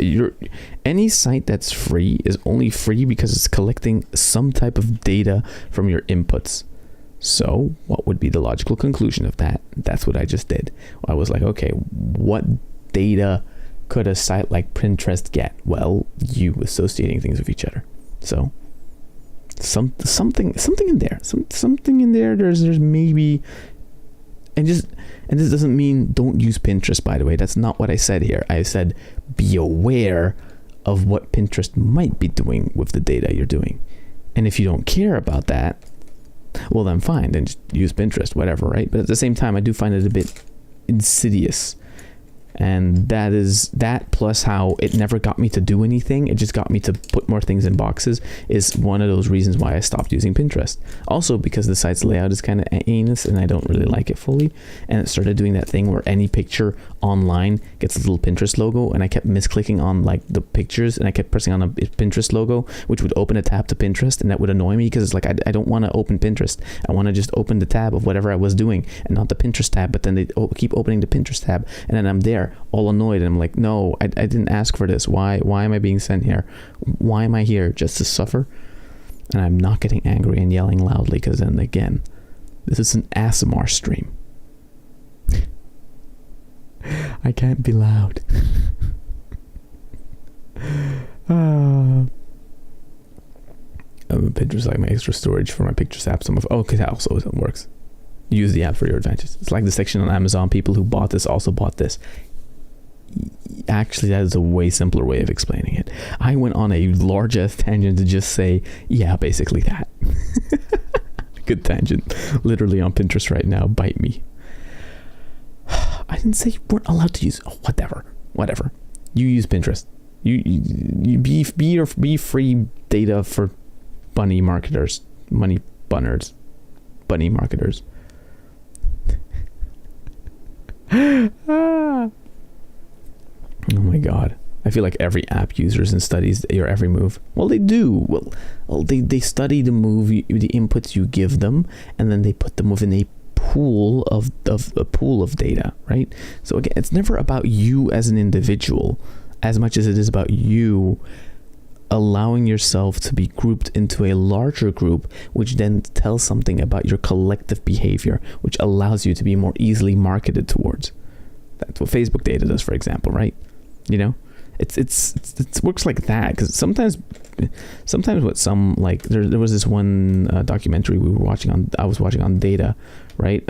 A: any site that's free is only free because it's collecting some type of data from your inputs. So what would be the logical conclusion of that? That's what I just did. I was like, okay, what data could a site like Pinterest get? Well, you associating things with each other. So something in there, something in there. There's maybe, and this doesn't mean don't use Pinterest, by the way. That's not what I said here. I said be aware of what Pinterest might be doing with the data you're doing. And if you don't care about that, well then fine, then just use Pinterest, whatever, right? But at the same time, I do find it a bit insidious. And that plus how it never got me to do anything, it just got me to put more things in boxes, is one of those reasons why I stopped using Pinterest. Also because the site's layout is kind of anus and I don't really like it fully, and it started doing that thing where any picture online gets a little Pinterest logo, and I kept misclicking on like the pictures, and I kept pressing on a Pinterest logo, which would open a tab to Pinterest, and that would annoy me because it's like I don't want to open Pinterest. I want to just open the tab of whatever I was doing and not the Pinterest tab, but then they keep opening the Pinterest tab, and then I'm there all annoyed, and I'm like, no, I didn't ask for this. Why am I being sent here? Why am I here? Just to suffer? And I'm not getting angry and yelling loudly, because then again, this is an ASMR stream. I can't be loud. Pinterest like my extra storage for my pictures app. Okay, that also works. Use the app for your advantage. It's like the section on Amazon. People who bought this also bought this. Actually, that is a way simpler way of explaining it. I went on a large ass tangent to just say, yeah, basically that. Good tangent. Literally on Pinterest right now. Bite me. I didn't say you weren't allowed to use. Oh, whatever. You use Pinterest. You be free data for bunny marketers, bunny marketers. Oh my god. I feel like every app users and studies your every move. Well, they do. Well, they study the move, the inputs you give them, and then they put them within a pool of data, right? So again, it's never about you as an individual as much as it is about you allowing yourself to be grouped into a larger group, which then tells something about your collective behavior, which allows you to be more easily marketed towards. That's what Facebook data does, for example, right? You know, it works like that, because sometimes what some, like there was this one documentary I was watching on data, right?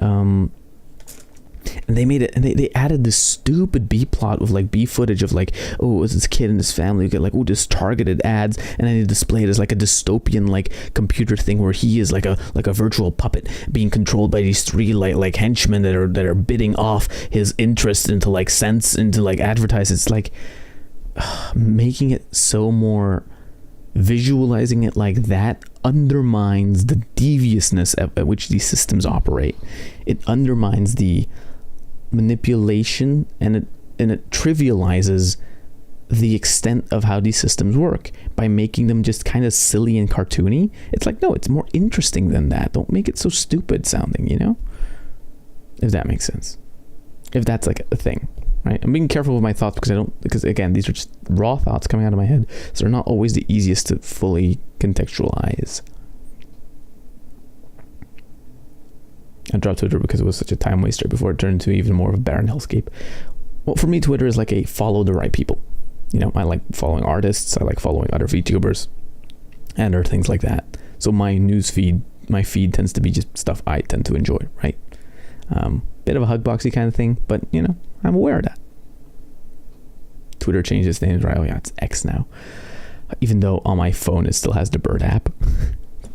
A: And they made it, and they added this stupid B plot with like B footage of like, oh, it was this kid and his family who get like, oh, this targeted ads, and then they display it as like a dystopian like computer thing where he is like a virtual puppet being controlled by these three like henchmen that are bidding off his interest into like cents into like advertise. It's like making it so more, visualizing it like that undermines the deviousness at which these systems operate. It undermines the manipulation, and it trivializes the extent of how these systems work by making them just kind of silly and cartoony. It's like, no, it's more interesting than that. Don't make it so stupid sounding, you know? If that makes sense. If that's like a thing, right? I'm being careful with my thoughts because again, these are just raw thoughts coming out of my head, so they're not always the easiest to fully contextualize. I dropped Twitter because it was such a time waster before it turned into even more of a barren hellscape. Well, for me, Twitter is like a follow the right people. You know, I like following artists, I like following other VTubers, and other things like that. So my feed tends to be just stuff I tend to enjoy, right? Bit of a hugboxy kind of thing, but you know, I'm aware of that. Twitter changed its name, right? Oh yeah, it's X now. Even though on my phone it still has the Bird app.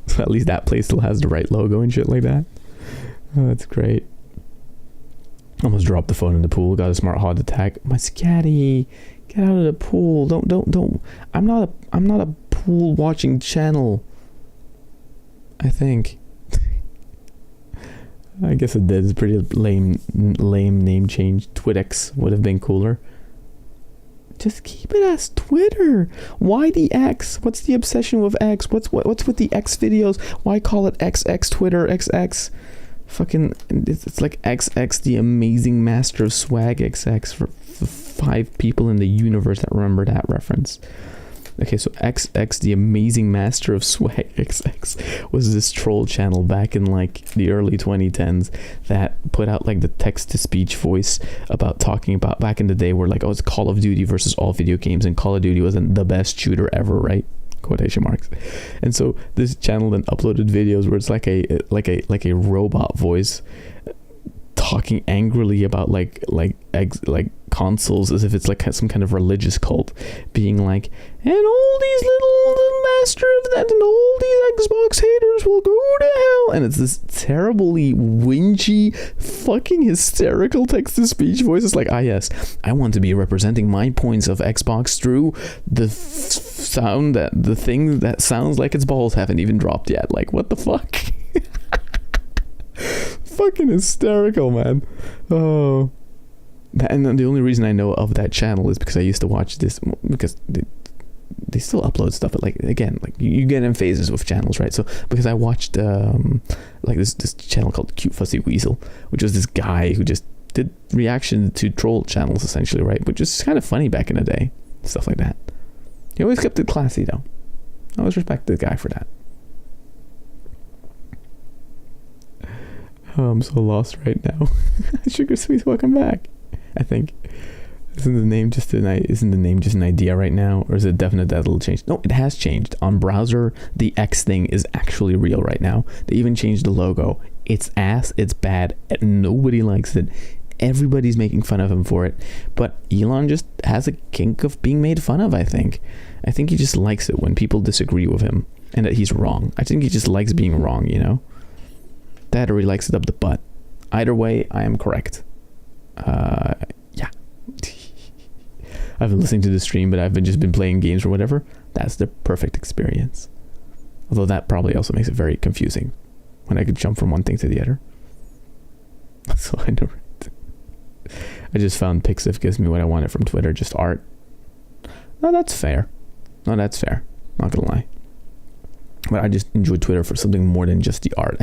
A: So at least that place still has the right logo and shit like that. Oh, that's great. Almost dropped the phone in the pool. Got a smart heart attack. My scatty, get out of the pool. Don't. I'm not a pool watching channel. I think. I guess it did. It's a pretty lame name change. Twitx would have been cooler. Just keep it as Twitter. Why the X? What's the obsession with X? What's with the X videos? Why call it XX Twitter XX? Fucking, it's like XX, the amazing master of swag XX for 5 people in the universe that remember that reference. Okay, so XX, the amazing master of swag XX, was this troll channel back in like the early 2010s that put out like the text-to-speech voice about talking about back in the day where like, oh, it's Call of Duty versus all video games, and Call of Duty wasn't the best shooter ever, right? Quotation marks. And so this channel then uploaded videos where it's like a robot voice talking angrily about like consoles, as if it's like some kind of religious cult, being like, and all these little master of that and all these Xbox haters will go to hell, and it's this terribly whingy fucking hysterical text-to-speech voice. It's like, yes, I want to be representing my points of Xbox through the sound that the thing that sounds like its balls haven't even dropped yet. Like, what the fuck? Fucking hysterical, man. Oh, and then the only reason I know of that channel is because I used to watch this, because they still upload stuff, but like, again, like you get in phases with channels, right? So because I watched like this channel called Cute Fussy Weasel, which was this guy who just did reaction to troll channels essentially, right? Which is kind of funny back in the day, stuff like that. He always kept it classy though. I always respected the guy for that. Oh, I'm so lost right now. Sugar Sweet, welcome back.
B: I think. Isn't the name just an idea right now, or is it definite that it'll change? No, it has changed. On browser, the X thing is actually real right now. They even changed the logo. It's ass, it's bad, and nobody likes it. Everybody's making fun of him for it. But Elon just has a kink of being made fun of, I think. I think he just likes it when people disagree with him and that he's wrong. I think he just likes being wrong, you know? That or he likes it up the butt. Either way, I am correct. Yeah. I've been listening to the stream, but I've just been playing games or whatever. That's the perfect experience. Although that probably also makes it very confusing when I could jump from one thing to the other. So I know. I just found Pixiv gives me what I wanted from Twitter, just art. No, that's fair. Not gonna lie. But I just enjoy Twitter for something more than just the art.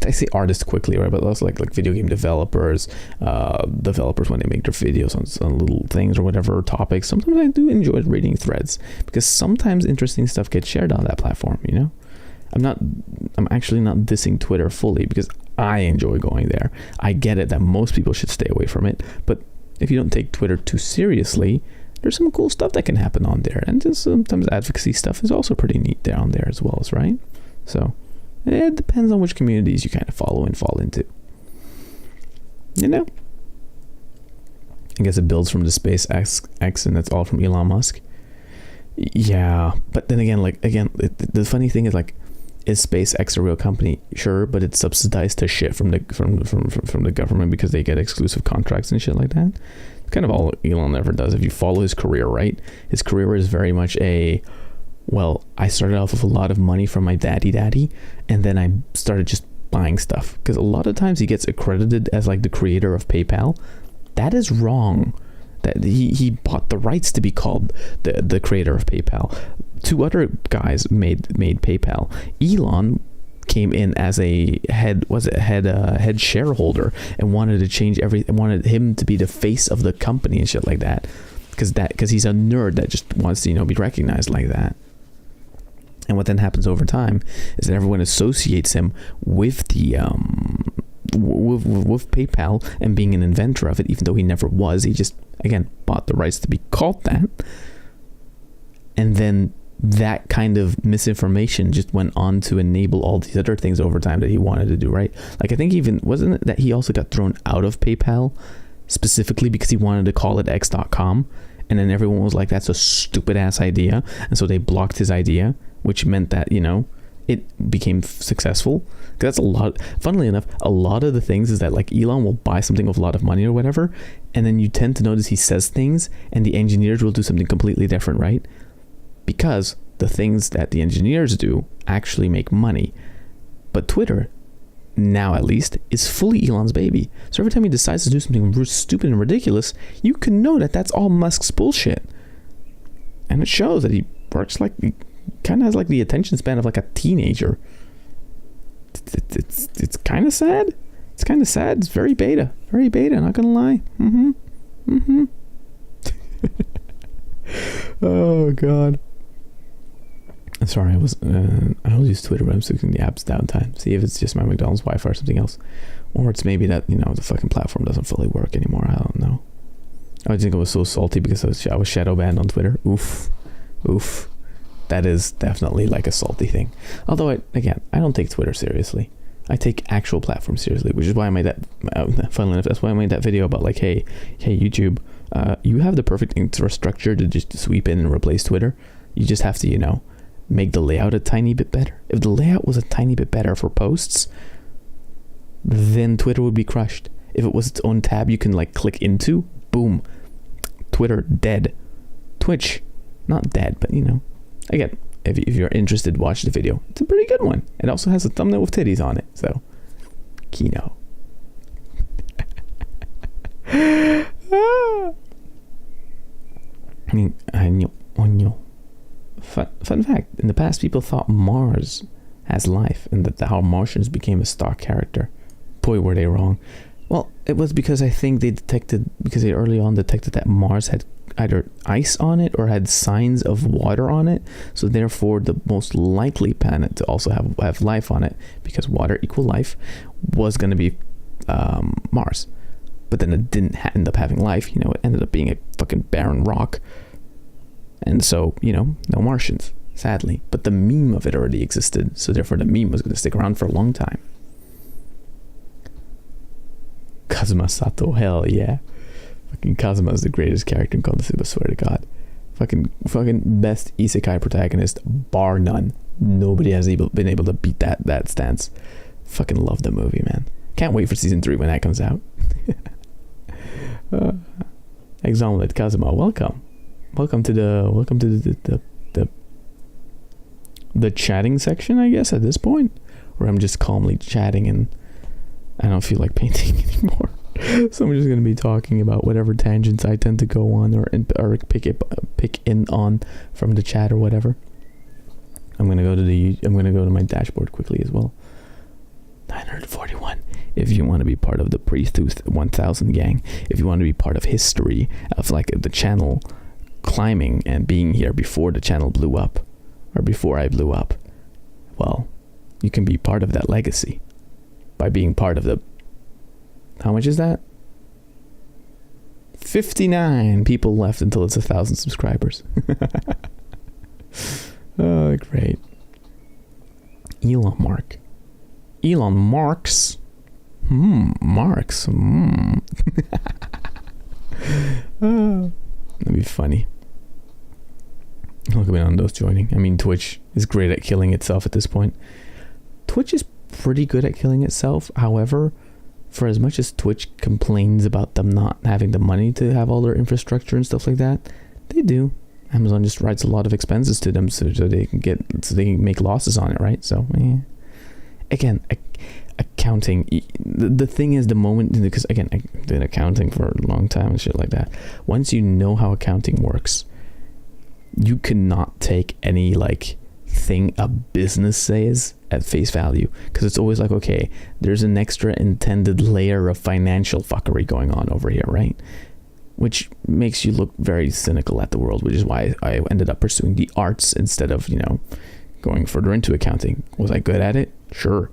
B: I say artists quickly, right? But also like video game developers when they make their videos on little things or whatever topics. Sometimes I do enjoy reading threads because sometimes interesting stuff gets shared on that platform, you know? I'm actually not dissing Twitter fully because I enjoy going there. I get it that most people should stay away from it, but if you don't take Twitter too seriously, there's some cool stuff that can happen on there, and just sometimes advocacy stuff is also pretty neat there on there as well, right? So it depends on which communities you kind of follow and fall into, you know. I guess it builds from the SpaceX and that's all from Elon Musk. Yeah, but then again, the funny thing is, like, is SpaceX a real company? Sure, but it's subsidized to shit from the government because they get exclusive contracts and shit like that. It's kind of all Elon ever does. If you follow his career, right? His career is very much I started off with a lot of money from my daddy, and then I started just buying stuff. Because a lot of times he gets accredited as like the creator of PayPal. That is wrong. That he bought the rights to be called the creator of PayPal. Two other guys made PayPal. Elon came in as a head shareholder and wanted to change wanted him to be the face of the company and shit like that, because he's a nerd that just wants to, you know, be recognized like that. And what then happens over time is that everyone associates him with the with PayPal and being an inventor of it, even though he never was. He just, again, bought the rights to be called that. And then that kind of misinformation just went on to enable all these other things over time that he wanted to do, right? Like, I think even, wasn't it that he also got thrown out of PayPal specifically because he wanted to call it x.com, and then everyone was like, that's a stupid ass idea, and so they blocked his idea, which meant that, you know, it became successful. That's a lot. Funnily enough, a lot of the things is that, like, Elon will buy something with a lot of money or whatever, and then you tend to notice he says things and the engineers will do something completely different, right? Because the things that the engineers do actually make money. But Twitter, now at least, is fully Elon's baby. So every time he decides to do something stupid and ridiculous, you can know that that's all Musk's bullshit. And it shows that he works like, he kind of has like the attention span of like a teenager. It's kind of sad. It's kind of sad. It's very beta, not gonna lie. Oh god. Sorry, I always use Twitter when I'm switching the app's downtime. See if it's just my McDonald's Wi-Fi or something else, or it's maybe that, you know, the fucking platform doesn't fully work anymore. I don't know. I think I was so salty because I was shadow banned on Twitter. Oof. That is definitely like a salty thing. Although I don't take Twitter seriously. I take actual platforms seriously, which is why I made that. Funnily enough, that's why I made that video about like, hey YouTube, you have the perfect infrastructure to just sweep in and replace Twitter. You just have to, you know, make the layout a tiny bit better. If the layout was a tiny bit better for posts, then Twitter would be crushed. If it was its own tab you can like click into, boom, Twitter dead. Twitch, not dead, but you know, again, if you're interested, watch the video. It's a pretty good one. It also has a thumbnail with titties on it, so Kino. Fun fact, in the past people thought Mars has life and that how Martians became a stock character. Boy, were they wrong. Well, it was because I think they early on detected that Mars had either ice on it or had signs of water on it, so therefore the most likely planet to also have life on it, because water equal life, was going to be Mars. but then it didn't end up having life. You know, it ended up being a fucking barren rock. And so, you know, no Martians, sadly. But the meme of it already existed, so therefore the meme was going to stick around for a long time. Kazuma Sato, hell yeah. Fucking Kazuma is the greatest character in Konosuba, swear to God. Fucking best isekai protagonist, bar none. Nobody has been able to beat that stance. Fucking love the movie, man. Can't wait for season 3 when that comes out. Exomelette Kazuma, welcome to the chatting section, I guess, at this point, where I'm just calmly chatting and I don't feel like painting anymore. So I'm just gonna be talking about whatever tangents I tend to go on or pick in on from the chat or whatever. I'm gonna go to my dashboard quickly as well. 941. If you want to be part of the Pre-Tooth 1000 gang, if you want to be part of history of like the channel climbing and being here before the channel blew up, or before I blew up, well, you can be part of that legacy by being part of the... How much is that? 59 people left until it's 1,000 subscribers. Oh, great. Elon Marx. Marx. Oh, that'd be funny. Look at Menando's joining. I mean, Twitch is great at killing itself at this point. Twitch is pretty good at killing itself. However, for as much as Twitch complains about them not having the money to have all their infrastructure and stuff like that, they do. Amazon just writes a lot of expenses to them so they can make losses on it, right? So, yeah. Again, accounting. The thing is, the moment, because again, I've been accounting for a long time and shit like that. Once you know how accounting works, you cannot take any like thing a business says at face value, because it's always like, okay, there's an extra intended layer of financial fuckery going on over here, right? Which makes you look very cynical at the world, which is why I ended up pursuing the arts instead of, you know, going further into accounting. Was I good at it? Sure.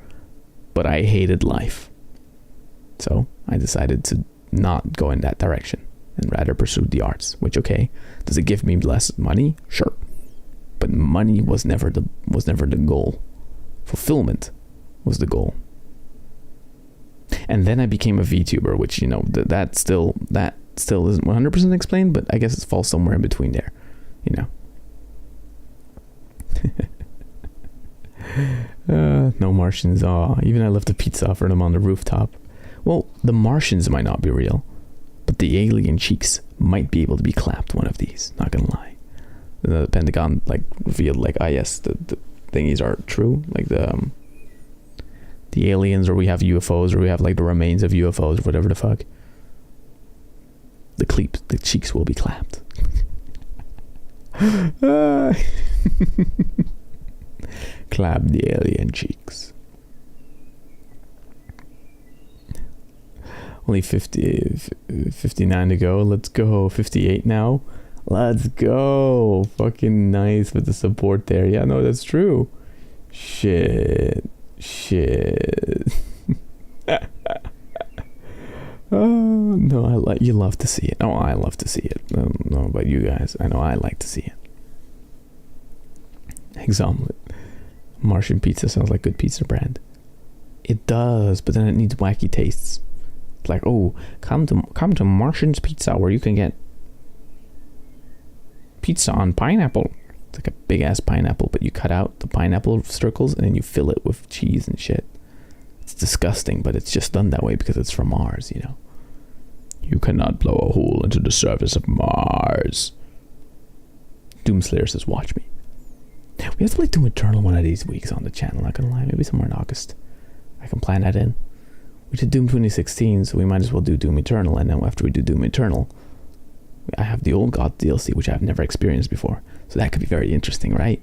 B: But I hated life. So I decided to not go in that direction and rather pursue the arts, which, okay, does it give me less money? Sure. But money was never the goal. Fulfillment was the goal. And then I became a VTuber, which, you know, that still isn't 100% explained, but I guess it falls somewhere in between there, you know. No Martians. Even I left a pizza for them on the rooftop. Well, the Martians might not be real, but the alien cheeks might be able to be clapped one of these, not gonna lie. The Pentagon like revealed like, yes, the thingies are true, like the aliens, or we have UFOs, or we have like the remains of UFOs, or whatever the fuck. The cheeks will be clapped. Clap the alien cheeks. Only 59 to go. Let's go. 58 now. Let's go. Fucking nice with the support there. Yeah, no, that's true. Shit. Oh, no, you love to see it. Oh, I love to see it. I don't know about you guys. I know I like to see it. Eggs omelet. Martian pizza sounds like good pizza brand. It does, but then it needs wacky tastes. It's like, oh, come to Martian's Pizza, where you can get pizza on pineapple. It's like a big ass pineapple, but you cut out the pineapple circles and then you fill it with cheese and shit. It's disgusting, but it's just done that way because it's from Mars, you know. You cannot blow a hole into the surface of Mars. Doomslayer says, watch me. We have to play Doom Eternal one of these weeks on the channel, not gonna lie. Maybe somewhere in August. I can plan that in. We did Doom 2016, so we might as well do Doom Eternal, and then after we do Doom Eternal, I have the Old God DLC, which I've never experienced before. So that could be very interesting, right?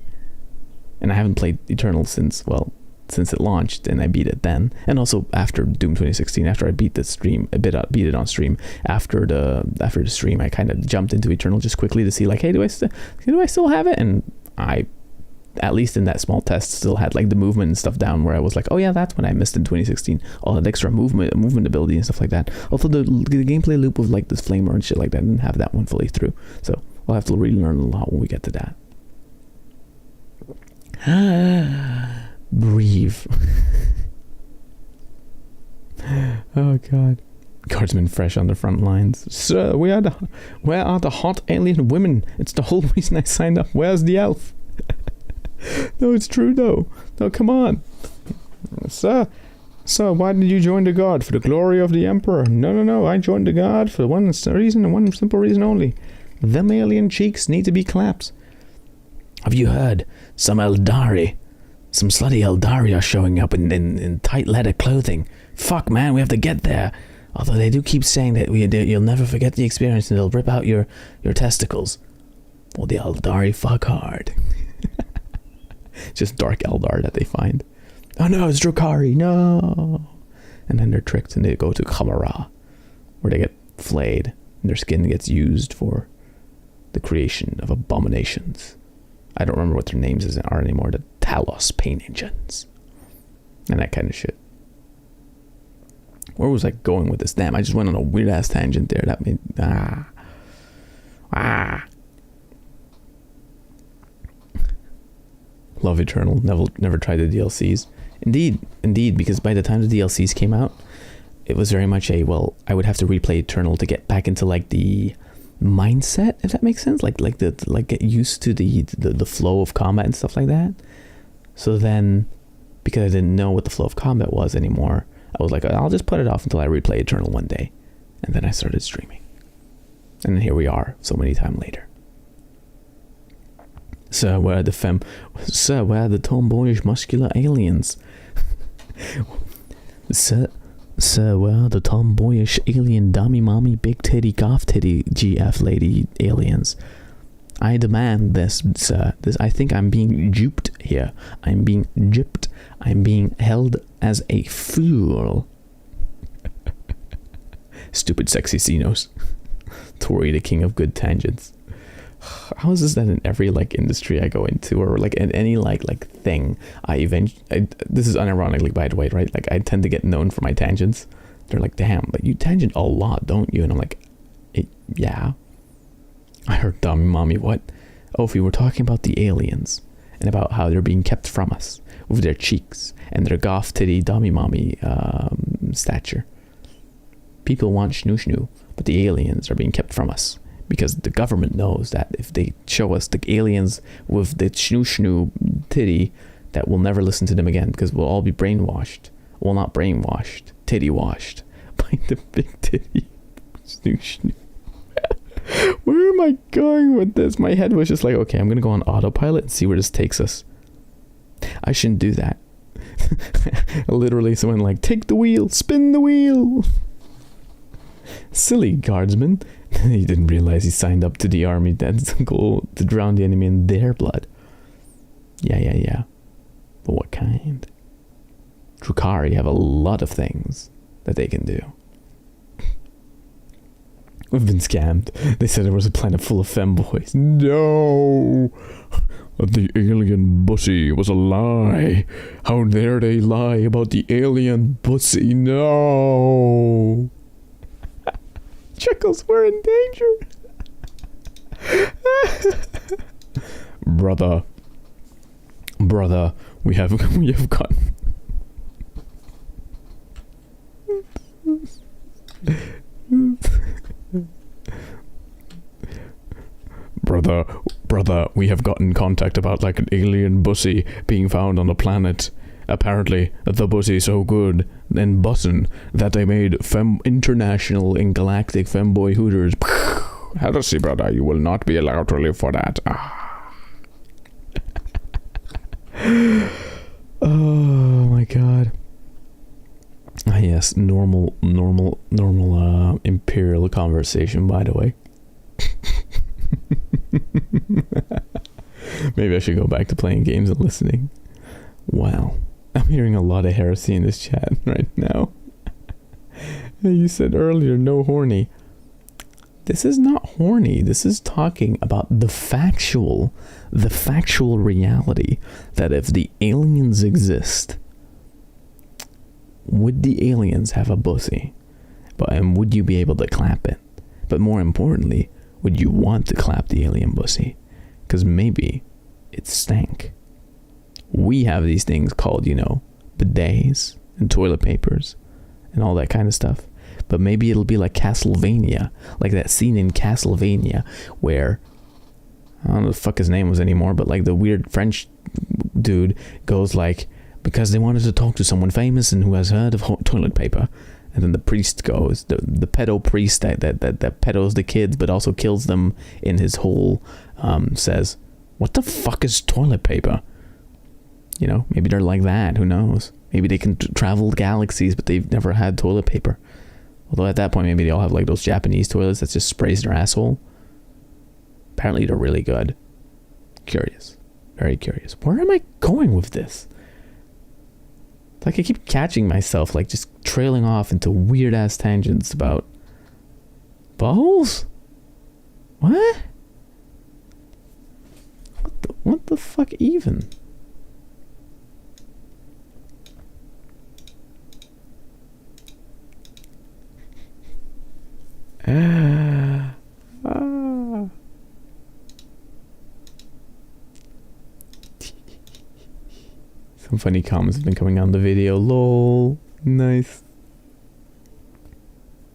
B: And I haven't played Eternal since it launched, and I beat it then. And also after Doom 2016, after I beat beat it on stream, after the stream, I kind of jumped into Eternal just quickly to see like, hey, do I still have it? And I
A: at least in that small test, still had like the movement and stuff down, where I was like, oh yeah, that's when I missed in 2016. All that extra movement ability and stuff like that. Although the gameplay loop of like this flamer and shit like that, I didn't have that one fully through. So we'll have to relearn a lot when we get to that. Breathe. Oh god. Guardsmen fresh on the front lines. Sir, where are the hot alien women? It's the whole reason I signed up. Where's the elf? No, it's true though. No, come on. Sir, why did you join the guard? For the glory of the emperor? No, I joined the guard for one reason and one simple reason only. Them alien cheeks need to be clapped. Have you heard? Some slutty Eldari are showing up in tight leather clothing. Fuck man, we have to get there. Although they do keep saying that you'll never forget the experience and they'll rip out your testicles. Well, the Eldari fuck hard. Just dark Eldar that they find. Oh no, it's Drukhari, no! And then they're tricked and they go to Khamara, where they get flayed and their skin gets used for the creation of abominations. I don't remember what their names are anymore. The Talos Pain Engines. And that kind of shit. Where was I going with this? Damn, I just went on a weird ass tangent there. That made Love Eternal. Never tried the DLCs. Indeed, because by the time the DLCs came out, it was very much I would have to replay Eternal to get back into like the mindset, if that makes sense. Like get used to the flow of combat and stuff like that. So then, because I didn't know what the flow of combat was anymore, I was like, I'll just put it off until I replay Eternal one day. And then I started streaming. And then here we are, so many time later. Sir, where are the tomboyish muscular aliens? Sir, where are the tomboyish alien dummy mommy big titty goth titty GF lady aliens? I demand this, sir. I think I'm being duped here. I'm being gypped. I'm being held as a fool. Stupid sexy Xenos. Tori, the king of good tangents. How is this that in every like industry I go into, or like in any like thing this is unironically, by the way, right? Like I tend to get known for my tangents. They're like, damn, but you tangent a lot, don't you? And I'm like, yeah. I heard dummy mommy what? Oh, if we were talking about the aliens and about how they're being kept from us with their cheeks and their goth titty dummy mommy stature. People want shnu, but the aliens are being kept from us. Because the government knows that if they show us the aliens with the shnu titty, that we'll never listen to them again, because we'll all be brainwashed. Well, not brainwashed, titty washed by the big titty shnu. Where am I going with this? My head was just like, okay, I'm gonna go on autopilot and see where this takes us. I shouldn't do that. Literally, someone like, take the wheel, spin the wheel. Silly guardsman. He didn't realize he signed up to the army. That's the goal, to drown the enemy in their blood. Yeah. But what kind? Drukhari have a lot of things that they can do. We've been scammed. They said there was a planet full of femboys. No! The alien bussy was a lie. How dare they lie about the alien bussy? No! Chuckles, we're in danger. Brother, we have got. Brother, we have gotten contact about like an alien bussy being found on the planet. Apparently, the bussy is so good and bussin' that they made international and galactic femboy hooters. Heresy, brother, you will not be allowed to live for that. Oh my god. Yes, normal imperial conversation, by the way. Maybe I should go back to playing games and listening. Wow. I'm hearing a lot of heresy in this chat right now. You said earlier, no horny. This is not horny. This is talking about the factual reality that if the aliens exist, would the aliens have a pussy? And would you be able to clap it? But more importantly, would you want to clap the alien pussy? Because maybe it stank. We have these things called, bidets and toilet papers and all that kind of stuff. But maybe it'll be like Castlevania, like that scene in Castlevania where, I don't know what the fuck his name was anymore, but like the weird French dude goes like, because they wanted to talk to someone famous and who has heard of toilet paper. And then the priest goes, the pedo priest that pedos the kids but also kills them in his hole, says, what the fuck is toilet paper? Maybe they're like that, who knows? Maybe they can travel galaxies but they've never had toilet paper. Although at that point maybe they all have like those Japanese toilets that just sprays their asshole. Apparently they're really good. Curious. Very curious. Where am I going with this? Like I keep catching myself like just trailing off into weird ass tangents about buttholes? What? What the fuck even? Some funny comments have been coming on the video. Lol. Nice.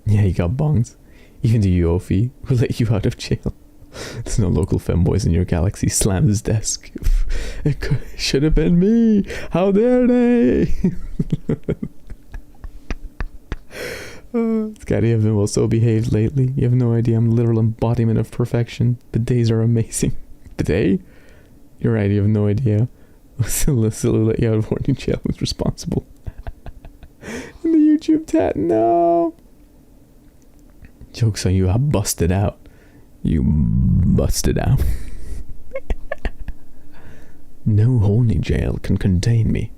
A: Yeah, you got bongs. Even the Yofi will let you out of jail. There's no local femboys in your galaxy. Slammed his desk. It should have been me. How dare they? Scotty, I've been well so behaved lately. You have no idea. I'm the literal embodiment of perfection. Bidets are amazing. Bidet? You're right, you have no idea. Silhouette let you out of horny jail was responsible. In the YouTube chat, no. Joke's on you, I busted out. You busted out. No horny jail can contain me.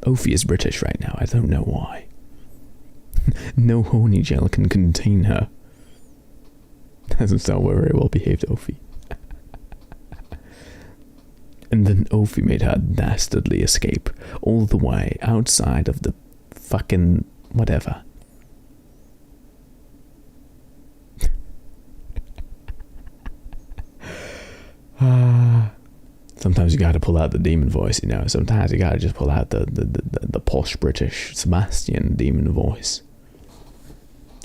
A: Ophi is British right now, I don't know why. No horny jail can contain her. Doesn't sound very well behaved, Ophi. And then Ophi made her dastardly escape all the way outside of the fucking whatever. Sometimes you gotta pull out the demon voice, Sometimes you gotta just pull out the posh British Sebastian demon voice.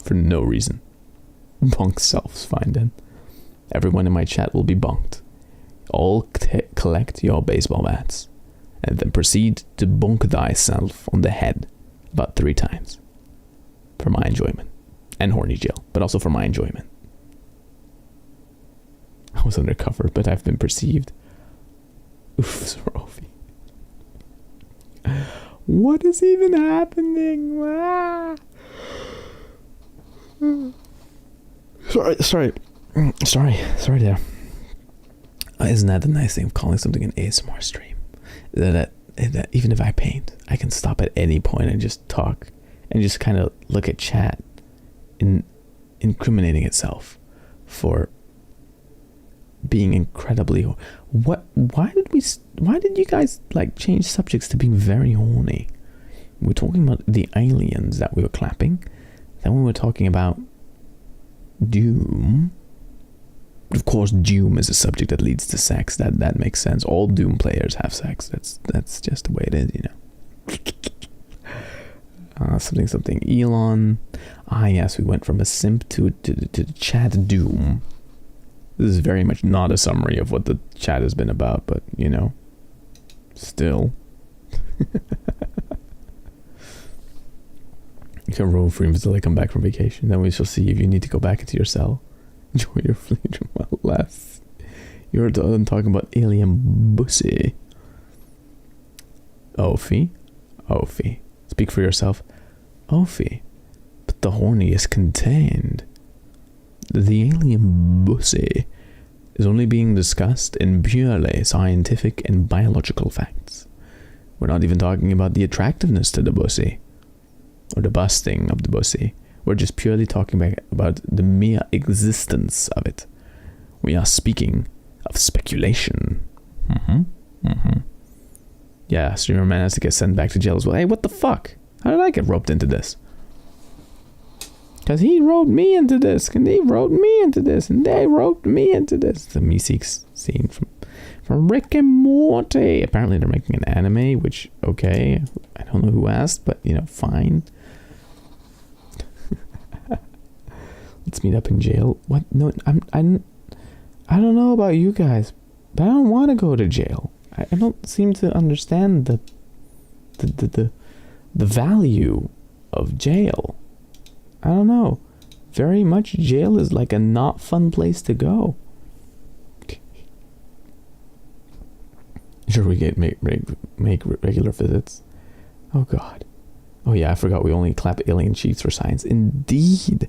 A: For no reason. Bonk selves find in. Everyone in my chat will be bonked. All collect your baseball bats and then proceed to bonk thyself on the head about 3 times. For my enjoyment. And horny jail, but also for my enjoyment. I was undercover, but I've been perceived. Oof, Sorofy. What is even happening? Ah. Sorry there. Isn't that the nice thing of calling something an ASMR stream? That even if I paint, I can stop at any point and just talk and just kind of look at chat incriminating itself for being incredibly why did you guys like change subjects to being very horny? We're talking about the aliens that we were clapping, then we were talking about Doom. Of course, Doom is a subject that leads to sex. That makes sense. All Doom players have sex. That's just the way it is, Something. Elon. Yes, we went from a simp to chat Doom. This is very much not a summary of what the chat has been about, but still. You can roam free until I come back from vacation. Then we shall see if you need to go back into your cell. Enjoy your fleet while lasts. You're done talking about alien pussy. Ophi. Speak for yourself. Ophi. But the horny is contained. The alien pussy is only being discussed in purely scientific and biological facts. We're not even talking about the attractiveness to the pussy, or the busting of the pussy, We're just purely talking about the mere existence of it. We are speaking of speculation. Yeah, streamer man has to get sent back to jail as well. Hey, what the fuck? How did I get roped into this? Because he roped me into this, and he roped me into this, and they roped me into this. The Meeseeks scene from Rick and Morty. Apparently they're making an anime, which, okay, I don't know who asked, but, fine. Let's meet up in jail. What? No, I don't know about you guys, but I don't want to go to jail. I don't seem to understand the value of jail. I don't know. Very much jail is like a not fun place to go. Sure, we make regular visits. Oh God. Oh yeah, I forgot we only clap alien cheeks for science. Indeed.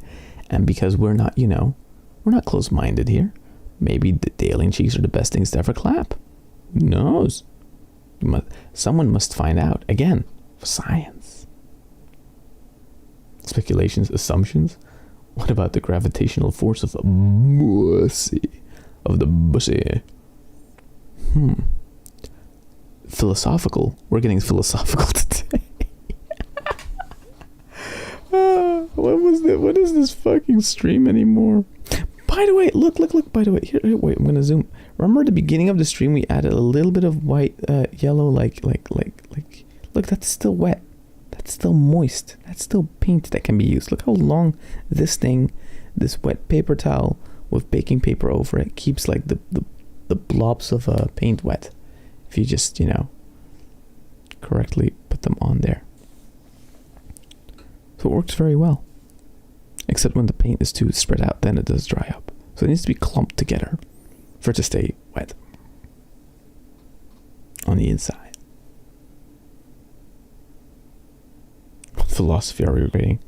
A: And because we're not, we're not close-minded here. Maybe the alien cheeks are the best things to ever clap. Who knows? Someone must find out. Again, for science. Speculations, assumptions. What about the gravitational force of the bussy? Philosophical. We're getting philosophical today. What is this fucking stream anymore? By the way, look. By the way, here, wait, I'm gonna zoom. Remember at the beginning of the stream we added a little bit of white, yellow, like. Look, that's still wet. That's still moist. That's still paint that can be used. Look how long this wet paper towel with baking paper over it keeps like the blobs of paint wet. If you just, correctly put them on there. So it works very well. Except when the paint is too spread out, then it does dry up. So it needs to be clumped together for it to stay wet on the inside. What philosophy are we reading?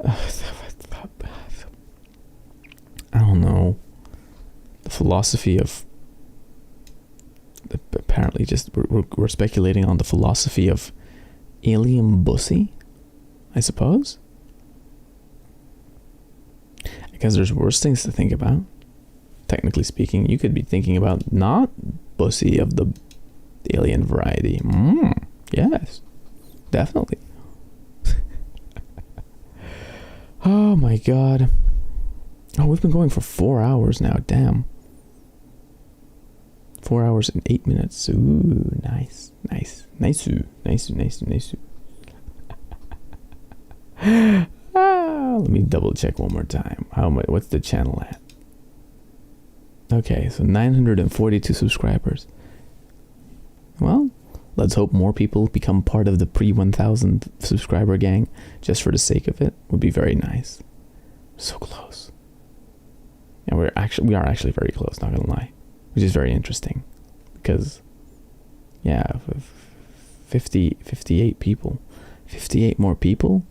A: I don't know. The philosophy of... Apparently just... We're speculating on the philosophy of alien bussy, I suppose? Because there's worse things to think about. Technically speaking, you could be thinking about not bussy of the alien variety. Yes, definitely. Oh my God. Oh, we've been going for 4 hours now. Damn. 4 hours and 8 minutes. Ooh, nice. Let me double check one more time. What's the channel at? Okay, so 942 subscribers. Well, let's hope more people become part of the pre-1000 subscriber gang just for the sake of it. Would be very nice. So close. And we are actually very close, not gonna lie. Which is very interesting. Because, yeah, 58 people. 58 more people,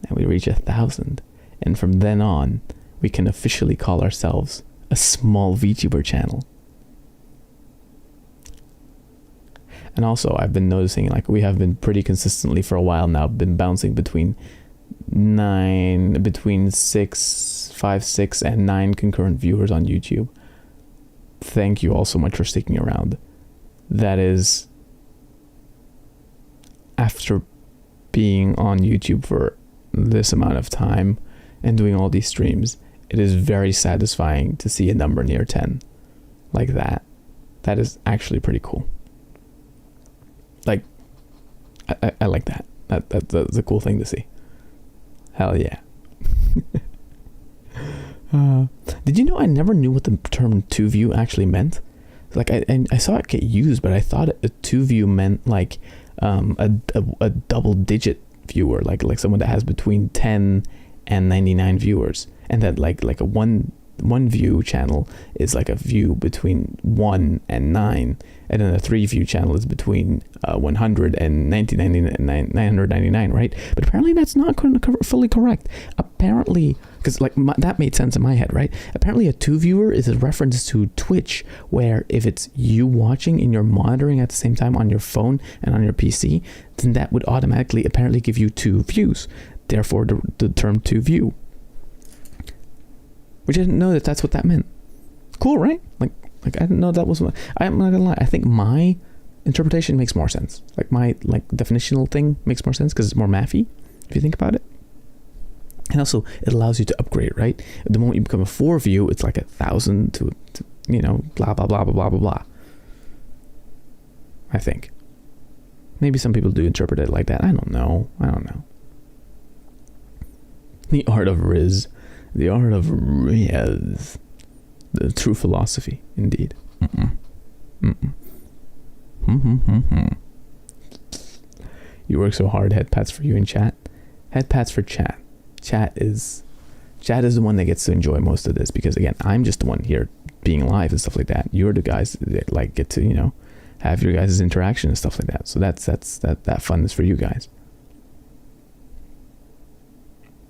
A: and we reach 1,000. And from then on, we can officially call ourselves a small VTuber channel. And also, I've been noticing, like, we have been pretty consistently for a while now, been bouncing between 6 and 9 concurrent viewers on YouTube. Thank you all so much for sticking around. That is, after being on YouTube for this amount of time and doing all these streams, it is very satisfying to see a number near 10 like that. That is actually pretty cool. Like, I like that. That's a cool thing to see. Hell yeah. Did you know I never knew what the term 2-view actually meant? Like, I saw it get used, but I thought a 2-view meant like a double-digit viewer, like someone that has between 10 and 99 viewers, and that like a one view channel is like a view between 1 and 9, and then a 3-view channel is between 100 and 999, right? But apparently that's not fully correct. Apparently, because that made sense in my head, right? Apparently a 2-viewer is a reference to Twitch, where if it's you watching and you're monitoring at the same time on your phone and on your PC, then that would automatically apparently give you 2 views.
B: Therefore, the term to view. Which I didn't know that's what that meant. Cool, right? Like I didn't know that was. I'm not gonna lie. I think my interpretation makes more sense. Like my definitional thing makes more sense because it's more mathy, if you think about it. And also, it allows you to upgrade, right? The moment you become a 4 view, it's like 1,000 to blah blah blah blah blah blah blah. I think. Maybe some people do interpret it like that. I don't know. The art of Riz. The art of Riz. The true philosophy, indeed. You work so hard. Head pats for you in chat. Head pats for chat. Chat is the one that gets to enjoy most of this, because again, I'm just the one here being live and stuff like that. You're the guys that get to have your guys' interaction and stuff like that. So that fun is for you guys.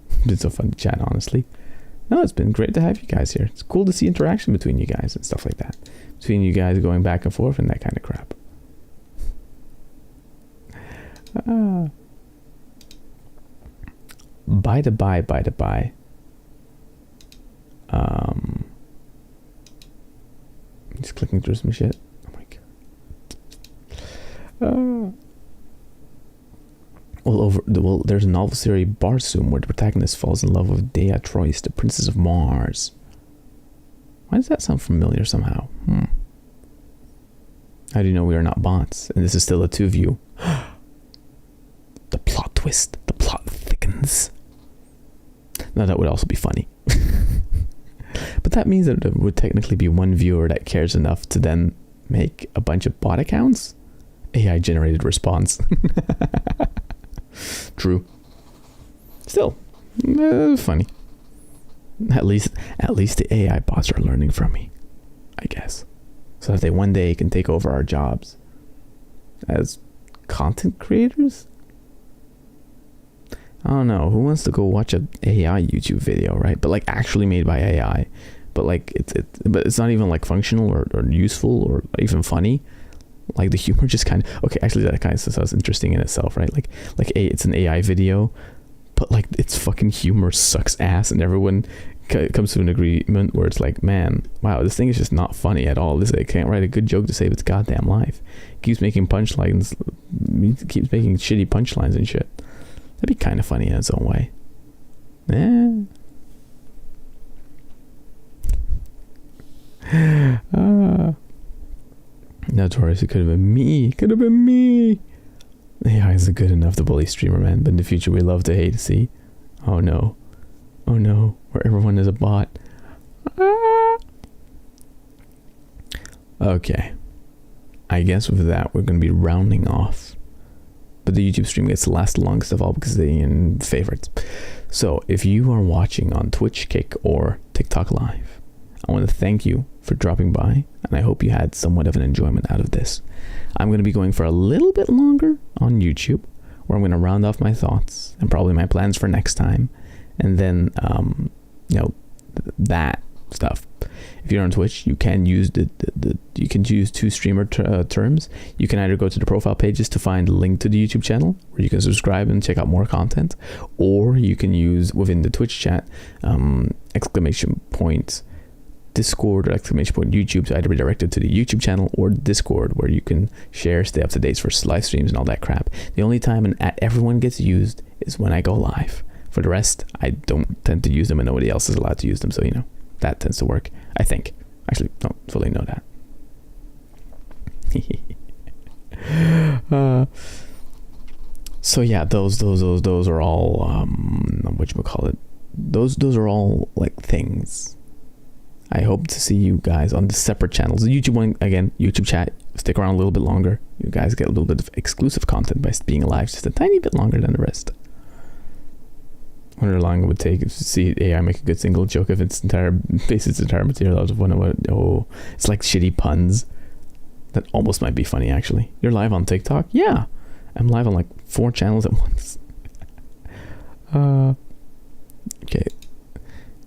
B: It's been so fun to chat, honestly. No, it's been great to have you guys here. It's cool to see interaction between you guys and stuff like that. Between you guys going back and forth and that kind of crap. By the by. Just clicking through some shit. Oh my god. There's a novel series, Barsoom, where the protagonist falls in love with Dea Troyes, the Princess of Mars. Why does that sound familiar somehow? How do you know we are not bots? And this is still a 2 view. The plot twist. The plot thickens. Now that would also be funny. But that means that there would technically be 1 viewer that cares enough to then make a bunch of bot accounts? AI generated response. True. Still, funny. At least the AI bots are learning from me, I guess, so that they one day can take over our jobs as content creators. I don't know who wants to go watch an AI YouTube video, right? But actually made by AI, but it's not even functional or useful or even funny. The humor just kind of actually that kind of sounds interesting in itself, right? It's an AI video, but its fucking humor sucks ass, and everyone comes to an agreement where it's man, wow, this thing is just not funny at all. It can't write a good joke to save its goddamn life. It keeps making punchlines, keeps making shitty punchlines and shit. That'd be kind of funny in its own way. No, Tori, it could have been me. AI isn't good enough to bully streamer, man, but in the future we love to hate. See? Oh no, where everyone is a bot. Okay, I guess with that we're going to be rounding off, but the YouTube stream gets to last the longest of all because they're in favorites. So if you are watching on Twitch, Kick, or TikTok Live, I want to thank you for dropping by, and I hope you had somewhat of an enjoyment out of this. I'm going to be going for a little bit longer on YouTube, where I'm going to round off my thoughts and probably my plans for next time, and then that stuff. If you're on Twitch, you can use you can use 2 streamer terms. You can either go to the profile pages to find a link to the YouTube channel where you can subscribe and check out more content, or you can use within the Twitch chat ! Discord or ! YouTube to either be directed to the YouTube channel or Discord, where you can share, stay up to date for live streams and all that crap. The only time an everyone gets used is when I go live. For the rest, I don't tend to use them, and nobody else is allowed to use them, so that tends to work, I think. Actually, don't fully know that. So yeah, those are all whatchamacallit. Those are all things. I hope to see you guys on the separate channels. The YouTube one, again, YouTube chat, stick around a little bit longer. You guys get a little bit of exclusive content by being alive just a tiny bit longer than the rest. I wonder how long it would take to see AI make a good single joke if its entire material out of one of what. Oh, it's like shitty puns. That almost might be funny, actually. You're live on TikTok? Yeah. I'm live on 4 channels at once. Okay.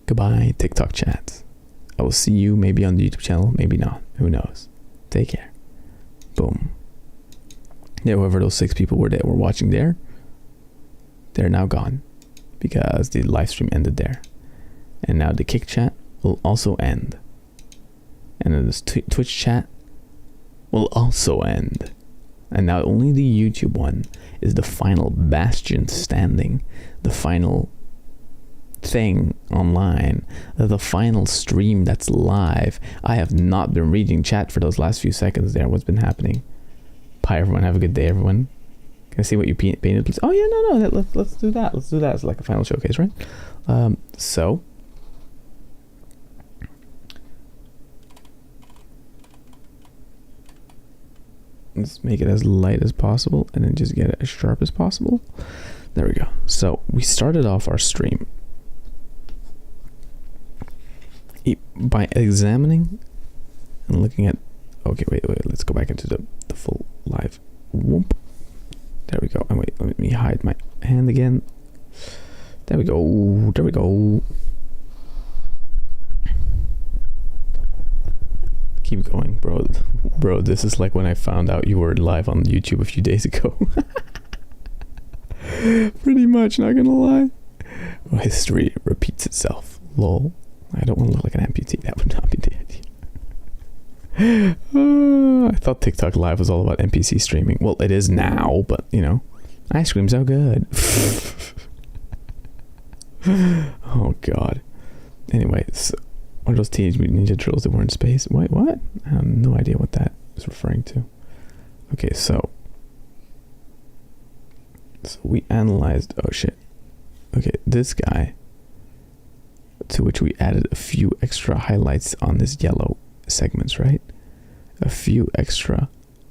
B: Goodbye, TikTok chat. I will see you maybe on the YouTube channel, maybe not. Who knows? Take care. Boom. Yeah, whoever those 6 people were that were watching there, they're now gone. because the live stream ended there. And now the kick chat will also end. And then this Twitch chat will also end. And now only the YouTube one is the final bastion standing, the final thing online, the final stream that's live. I have not been reading chat for those last few seconds there. What's been happening? Bye everyone, have a good day everyone. Can I see what you painted please? Oh yeah, no, let's do that. Let's do that as like a final showcase, right? So let's make it as light as possible and then just get it as sharp as possible. There we go. So we started off our stream by examining and looking at, okay, wait, let's go back into the full live. Whoop. There we go. And wait, let me hide my hand again. There we go. There we go. Keep going, bro. Bro, this is like when I found out you were live on YouTube a few days ago. Pretty much, not gonna lie. Well, history repeats itself. Lol. I don't want to look like an amputee. That would not be the idea. I thought TikTok Live was all about NPC streaming. Well, it is now, but you know, ice cream's so good. Oh god. Anyway, so what are those Teenage Mutant Ninja Turtles that were in space? Wait, what? I have no idea what that is referring to. Okay, so we analyzed, oh shit. Okay, this guy, to which we added a few extra highlights on his yellow segments, right? A few extra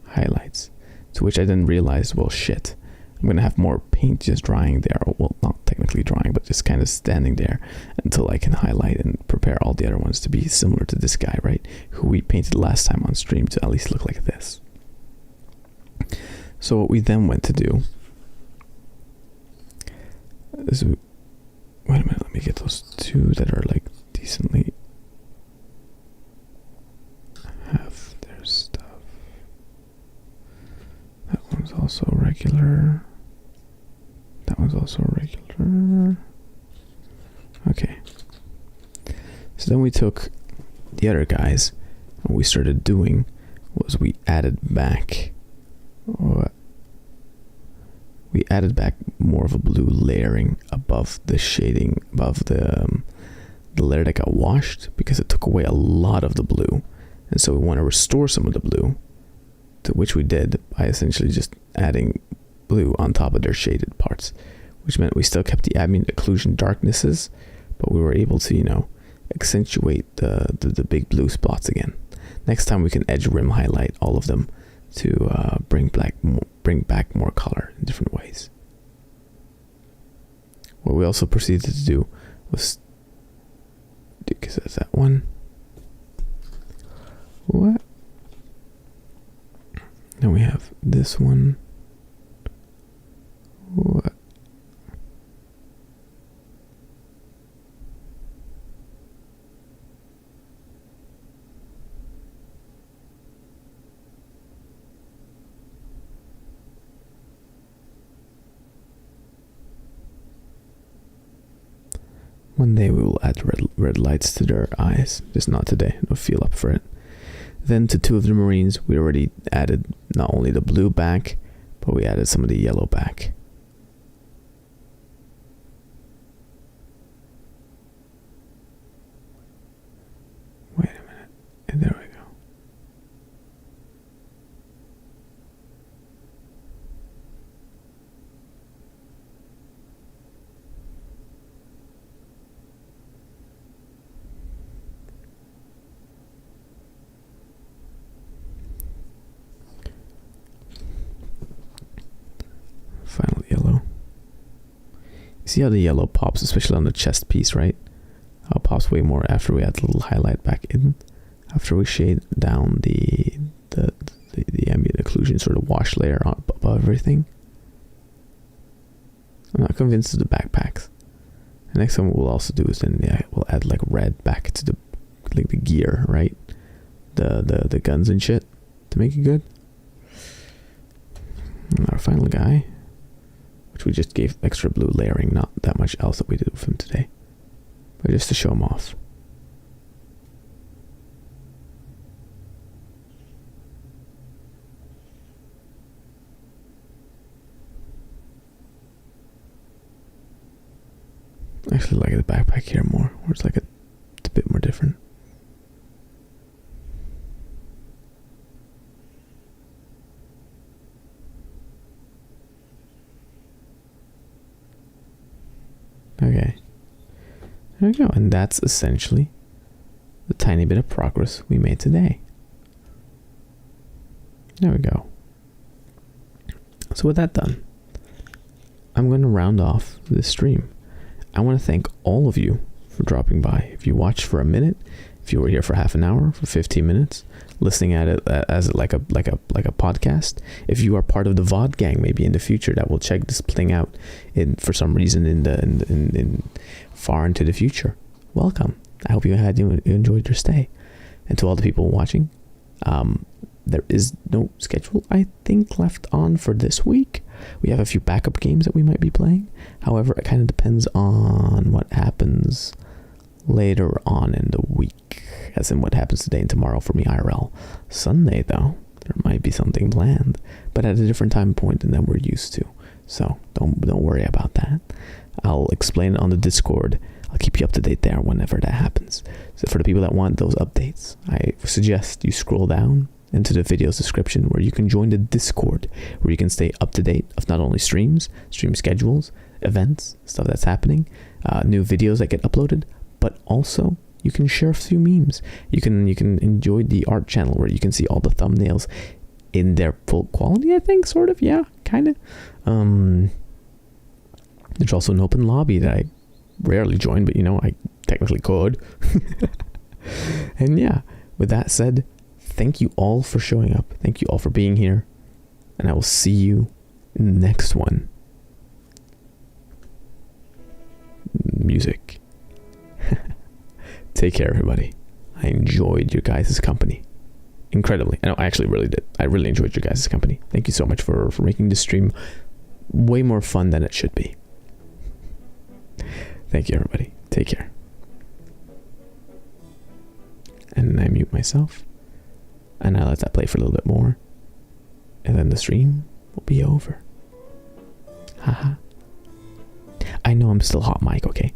B: highlights, to which I then realized, well shit, I'm gonna have more paint just drying there. Well, not technically drying, but just kind of standing there until I can highlight and prepare all the other ones to be similar to this guy, right? Who we painted last time on stream to at least look like this. So what we then went to do is, wait a minute, let me get those two that are like decently have their stuff. That one's also regular. That one's also regular. Okay. So then we took the other guys. What we started doing was we added back more of a blue layering above the shading, above the layer that got washed, because it took away a lot of the blue. And so we want to restore some of the blue, to which we did by essentially just adding blue on top of their shaded parts, which meant we still kept the ambient occlusion darknesses, but we were able to, you know, accentuate the big blue spots again. Next time we can edge rim highlight all of them to bring back more color in different ways. What we also proceeded to do was, because that's that one. What? Then we have this one. What? One day we will add red lights to their eyes. Just not today. Don't feel up for it. Then to two of the Marines, we already added not only the blue back, but we added some of the yellow back. Wait a minute. And there we go. Final yellow. You see how the yellow pops, especially on the chest piece, right? How it pops way more after we add a little highlight back in. After we shade down the ambient occlusion sort of wash layer on above everything. I'm not convinced of the backpacks. The next time what we'll also do is then we'll add like red back to the gear, right? The guns and shit to make it good. And our final guy, which
A: we just gave extra blue layering, not that much else that we did with him today. But just to show him off. I actually like the backpack here more, where it's like it's a bit more different. Okay. There we go. And that's essentially the tiny bit of progress we made today. There we go. So with that done, I'm going to round off this stream. I want to thank all of you for dropping by. If you watched for a minute, if you were here for half an hour, for 15 minutes, listening at it as like a podcast. If you are part of the VOD gang, maybe in the future that will check this thing out for some reason in far into the future, welcome. I hope you enjoyed your stay. And to all the people watching, there is no schedule, I think, left on for this week. We have a few backup games that we might be playing. However, it kind of depends on what happens later on in the week, as in what happens today and tomorrow for me IRL. Sunday, though, there might be something planned, but at a different time point than we're used to. So don't worry about that. I'll explain it on the Discord. I'll keep you up to date there whenever that happens. So for the people that want those updates, I suggest you scroll down into the video's description where you can join the Discord, where you can stay up to date of not only stream schedules, events, stuff that's happening, new videos that get uploaded, but also you can share a few memes. You can enjoy the art channel where you can see all the thumbnails in their full quality, I think, sort of, yeah, kind of. There's also an open lobby that I rarely join, but I technically could. And yeah, with that said, thank you all for showing up. Thank you all for being here. And I will see you in the next one. Music. Take care, everybody. I enjoyed your guys' company. Incredibly. I actually really did. I really enjoyed your guys' company. Thank you so much for making this stream way more fun than it should be. Thank you, everybody. Take care. And I mute myself. And I let that play for a little bit more. And then the stream will be over. Haha. I know I'm still hot mic, okay?